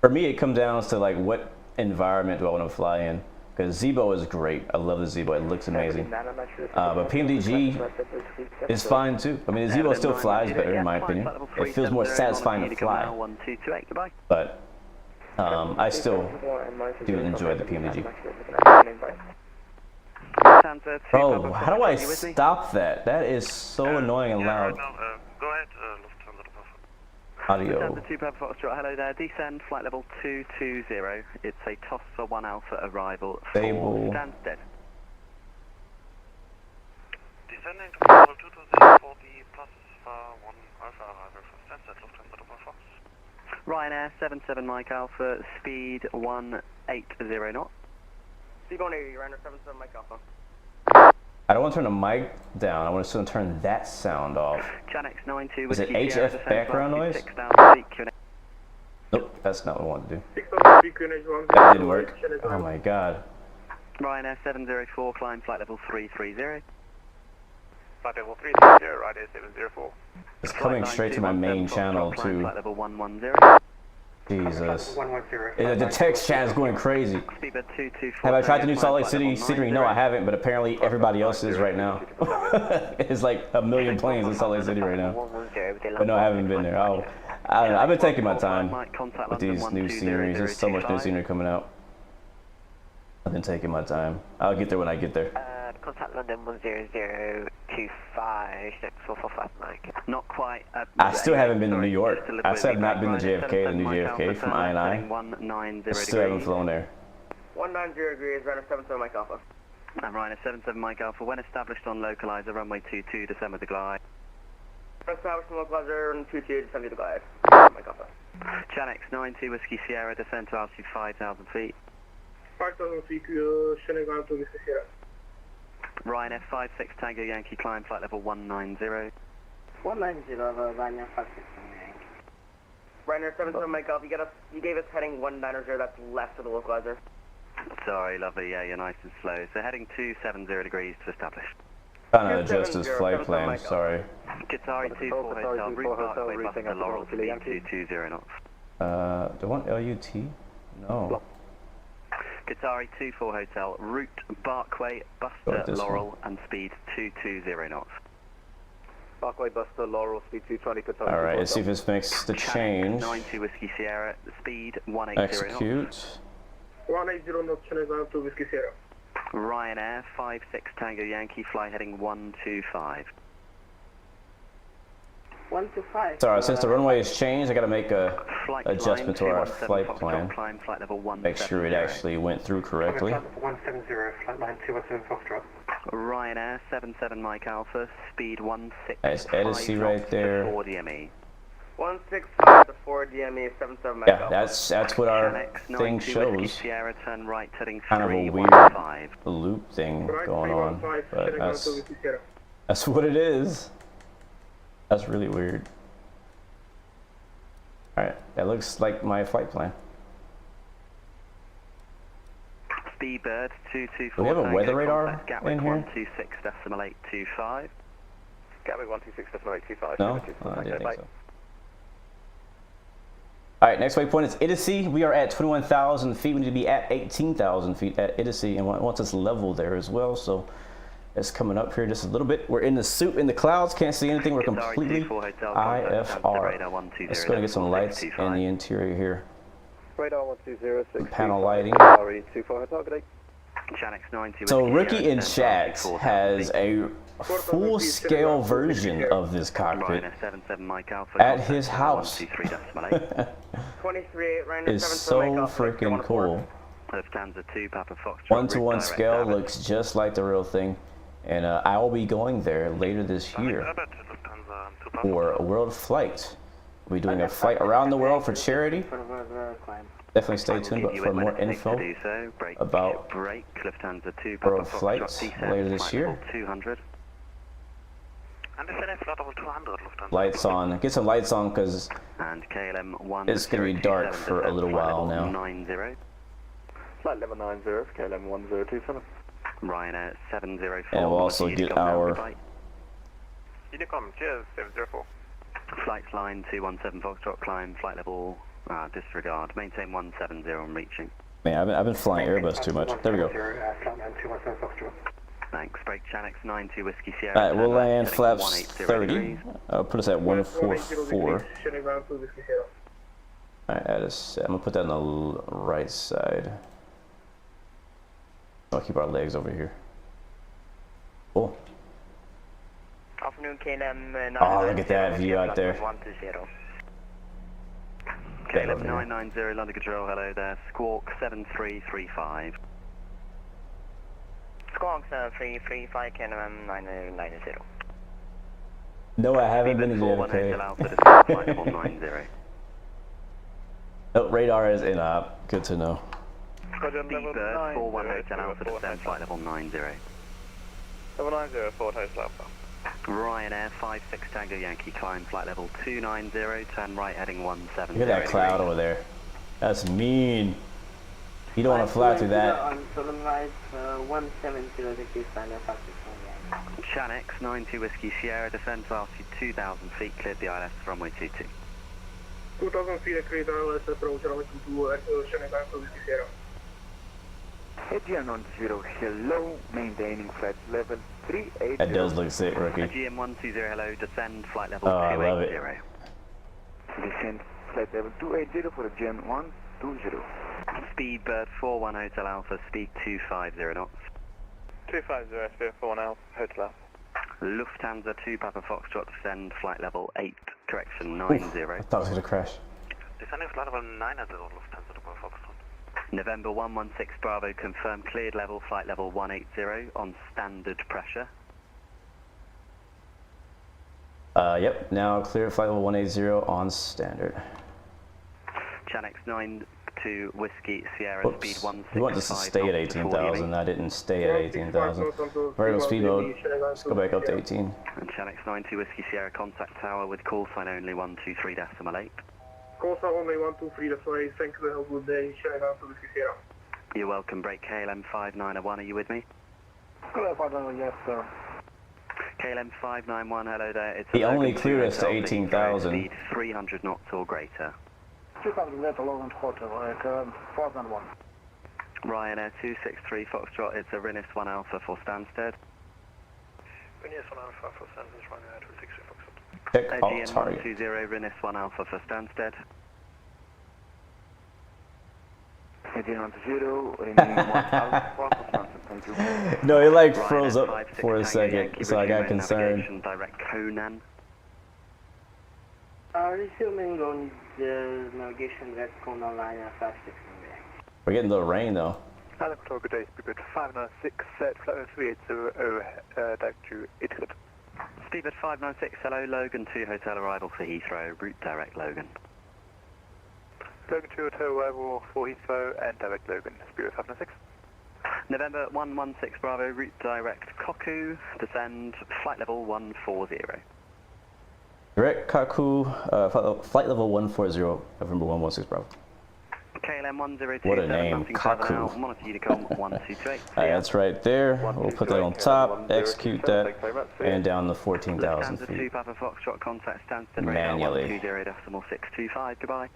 for me, it comes down to like what environment do I want to fly in? Because Zebo is great. I love the Zebo. It looks amazing. But PMDG is fine too. I mean, the Zebo still flies better in my opinion. It feels more satisfying to fly. But I still do enjoy the PMDG. Bro, how do I stop that? That is so annoying and loud. Go ahead, Audio. Delta 2 Papa Foxtrot, hello there, descend flight level 220. It's a toss for 1 Alpha arrival for Stansted. Descending to level 220 for the toss for 1 Alpha arrival for Stansted, Lufthansa Double Fox. Ryanair 77 Mike Alpha, speed 180 knots. Speed 180, Ryanair 77 Mike Alpha. I don't want to turn the mic down. I want to turn that sound off. Chanex 92 Is it HF background noise? Nope, that's not what I want to do. That didn't work. Oh my god. Ryanair 704, climb flight level 330. Flight level 330, Ryanair 704. It's coming straight to my main channel too. Flight level 110. Jesus. The text chat is going crazy. Have I tried the new Salt Lake City ring? No, I haven't, but apparently everybody else is right now. It's like a million planes in Salt Lake City right now. But no, I haven't been there. I don't know. I've been taking my time with these new sceneries. There's so much new scenery coming out. I've been taking my time. I'll get there when I get there. Contact London 10025, next 445 Mike. Not quite. I still haven't been to New York. I still have not been to JFK, the new JFK from I&I. I still haven't flown there. 190 degrees, Ryanair 77 Mike Alpha. And Ryanair 77 Mike Alpha, when established on localizer, runway 22, descend with the glide. Established on localizer, runway 22, descend with the glide. Mike Alpha. Chanex 90, Whiskey Sierra, descend to altitude 5,000 feet. 5,000 feet, Senegal to Whiskey Sierra. Ryanair 56 Tango Yankee, climb flight level 190. 190, Ryanair 56 Yankee. Ryanair 77 Mike Golf, you gave us heading 190, that's left of the localizer. Sorry, lovely, yeah, you're nice and slow. So heading 270 degrees to establish. Trying to adjust his flight plan, sorry. Qatari 24 Hotel, route Parkway, Buster Laurel, speed 220 knots. Do I want LUT? No. Qatari 24 Hotel, route Barkway, Buster Laurel, and speed 220 knots. Parkway, Buster, Laurel, speed 220, Qatari. Alright, let's see if this makes the change. 90 Whiskey Sierra, speed 180 Execute. knots. 180 knots, Channel 2 Whiskey Sierra. Ryanair 56 Tango Yankee, fly heading 125. 125. Sorry, since the runway has changed, I gotta make a Flight adjustment to our flight plan. Climb flight level 170. Make sure it actually went through correctly. 170, flight line 217 Foxtrot. Ryanair 77 Mike Alpha, speed 165. That's Edison right there. 4 DME. 165 to 4 DME, 77 Mike Yeah, Golf. that's what our Channel thing 92 shows. Whiskey Sierra, turn right heading Kind of a 315. weird loop thing going on, but that's what it is. That's really weird. Alright, that looks like my flight plan. Speedbird 224. Do we have a weather radar Gatwick in here? 126.825. Gatwick 126.825. No? Oh, I didn't think so. Alright, next waypoint is Idisi. We are at 21,000 feet. We need to be at 18,000 feet at Idisi, and once it's level there as well, so it's coming up here just a little bit. We're in the soup in the clouds, can't see anything. We're completely IFR. Let's go and get some lights in the interior here. Radar 120. Panel lighting. Qatari 24 Hotel, good day. Channel 90 So Whiskey Rookie Sierra, in turn chat right has a full-scale version of this cockpit Ryanair 77 Mike Alpha, at his house. 123.8. 23, Ryanair It's 77 so Mike Golf, freaking cool. Lufthansa 2 Papa Foxtrot. 1-to-1 direct scale Abbott. looks just like the real thing, and I will be going there later this year Abbott, Lufthansa 2 Papa. for a world flight. We'll be doing a flight around the world for charity. Definitely stay tuned but for more info about Lufthansa 2 world Papa flights Foxtrot, later this flight year. level 200. And descending flight level 200, Lufthansa. Lights on. Get some lights on because And KLM 1. it's going to be dark for a little while now. 90. Flight level 90, KLM 1027. Ryanair 704. And we'll also get our Unicom, cheers, 704. Flight line 217 Foxtrot, climb flight level, disregard, maintain 170 and reaching. Man, I've been flying Airbus too much. There we go. Flight line 217 Foxtrot. Thanks. Brake Chanex 92 Whiskey Sierra. Alright, we'll turn right, land heading flaps 180 30. degrees. Put us at 144. Alright, I'm gonna put that on the right side. I'll keep our legs over here. Cool. Afternoon, KLM. Oh, look at that view out there. 120. KLM 990, London Control, hello there. Squawk 7335. Squawk 7335, KLM 990. No, I haven't been to Speedbird 41 JFK. Hotel Alpha, descend flight level 90. Oh, radar is in op. Good to know. Speedbird 41 Hotel Alpha, descend flight level 90. Level 90, Fort Hotel Alpha. Ryanair 56 Tango Yankee, climb flight level 290, turn right heading 170. Look at that cloud over there. That's mean. You don't want to fly through that. On Southern Rise 170 degrees, Ryanair 56 Chanex 90 Whiskey Sierra, descend to altitude 2,000 feet, cleared the ILS runway 22. 2000 feet, cleared ILS, approach runway 22, Channel 90 Whiskey Sierra. AGM 10, hello, maintaining flight level 380. That does look sick, Rookie. GM 120, hello, descend flight level Oh, I love 280. Descend flight level 280 for AGM 120. Speedbird 41 Hotel Alpha, speed 250 knots. 250, 41 Alpha, Hotel Alpha. Lufthansa 2 Papa Foxtrot, descend flight level 8, correction 90. I thought it was going to crash. Descending flight level 900, Lufthansa 2 Papa Foxtrot. November 116 Bravo, confirm cleared level, flight level 180 on standard pressure. Yep, now clear flight level 180 on standard. Chanex 9 2 Whiskey Sierra Whoops. speed 165. We want this to stay at 18,000. I didn't stay at 18,000. Variable speed mode. Let's go back up to 18. And Channel X92 Whiskey Sierra contact tower with call sign only 123.8. Call sign only 123.8. Thank you. Have a good day. Channel to Whiskey Sierra. You're welcome. Break KLM 591. Are you with me? Yes, sir. KLM 591. Hello there. It's He only cleared us to Hotel, 18,000. Speed 300 knots or greater. 200 meter long and quarter. 401. Ryanair 263 Foxtrot. It's a Rinus 1 Alpha for Stansted. Rinus 1 Alpha for Stansted. Ryanair 263 Foxtrot. Check all GN target. 120 Rinus 1 Alpha for Stansted. 1810, No, it like Ryanair froze up 56 for a Tango second, Yankee, so I got resume concerned. navigation, direct Conan. Resuming on the navigation red cone on line 56. We're getting a little rain though. Hello, good day. Speedbird 596, set flight 3800, back to Italy. Speedbird 596, hello, Logan 2 hotel arrival for Heathrow, route direct Logan. Logan 2 hotel arrival for Heathrow and direct Logan. Speedbird 596. November 116 Bravo, route direct Koku, descend, flight level 140. Direct Kaku, flight level 140, November 116 Bravo. KLM 102. What a name, Kaku. Monitor Unicom 1228. That's right there. We'll put that on top, execute that, and down to 14,000 Lufthansa 2 feet. Papa Foxtrot contact Stansted Manually. 120.625, goodbye.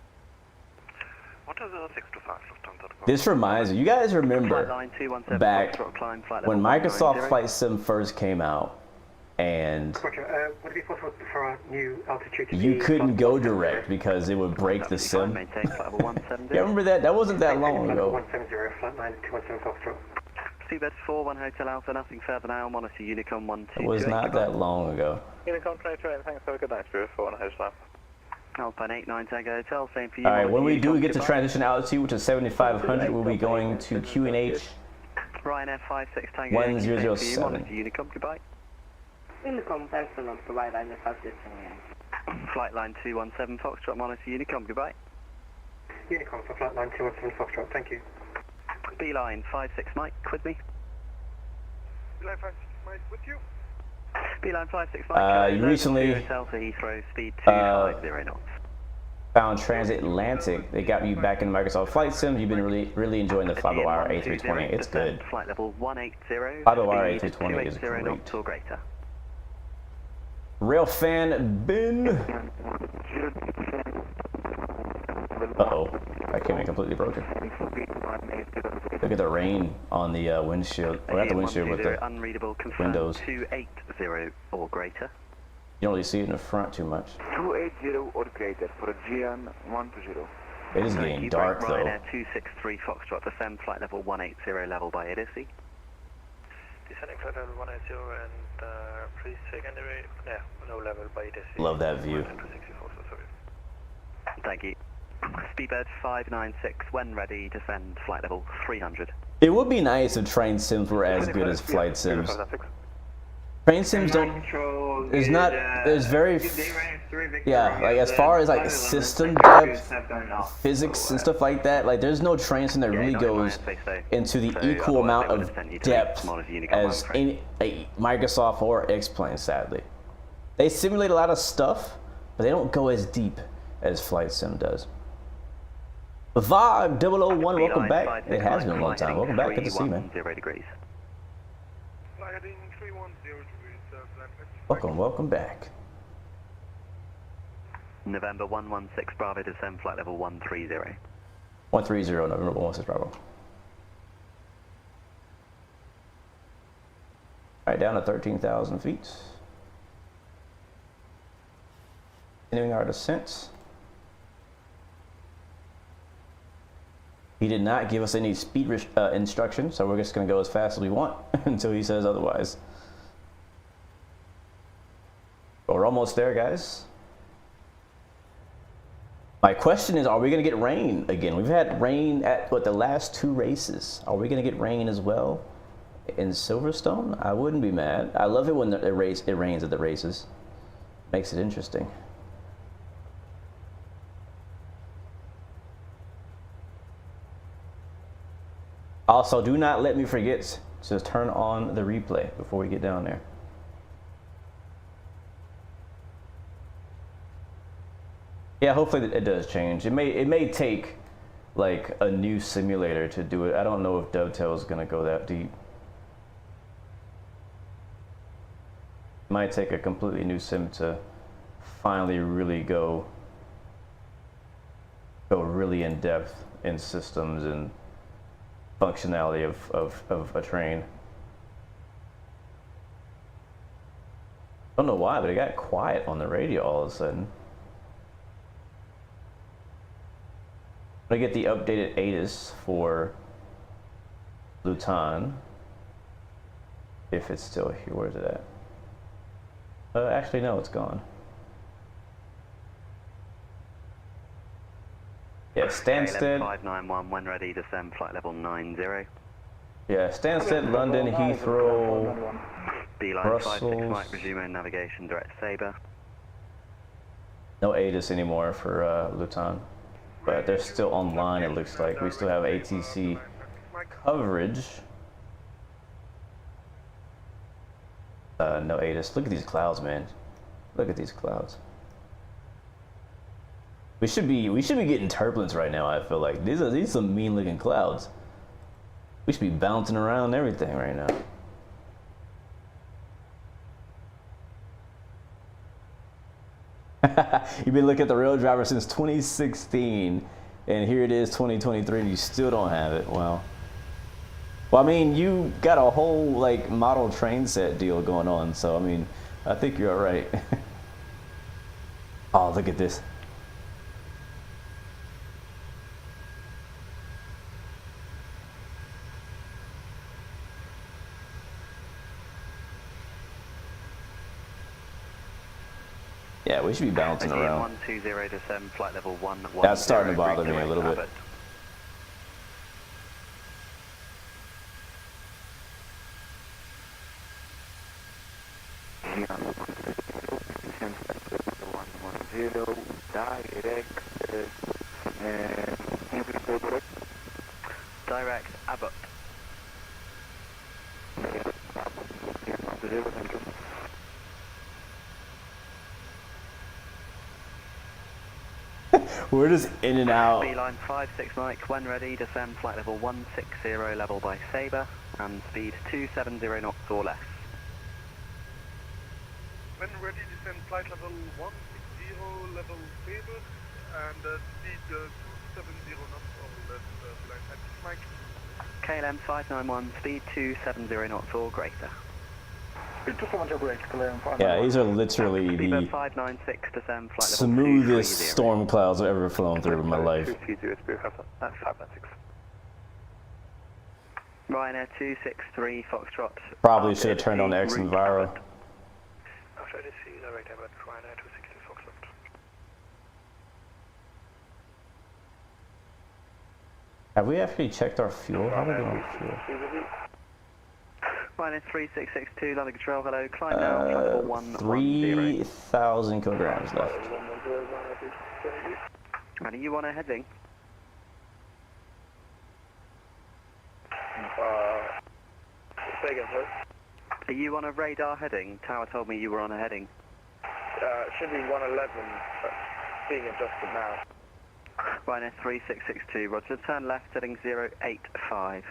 10625 Lufthansa. This reminds me, you guys Flight remember line 217 back Foxtrot climb, flight when level Microsoft 190. Flight Sim first came out, and Would it be possible for our new altitude to you be couldn't go direct because it would break the sim. Maintain flight level 170. Yeah, remember that? That wasn't that long ago. 170, flight line 217 Foxtrot. Seabed 41 Hotel Alpha, nothing further now, monitor Unicom 1228. It was not that long ago. Unicom 22, thanks. Have a good night. Spirit 4 on Hotel. Alpine 89 Tango Hotel, same for you. All right, when we do get to goodbye. transition altitude, which is 7,500, we'll be going to QNH Ryanair 56 Tango Yankee, same for you, 1007. monitor Unicom, goodbye. Unicom, thanks a lot. Provide line 56. Flight line 217 Foxtrot, monitor Unicom, goodbye. Unicom for flight line 217 Foxtrot, thank you. Beeline 56 Mike, with me. Beeline 56 Mike with you. Beeline 56 Mike. You recently Hotel to Heathrow, speed 250 knots. found Transatlantic. They got you back in Microsoft Flight Sims. You've been really enjoying the 5-hour A320. It's good. Flight level 180. 5-hour speed A320 is 280 great. knots or greater. Rail fan Ben. Uh-oh. I came in completely broken. Look at the rain on the windshield. Or not the windshield, but the unreadable, windows. 280 or greater. You don't really see it in the front too much. 280 or greater for GN 120. It is getting dark though. Ryanair 263 Foxtrot, descend flight level 180 level by Idiocy. Descending flight level 180 and please secondary, low level by Idiocy. Love that view. 264, so sorry. Thank you. Speedbird 596, when ready, descend flight level 300. It would be nice if train sims were as good as flight sims. Train sims don't. There's not. There's very. Yeah, like as far as like system depth, physics and stuff like that, like there's no train sim that really goes into the equal amount of depth as any Microsoft or X-Plane. Sadly, they simulate a lot of stuff, but they don't go as deep as flight sim does. VOG 001, welcome back. It has been a long time. Welcome back. Good to see you, man. 0 degrees. Heading 310 degrees, Welcome back. November 116 Bravo, descend flight level 130. 130, November 116 Bravo. Alright, down to 13,000 feet. Continuing our descent. He did not give us any speed instructions, so we're just going to go as fast as we want until he says otherwise. But we're almost there, guys. My question is, are we going to get rain again? We've had rain at, the last 2 races. Are we going to get rain as well in Silverstone? I wouldn't be mad. I love it when it rains at the races. Makes it interesting. Also, do not let me forget to turn on the replay before we get down there. Yeah, hopefully it does change. It may take like a new simulator to do it. I don't know if Dovetail is gonna go that deep. It might take a completely new sim to finally really go really in depth in systems and functionality of a train. I don't know why, but it got quiet on the radio all of a sudden. I'm gonna get the updated ATIS for Luton, if it's still here. Where's it at? Actually, no, it's gone. Yeah, Stansted. 591 when ready, descend flight level 90. Yeah, Stansted, London, Heathrow, Beeline Brussels. 56 Mike, resume navigation, direct Sabre. No ATIS anymore for Luton, but they're still online. It looks like we still have ATC coverage. No ATIS. Look at these clouds, man. Look at these clouds. We should be getting turbulence right now. I feel like these are some mean looking clouds. We should be bouncing around everything right now. You've been looking at the rail driver since 2016, and here it is 2023, and you still don't have it. Wow. Well, I mean, you got a whole like model train set deal going on, so I mean, I think you're all right. Oh, look at this. Yeah, we should be bouncing around. 120 descend flight level 110. That's starting to bother me a little bit. Direct Abbott. We're just in and out. Beeline 56 Mike, when ready, descend flight level 160 level by Sabre, and speed 270 knots or less. When ready, descend flight level 160 level Sabre, and speed 270 knots or less, Beeline 56 Mike. KLM 591, speed 270 knots or greater. Yeah, these are literally the 596 descend flight level smoothest storm clouds I've ever flown through in my life. Ryanair 263 Foxtrot. Probably should have turned on the X Enviro. After this, direct Abbott, Ryanair 260 Foxtrot. Have we actually checked our fuel? How are we doing on fuel? Ryanair 3662, London Control, hello, climb now, flight level 110. 3,000 kilograms left. And are you on a heading? Say again, sir. Are you on a radar heading? Tower told me you were on a heading. Should be 111, being adjusted now. Ryanair 3662, roger, turn left, heading 085.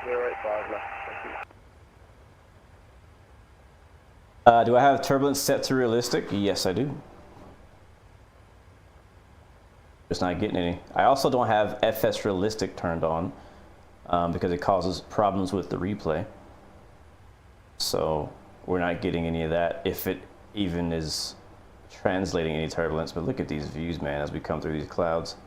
085 left, thank you. Do I have turbulence set to realistic? Yes, I do. Just not getting any. I also don't have FS realistic turned on because it causes problems with the replay. So we're not getting any of that if it even is translating any turbulence. But look at these views, man, as we come through these clouds.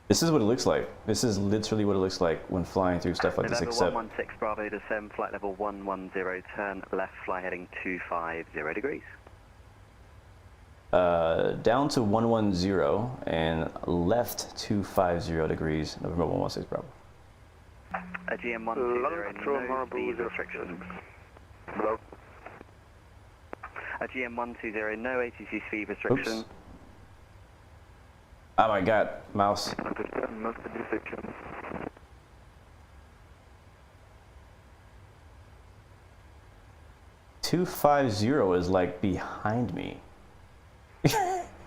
This is what it looks like. This is literally what it looks like when flying through stuff like this, except... 116 Bravo, descend flight level 110, turn left, fly heading 250 degrees. Down to 110 and left 250 degrees, November 116 Bravo. A GM 120, no speed restrictions. Hello? A GM 120, no ATC speed restriction. Oops. Oh my god, mouse. Not the deception. 250 is like behind me.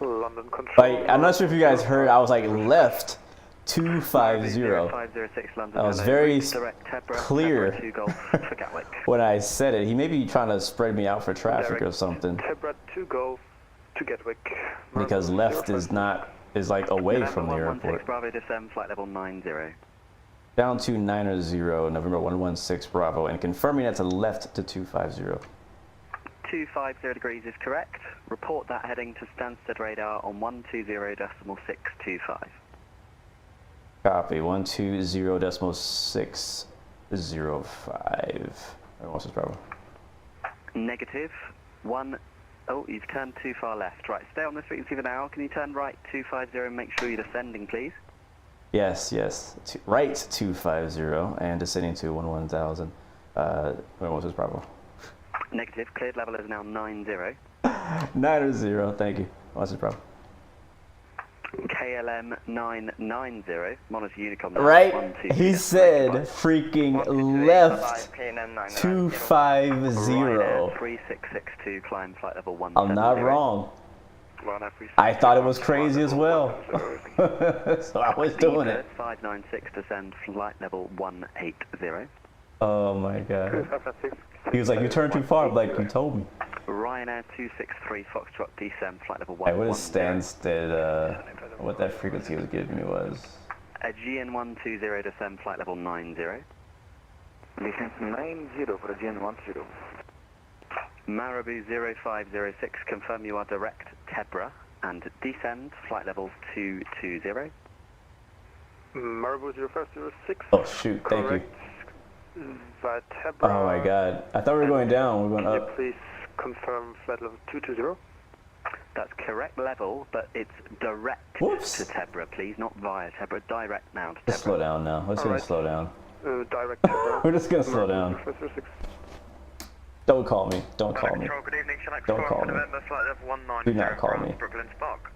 London Control. Like, I'm not sure if you guys heard, I was like left 250. 506 London. That was hello. very Direct Tebra, clear. Tebra 2 Golf for Gatwick. When I said it. He may be trying to spread me out for traffic or something. Tebra 2 Golf to Gatwick. Because left is not, is like away from the November airport. 116 Bravo descend flight level 90. Down to 90, November 116 Bravo, and confirming that's a left to 250. 250 degrees is correct. Report that heading to Stansted radar on 120.625. Copy, 120.605. What's this Bravo? Negative. Oh, you've turned too far left. Right, stay on this frequency for now. Can you turn right 250 and make sure you're descending, please? Yes. Right 250 and descending to 11,000. What's this Bravo? Negative. Cleared level is now 90. 90, thank you. What's this Bravo? KLM 990. Monitor Unicom. Right? He said freaking left 250. 3662 climb flight level 170. I'm not wrong. I thought it was crazy as well. So I was doing it. 596 descend flight level 180. Oh my god. He was like, you turned too far, like you told me. Ryanair 263 Foxtrot descend flight level 110. Hey, what is Stansted, what that frequency was giving me was? Aegean 120 descend flight level 90. Descent 90 for Aegean 10. Marabou 0506, confirm you are direct Tebra and descend flight level 220. Marabou 0506. Oh shoot, thank you. Oh my god. I thought we were going down, we were going up. Please confirm flight level 220. That's correct level, but it's direct Whoops. to Tebra, please, not via Tebra, direct now to Let's Tebra. slow down now. Let's just slow down. Direct Tebra. We're just gonna slow down. Don't call me. Don't call me. Good evening, Channel Don't call me. November, flight level 190. Do not call me. Brooklyn Spark.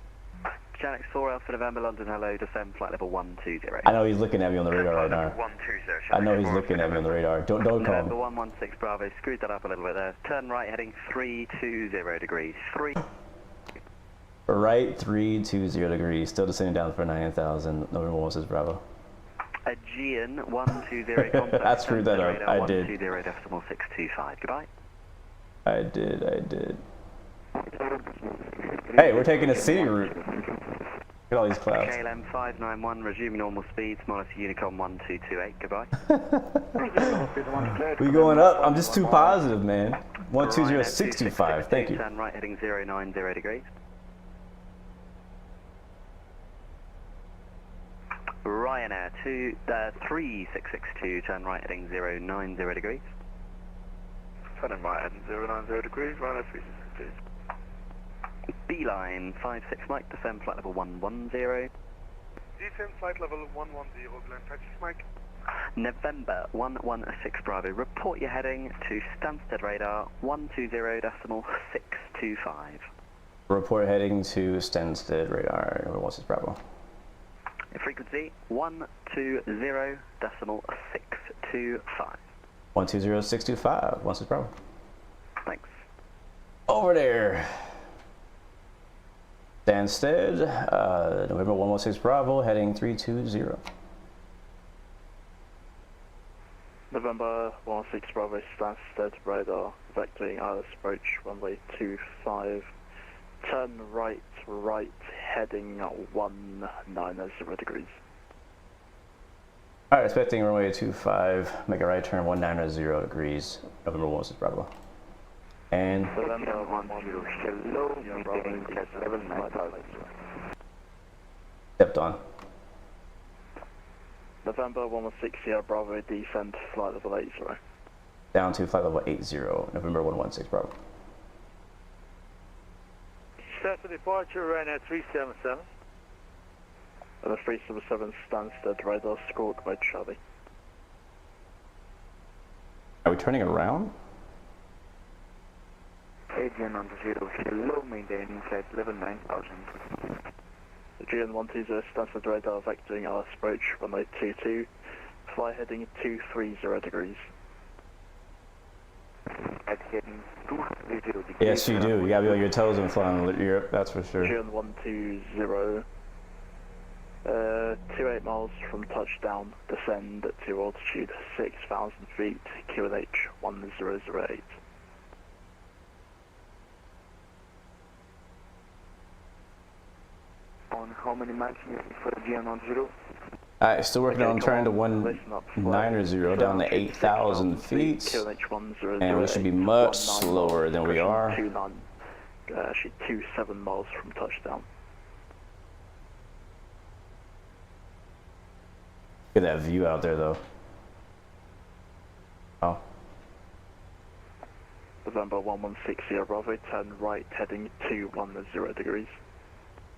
Channel 4 Alpha November, London, hello, descend flight level 120. I know he's looking at me on the radar right now. 120. I know he's looking at me on the radar. Don't call November me. 116 Bravo, screwed that up a little bit there. Turn right heading 320 degrees. Right 320 degrees. Still descending down for 9,000. November 1 Bravo. Aegean 120 contact. I screwed that up. I did. 120.625. Goodbye. I did. Hey, we're taking a city route. Look at all these clouds. KLM 591, resume normal speeds, monitor Unicom 1228. Goodbye. We going up. I'm just too positive, man. 120.625. Thank you. Turn right heading 090 degrees. Ryanair 3662, turn right heading 090 degrees. Turn right heading 090 degrees, Ryanair 3662. Beeline 56 Mike, descend flight level 110. Descend flight level 110, Glen Texas Mike. November 116 Bravo, report your heading to Stansted radar 120.625. Report heading to Stansted radar. What's this Bravo? Frequency 120.625. 120.625. What's this Bravo? Thanks. Over there. Stansted, November 116 Bravo, heading 320. November 116 Bravo, Stansted radar, vectoring ILS approach, runway 25. Turn right, heading 190 degrees. Alright, expecting runway 25, make a right turn 190 degrees, November 116 Bravo. And November 10, hello, maintaining flight level 9000. stepped on. November 116 Sierra Bravo, descend flight level 80. Down to flight level 80, November 116 Bravo. Start to departure, Ryanair 377. And a 377 Stansted radar, squawk by Charlie. Are we turning around? Aegean 10, hello, maintaining flight level 9000. GN120 Stansted radar vectoring our approach, runway 22, fly heading 230 degrees. At heading 230 degrees. Yes, you do. You gotta be on your toes and fly in Europe, that's for sure. GN120, 28 miles from touchdown, descend to altitude 6,000 feet, QNH 1008. On how many miles for GN10? Alright, still working on turning to 190 down to 8,000 feet. And we should be much slower than we are. Actually 27 miles from touchdown. Look at that view out there though. Oh. November 1160 Bravo, turn right heading 210 degrees.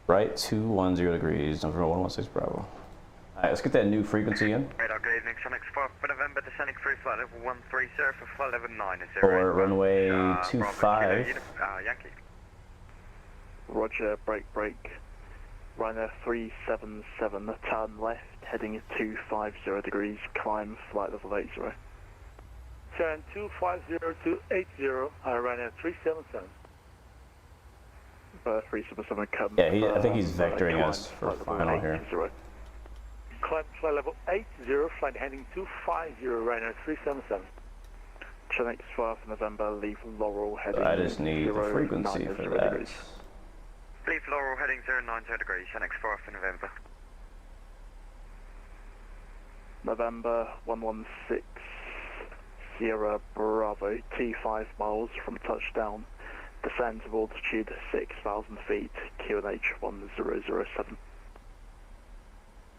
Right, 210 degrees, November 116 Bravo. Alright, let's get that new frequency in. Radar, good evening, Sonic 4 for November, descending through flight level 130 for flight level 90. For runway 25. Yankee. Roger, break. Ryanair 377, turn left, heading 250 degrees, climb flight level 80. Turn 250 to 80, Ryanair 377. 377 come. Yeah, I think he's vectoring us for final here. Climb flight level 80, flight heading 250, Ryanair 377. Chinook 12 November, leave Laurel heading I just need the frequency for that. Degrees. Leave Laurel heading 090 degrees, Chinook 4 for November. November 116 Sierra Bravo, T5 miles from touchdown, descend to altitude 6,000 feet, QNH 1007.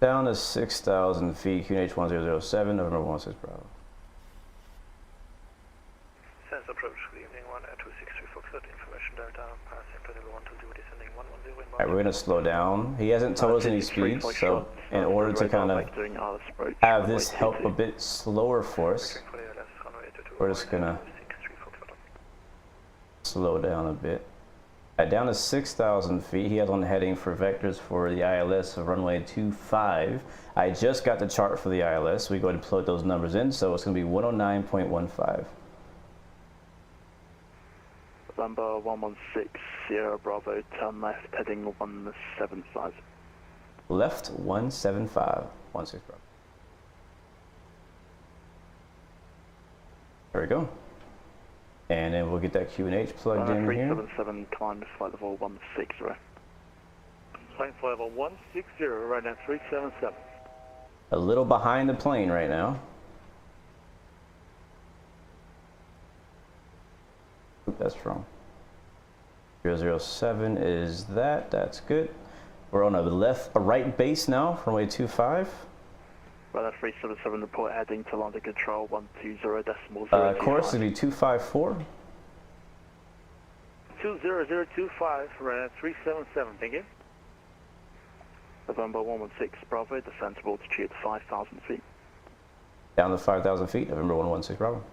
Down to 6,000 feet, QNH 1007, November 116 Bravo. Sense approach, good evening, 1263 Foxtrot, information Delta, passing flight level 120, descending 110. Alright, we're gonna slow down. He hasn't told us any speed, so in order to kind of have this help a bit slower for us, we're just gonna slow down a bit. Down to 6,000 feet, he has on the heading for vectors for the ILS of runway 25. I just got the chart for the ILS, so we go ahead and plug those numbers in, so it's gonna be 109.15. November 116 Sierra Bravo, turn left heading 175. Left 175, 16 Bravo. There we go. And then we'll get that QNH plugged in here. 377 climb to flight level 160. Climb flight level 160, Ryanair 377. A little behind the plane right now. Oop, that's wrong. 007 is that. That's good. We're on a right base now, runway 25. Radar 377 report heading to London Control 120.0. Course is be 254. 20025, Ryanair 377. Thank you. November 116 Bravo, descend to altitude 5,000 feet. Down to 5,000 feet, November 116 Bravo.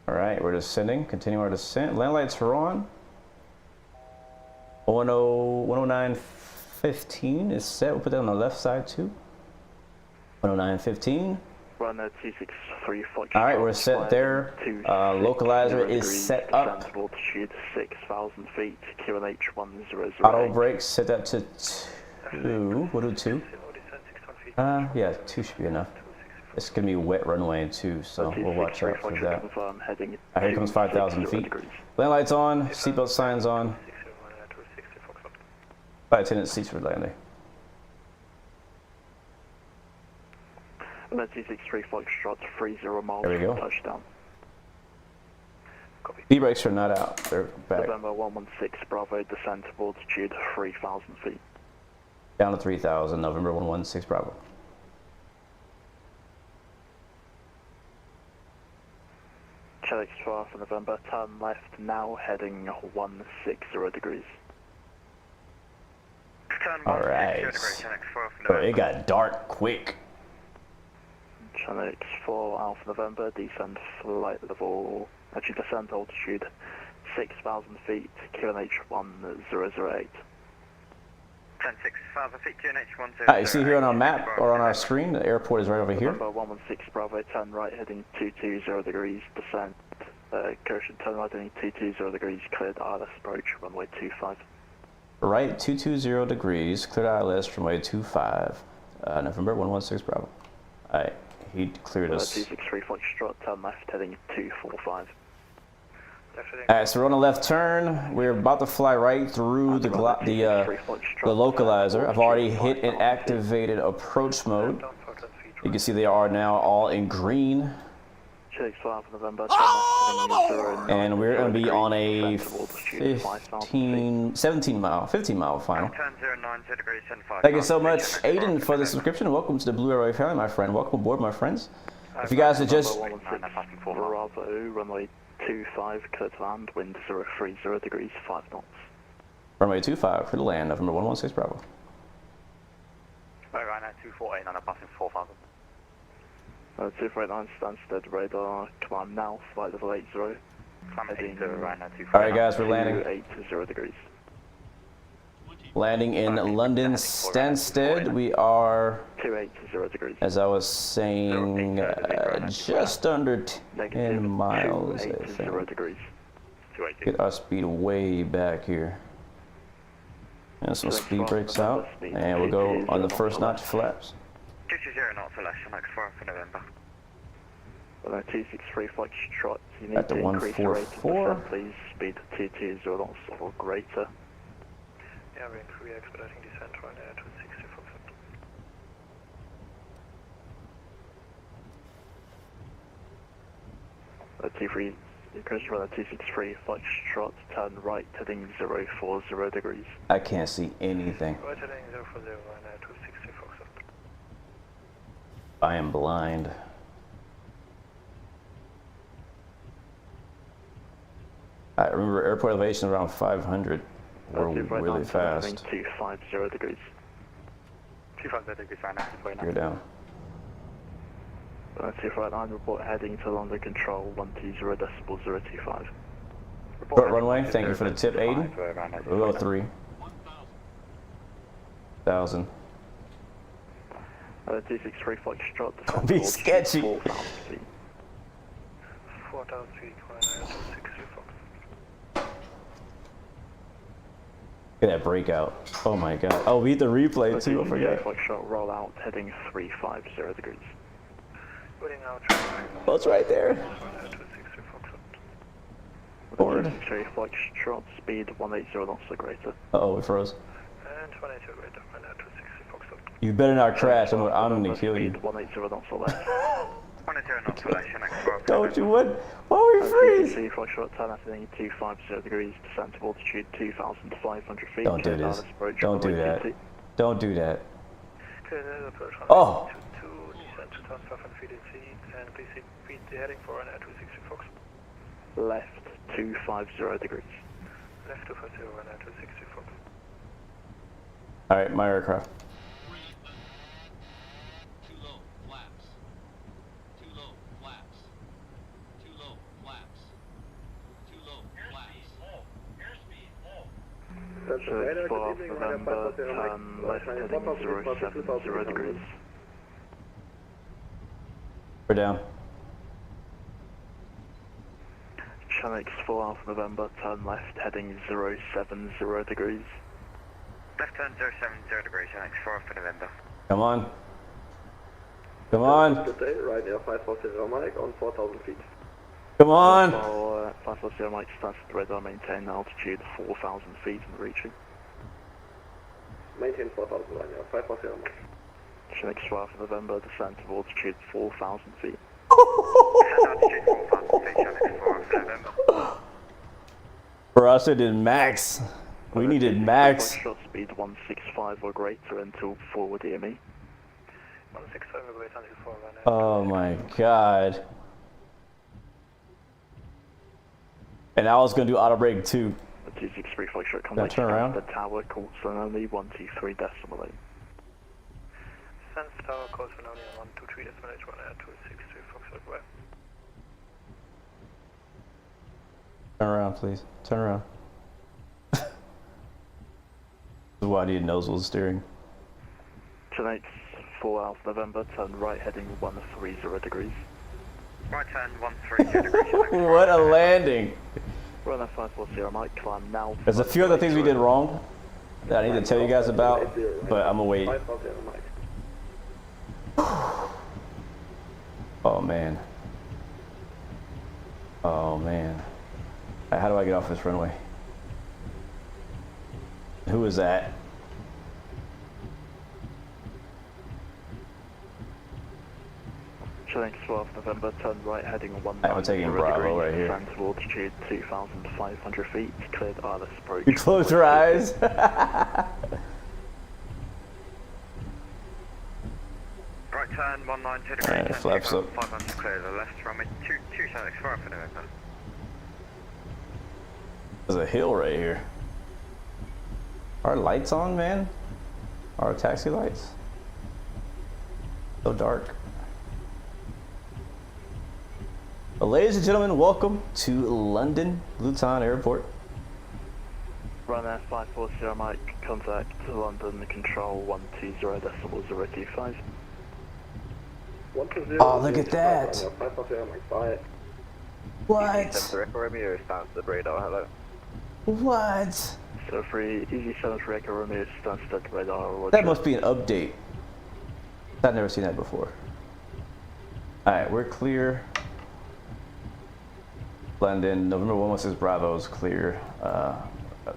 Alright, we're descending. Continue our descent. Land lights are on. 109.15 is set. We'll put that on the left side too. 109.15. Runner 263 Alright, we're set there. Localizer is set up. Altitude 6,000 feet, QNH 1008. Auto brakes set that to 2. We'll do 2. Yeah, 2 should be enough. It's going to be a wet runway too, so we'll watch out for that. Here comes 5,000 feet. Land lights on, seatbelt signs on. Flight attendant seats for landing. 263 Foxtrot, 30 miles there we go. from touchdown. D-brakes are not out, they're back. November 116 Bravo, descend to altitude 3,000 feet. Down to 3,000, November 116 Bravo. Chinook 12 for November, turn left now, heading 160 degrees. Alright. So it got dark quick. Chinook 4 Alpha November, descend flight level, descend altitude 6,000 feet, QNH 1008. 10,6,000 feet, QNH 1008. Alright, you see here on our map or on our screen, the airport is right over here. November 116 Bravo, turn right heading 220 degrees, descent. Correction, turn right heading 220 degrees, cleared ILS approach, runway 25. Right, 220 degrees, cleared ILS, runway 25. November 116 Bravo. Alright, he cleared us. 263 Foxtrot, turn left heading 245. Alright, so we're on a left turn. We're about to fly right through the localizer. I've already hit and activated approach mode. You can see they are now all in green. November, And we're going to be on a 15 mile final. Thank you so much, Aiden, for the subscription. Welcome to the Blue Arrow family, my friend. Welcome aboard, my friends. If you guys are just... Bravo, runway 25, clear to land, wind 030 degrees, 5 knots. Runway 25, clear to land, November 116 Bravo. Right now, 248, and I'm passing 4,000. 249, stand stead, radar, climb now, flight level 80. Heading right now, 249. Alright guys, we're landing. 280 degrees. Landing in London Stansted. We are, 280 degrees. as I was saying, just under 10 miles, I think. Degrees. Get our speed way back here. And some speed brakes out, and we'll go on the first notch flaps. 220 knots for less, next 4 for November. 263 Foxtrot, you need At the to increase the rate of 144. descent, please. Speed 220 knots or greater. Yeah, we're expediting descent right now to 60 Foxtrot. Increase runway 263 Foxtrot, turn right heading 040 degrees. I can't see anything. Right heading 040 right now to 60 Foxtrot. I am blind. I remember airport elevation around 500. We're really fast. 250 degrees. 250 degrees right now, You're down. 259, report heading to London Control 120.025. Short runway, thank you for the tip, Aiden. We'll go 3,000. 263 Foxtrot. Don't be sketchy. 4,000 feet. 4,000 feet right now to 60 Foxtrot. Look at that breakout. Oh my god. Oh, we hit the replay too, I forgot. Foxtrot, roll out heading 350 degrees. Putting out Oh, it's right there. to 60 Foxtrot. Forward. 263 Foxtrot, speed 180 knots or greater. Uh-oh, we froze. And 22 greater right now to 60 Foxtrot. You better not crash. I'm gonna kill you. Speed 180 knots or less. 120 knots for less, next 4 for Don't you what? Why are we freeze? 263 Foxtrot, turn left heading 250 degrees, descent to altitude 2,500 feet. Don't do this. Don't do that. Don't do that. Oh! Oh! To descend 2,500 feet in seat, and please repeat the heading for right now to 60 Foxtrot. Left 250 degrees. Left 250 right now to 60 Foxtrot. Alright, my aircraft. Too low, flaps. Too low, flaps. Too low, flaps. Too low, flaps. Airspeed low. Should 4 November, turn left heading 070 degrees. We're down. Channel 4 Alpha November, turn left heading 070 degrees. Left turn 070 degrees, next 4 for November. Come on. Come on. Good day, right now 540 Mike on 4,000 feet. Come on. 540 Mike, starts at radar, maintain altitude 4,000 feet and reaching. Maintain 4,000 right now, 540 Mike. Chinook 12 November, descent of altitude 4,000 feet. Altitude 4,000 feet, next 4 for November. For us, it did max. We needed max. Shot speed 165 or greater until forward EME. 165 or greater until 4 right now. Oh my god. And I was gonna do auto brake too. The 263 Foxtrot Can I turn around? the tower, calls only 123 decimal 8. Sense tower, calls for only 123 decimal 8 right now to 60 Foxtrot west. Turn around, please. Turn around. Why do you nozzle steering? Tonight's 4 Alpha November, turn right heading 130 degrees. Right turn 130 degrees. What a landing! Runner 540 Mike, climb now. There's a few other things we did wrong that I need to tell you guys about, but I'm gonna wait. 540 Mike. Oh man. Oh man. How do I get off this runway? Who is that? Chilling 12 November, turn right heading 190 I'm taking Bravo right here. Stand towards altitude 2,500 feet, cleared RLS approach. You close your eyes. Right turn 190 degrees. Alright, flaps up. 500 clear to the left, runway 274 for November. There's a hill right here. Are lights on, man? Our taxi lights? So dark. Well, ladies and gentlemen, welcome to London Luton Airport. Runner 540 Mike, contact London Control 120.025. 120. Oh, look at that. 540 Mike. Bye. What? Romeo stands to the radar. Hello. What? So 3, Easy 7 for Echo Romeo, Stansted radar. That must be an update. I've never seen that before. Alright, we're clear. London, November 116 Bravo is clear.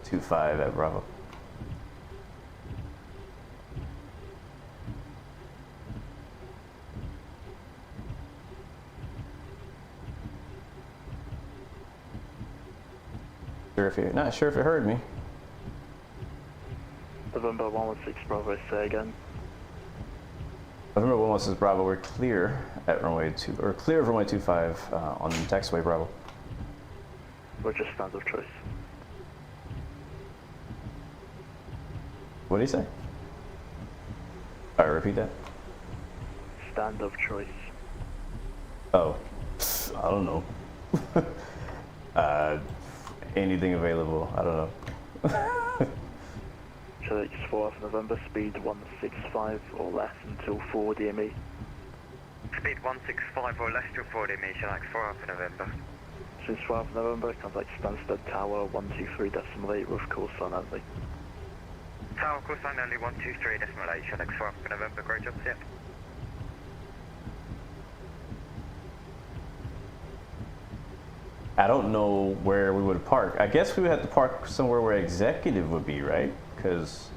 25 at Bravo. Not sure if it heard me. November 116 Bravo, say again. November 116 Bravo, we're clear at runway 2, or clear of runway 25 on taxiway Bravo. We're just stand of choice. What did he say? Alright, repeat that. Stand of choice. Oh, I don't know. Anything available, I don't know. Chilix 4th November, speed 165 or less until 4 DME. Speed 165 or less till 4 DME, Chilix 4 Alpha November. Since 12th November, contact Stansted Tower 123.8 with call sign only. Tower call sign only 123.8, Chilix 4 Alpha November, great job, yep. I don't know where we would park. I guess we would have to park somewhere where executive would be, right? Because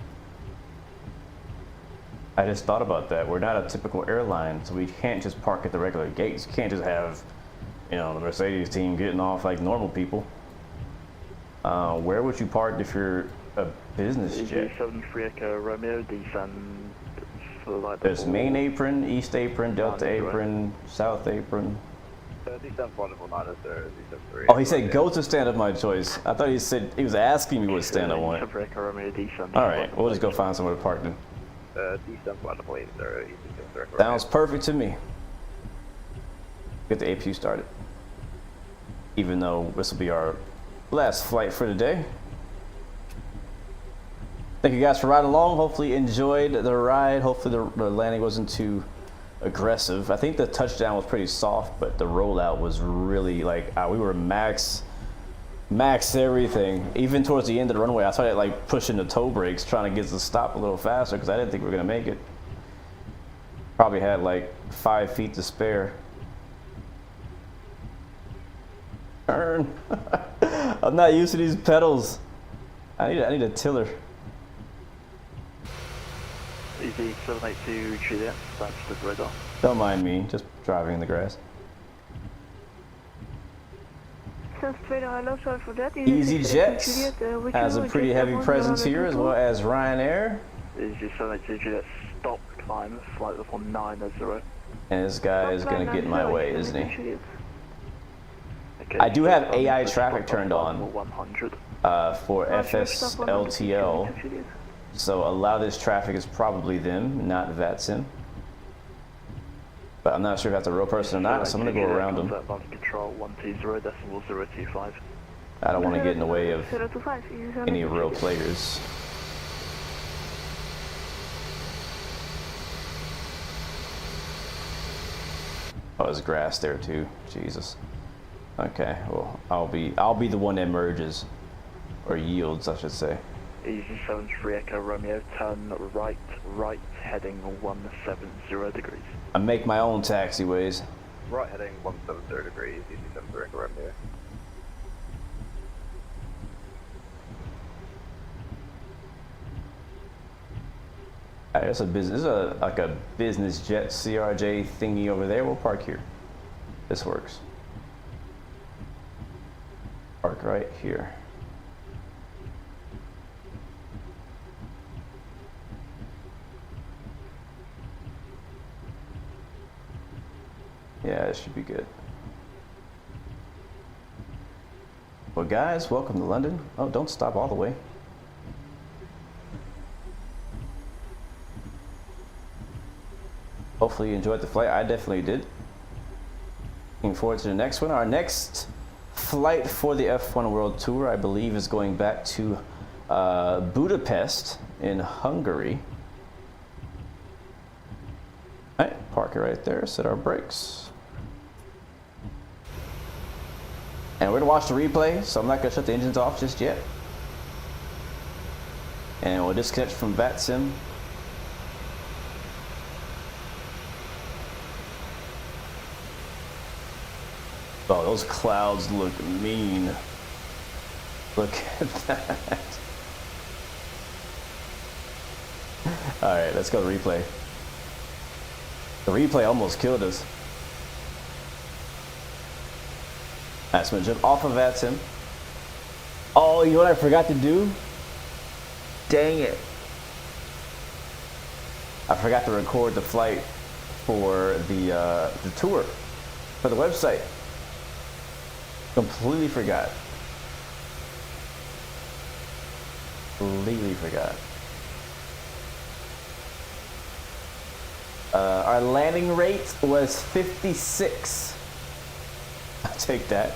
I just thought about that. We're not a typical airline, so we can't just park at the regular gates. You can't just have, you know, the Mercedes team getting off like normal people. Where would you park if you're a business jet? 73 Echo Romeo, descend. There's main apron, east apron, delta apron, south apron. Oh, he said go to stand of my choice. I thought he said he was asking me what stand I want. Alright, we'll just go find somewhere to park then. Sounds perfect to me. Get the APU started. Even though this will be our last flight for today. Thank you guys for riding along. Hopefully you enjoyed the ride. Hopefully the landing wasn't too aggressive. I think the touchdown was pretty soft, but the rollout was really like we were max everything. Even towards the end of the runway, I started like pushing the toe brakes, trying to get to stop a little faster because I didn't think we were gonna make it. Probably had like 5 feet to spare. Turn. I'm not used to these pedals. I need a tiller. Easy 782 Juliet, that's the radar. Don't mind me, just driving in the grass. EasyJet has a pretty heavy presence here, as well as Ryanair. Easy 782 Juliet, stop climb, flight level 900. And this guy is going to get in my way, isn't he? Okay, I do have AI traffic turned on for FSLTL. So a lot of this traffic is probably them, not VATSIM. But I'm not sure if that's a real person or not, so I'm going to go around them. Control 120.025. I don't want to get in the way of 025, any real players. Oh, there's grass there too. Jesus. Okay, well, I'll be the one that merges, or yields, I should say. Easy 73 Echo Romeo, turn right, heading 170 degrees. I make my own taxiways. Right heading 170 degrees, easy 73 Echo Romeo. There's a business, like a business jet CRJ thingy over there. We'll park here. This works. Park right here. Yeah, it should be good. Well, guys, welcome to London. Oh, don't stop all the way. Hopefully you enjoyed the flight. I definitely did. Looking forward to the next one. Our next flight for the F1 World Tour, I believe, is going back to Budapest in Hungary. All right, park it right there, set our brakes. And we're gonna watch the replay, so I'm not gonna shut the engines off just yet. And we'll disconnect from VATSIM. Oh, those clouds look mean. Look at that. All right, let's go to replay. The replay almost killed us. Alright, so I'm gonna jump off of VATSIM. Oh, you know what I forgot to do? Dang it. I forgot to record the flight for the tour, for the website. Completely forgot. Completely forgot. Our landing rate was 56. I'll take that.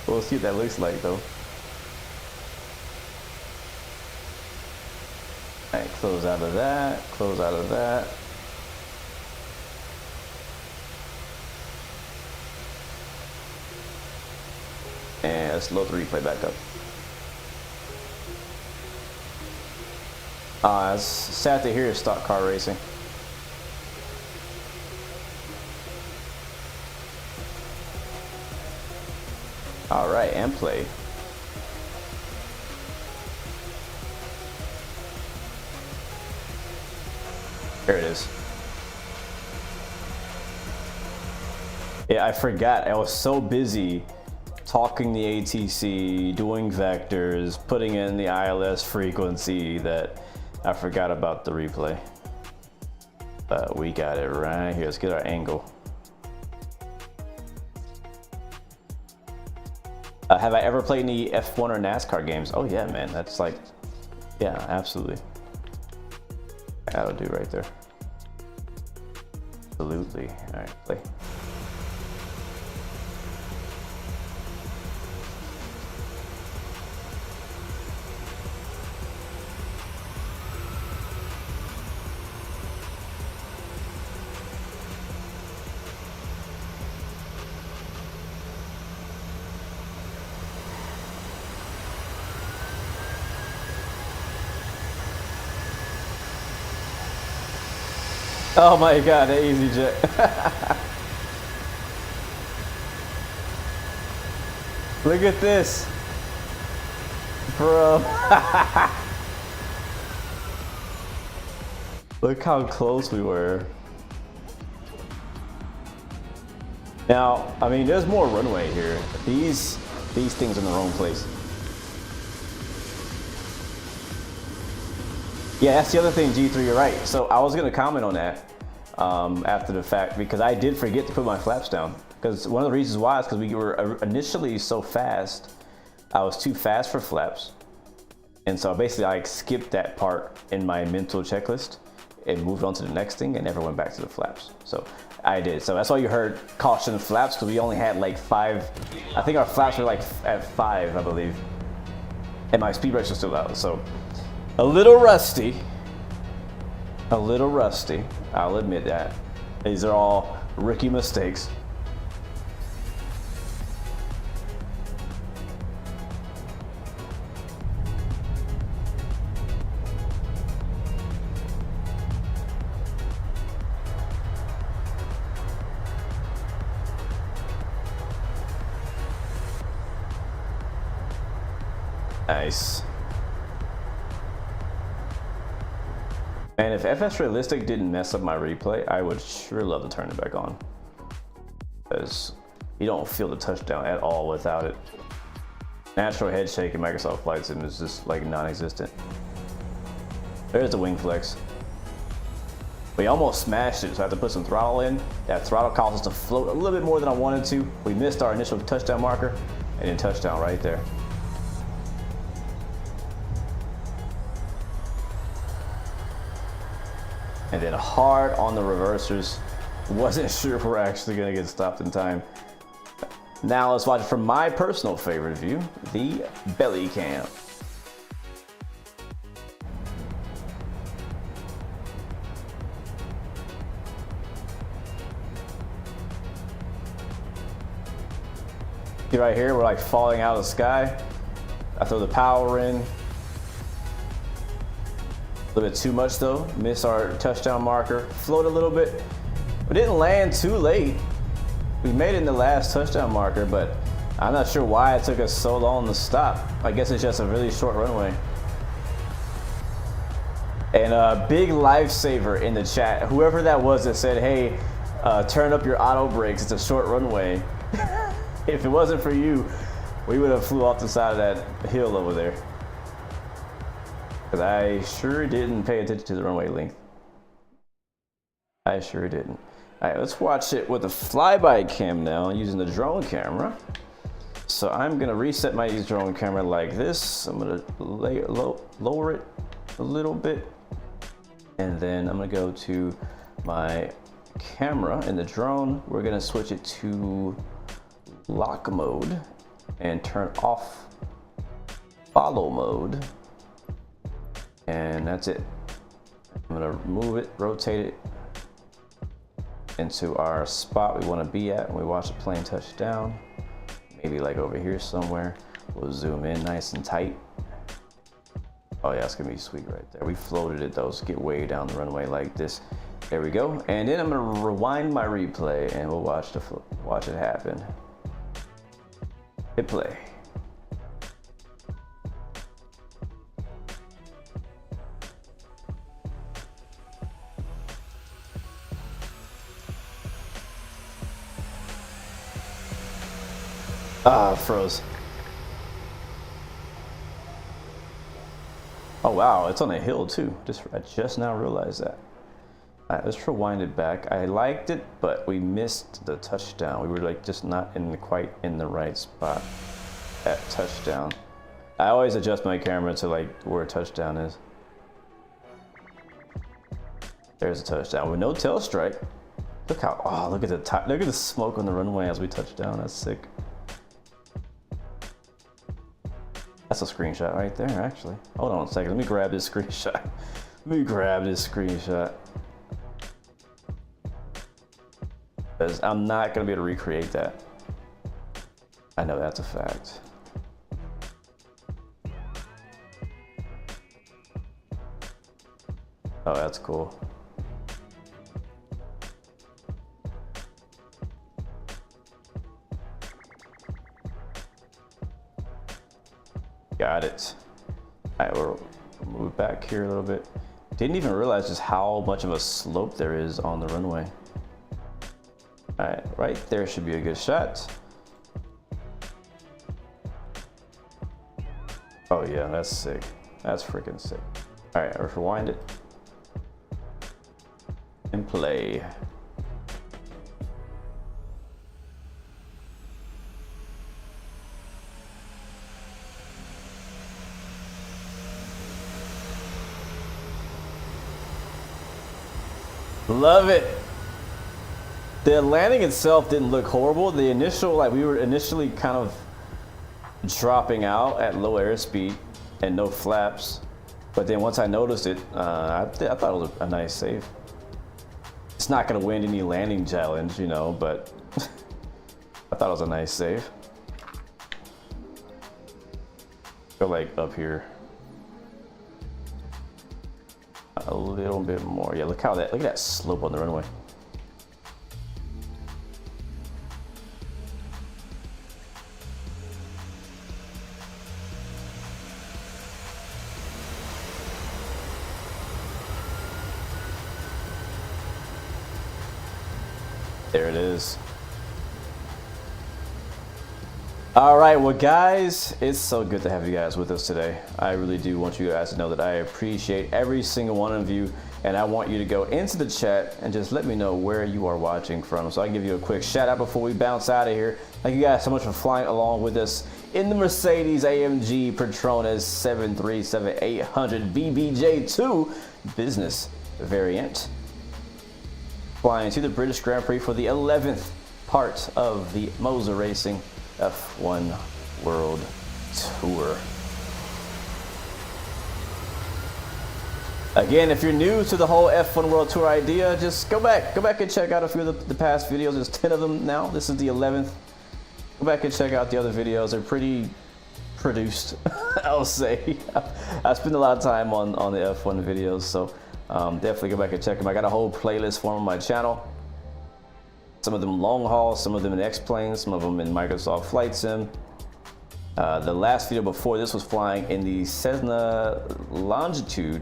We'll see what that looks like though. Alright, close out of that, close out of that. And let's load the replay back up. It's sad to hear stock car racing. All right, and play. There it is. Yeah, I forgot. I was so busy talking the ATC, doing vectors, putting in the ILS frequency that I forgot about the replay. But we got it right here. Let's get our angle. Have I ever played any F1 or NASCAR games? Oh yeah, man. That's like, yeah, absolutely. That'll do right there. Absolutely. All right, play. Oh my god, that EasyJet. Look at this. Bro. Look how close we were. Now, I mean, there's more runway here. These things are in the wrong place. Yeah, that's the other thing, G3, you're right. So I was gonna comment on that after the fact, because I did forget to put my flaps down. Because one of the reasons why is because we were initially so fast, I was too fast for flaps. And so basically I skipped that part in my mental checklist. and moved on to the next thing and never went back to the flaps. So I did. So that's why you heard caution flaps, because we only had like 5. I think our flaps were like at 5, I believe. And my speed brakes were still out. So a little rusty. A little rusty. I'll admit that. These are all rookie mistakes. Nice. And if FS Realistic didn't mess up my replay, I would sure love to turn it back on. Because you don't feel the touchdown at all without it. Natural head shake in Microsoft Flight Sim is just like non-existent. There's the wing flex. We almost smashed it, so I had to put some throttle in. That throttle caused us to float a little bit more than I wanted to. We missed our initial touchdown marker, and then touchdown right there. And then hard on the reversers. Wasn't sure if we're actually gonna get stopped in time. Now let's watch it from my personal favorite view, the belly cam. See right here, we're like falling out of the sky. I throw the power in. A little bit too much though. Miss our touchdown marker. Float a little bit. We didn't land too late. We made it in the last touchdown marker, but I'm not sure why it took us so long to stop. I guess it's just a really short runway. And a big lifesaver in the chat. Whoever that was that said, hey, turn up your auto brakes, it's a short runway. If it wasn't for you, we would have flew off the side of that hill over there. Because I sure didn't pay attention to the runway length. I sure didn't. All right, let's watch it with the flyby cam now using the drone camera. So I'm gonna reset my drone camera like this. I'm gonna lower it a little bit. And then I'm gonna go to my camera in the drone. We're gonna switch it to lock mode and turn off follow mode. And that's it. I'm gonna move it, rotate it into our spot we wanna be at when we watch the plane touch down. Maybe like over here somewhere. We'll zoom in nice and tight. Oh yeah, it's gonna be sweet right there. We floated it though, so get way down the runway like this. There we go. And then I'm gonna rewind my replay and we'll watch it happen. Hit play. Ah, froze. Oh wow, it's on a hill too. I just now realized that. All right, let's rewind it back. I liked it, but we missed the touchdown. We were like just not quite in the right spot at touchdown. I always adjust my camera to like where a touchdown is. There's a touchdown with no tail strike. Look how, oh, look at the smoke on the runway as we touch down. That's sick. That's a screenshot right there, actually. Hold on a second, let me grab this screenshot. Let me grab this screenshot. Because I'm not gonna be able to recreate that. I know that's a fact. Oh, that's cool. Got it. All right, we'll move back here a little bit. Didn't even realize just how much of a slope there is on the runway. All right, right there should be a good shot. Oh yeah, that's sick. That's freaking sick. All right, let's rewind it and play. Love it. The landing itself didn't look horrible. The initial, like we were initially kind of dropping out at low airspeed and no flaps. But then once I noticed it, I thought it was a nice save. It's not gonna win any landing challenge, you know, but I thought it was a nice save. Go like up here. A little bit more. Yeah, look at that slope on the runway. There it is. All right, well guys, it's so good to have you guys with us today. I really do want you guys to know that I appreciate every single one of you, and I want you to go into the chat and just let me know where you are watching from, so I can give you a quick shout out before we bounce out of here. Thank you guys so much for flying along with us in the Mercedes-AMG Petronas 737-800 BBJ2 business variant, flying to the British Grand Prix for the 11th part of the Moser Racing F1 World Tour. Again, if you're new to the whole F1 World Tour idea, just go back and check out a few of the past videos. There's 10 of them now. This is the 11th. Go back and check out the other videos. They're pretty produced, I'll say. I spend a lot of time on the F1 videos, so definitely go back and check them. I got a whole playlist for them on my channel. Some of them long haul, some of them in X-Plane, some of them in Microsoft Flight Sim. The last video before this was flying in the Cessna Longitude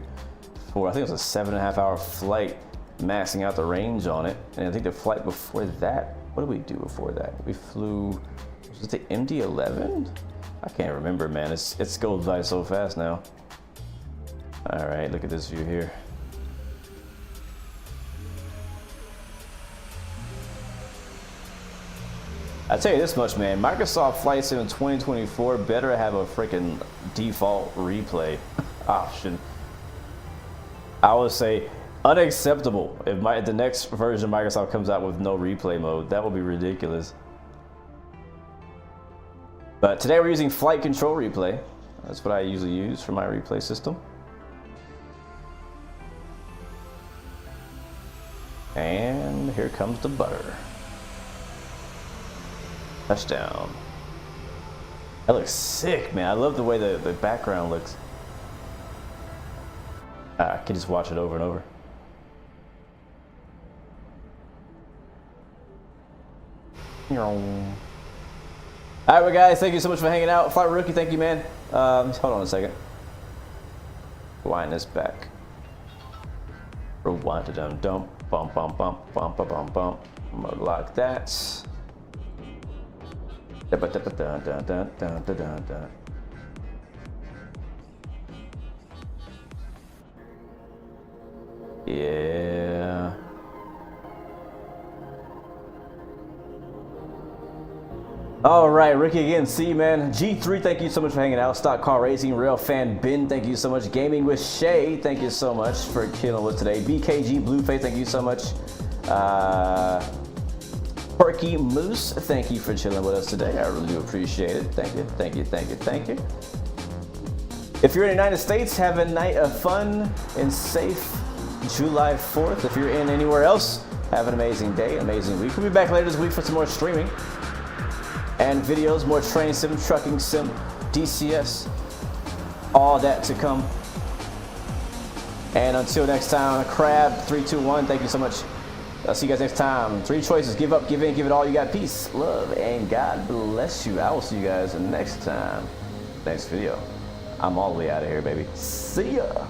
for, I think it was a 7.5 hour flight, maxing out the range on it. And I think the flight before that, what did we do before that? We flew, was it the MD-11? I can't remember, man. It goes by so fast now. All right, look at this view here. I tell you this much, man, Microsoft Flight Sim in 2024 better have a freaking default replay option. I would say unacceptable if the next version of Microsoft comes out with no replay mode. That would be ridiculous. But today we're using flight control replay. That's what I usually use for my replay system. And here comes the butter. Touchdown. That looks sick, man. I love the way the background looks. I can just watch it over and over. Alright, well guys, thank you so much for hanging out. Flight Rookie, thank you, man. Hold on a second. Wind this back. Rewind it down. Dump, bump, bump, bump, bump, bump, bump, bump. Lock that. Yeah. All right, Ricky again. See you, man. G3, thank you so much for hanging out. Stock Car Racing, Real Fan Ben, thank you so much. Gaming with Shay, thank you so much for killing with today. BKG Blueface, thank you so much. Perky Moose, thank you for chilling with us today. I really do appreciate it. Thank you, thank you, thank you, thank you. If you're in the United States, have a night of fun and safe July 4th. If you're in anywhere else, have an amazing day, amazing week. We'll be back later this week for some more streaming and videos, more train sim, trucking sim, DCS, all that to come. And until next time, Crab321, thank you so much. I'll see you guys next time. 3 choices: give up, give in, give it all you got. Peace, love, and God bless you. I will see you guys next time. Next video. I'm all the way out of here, baby. See ya.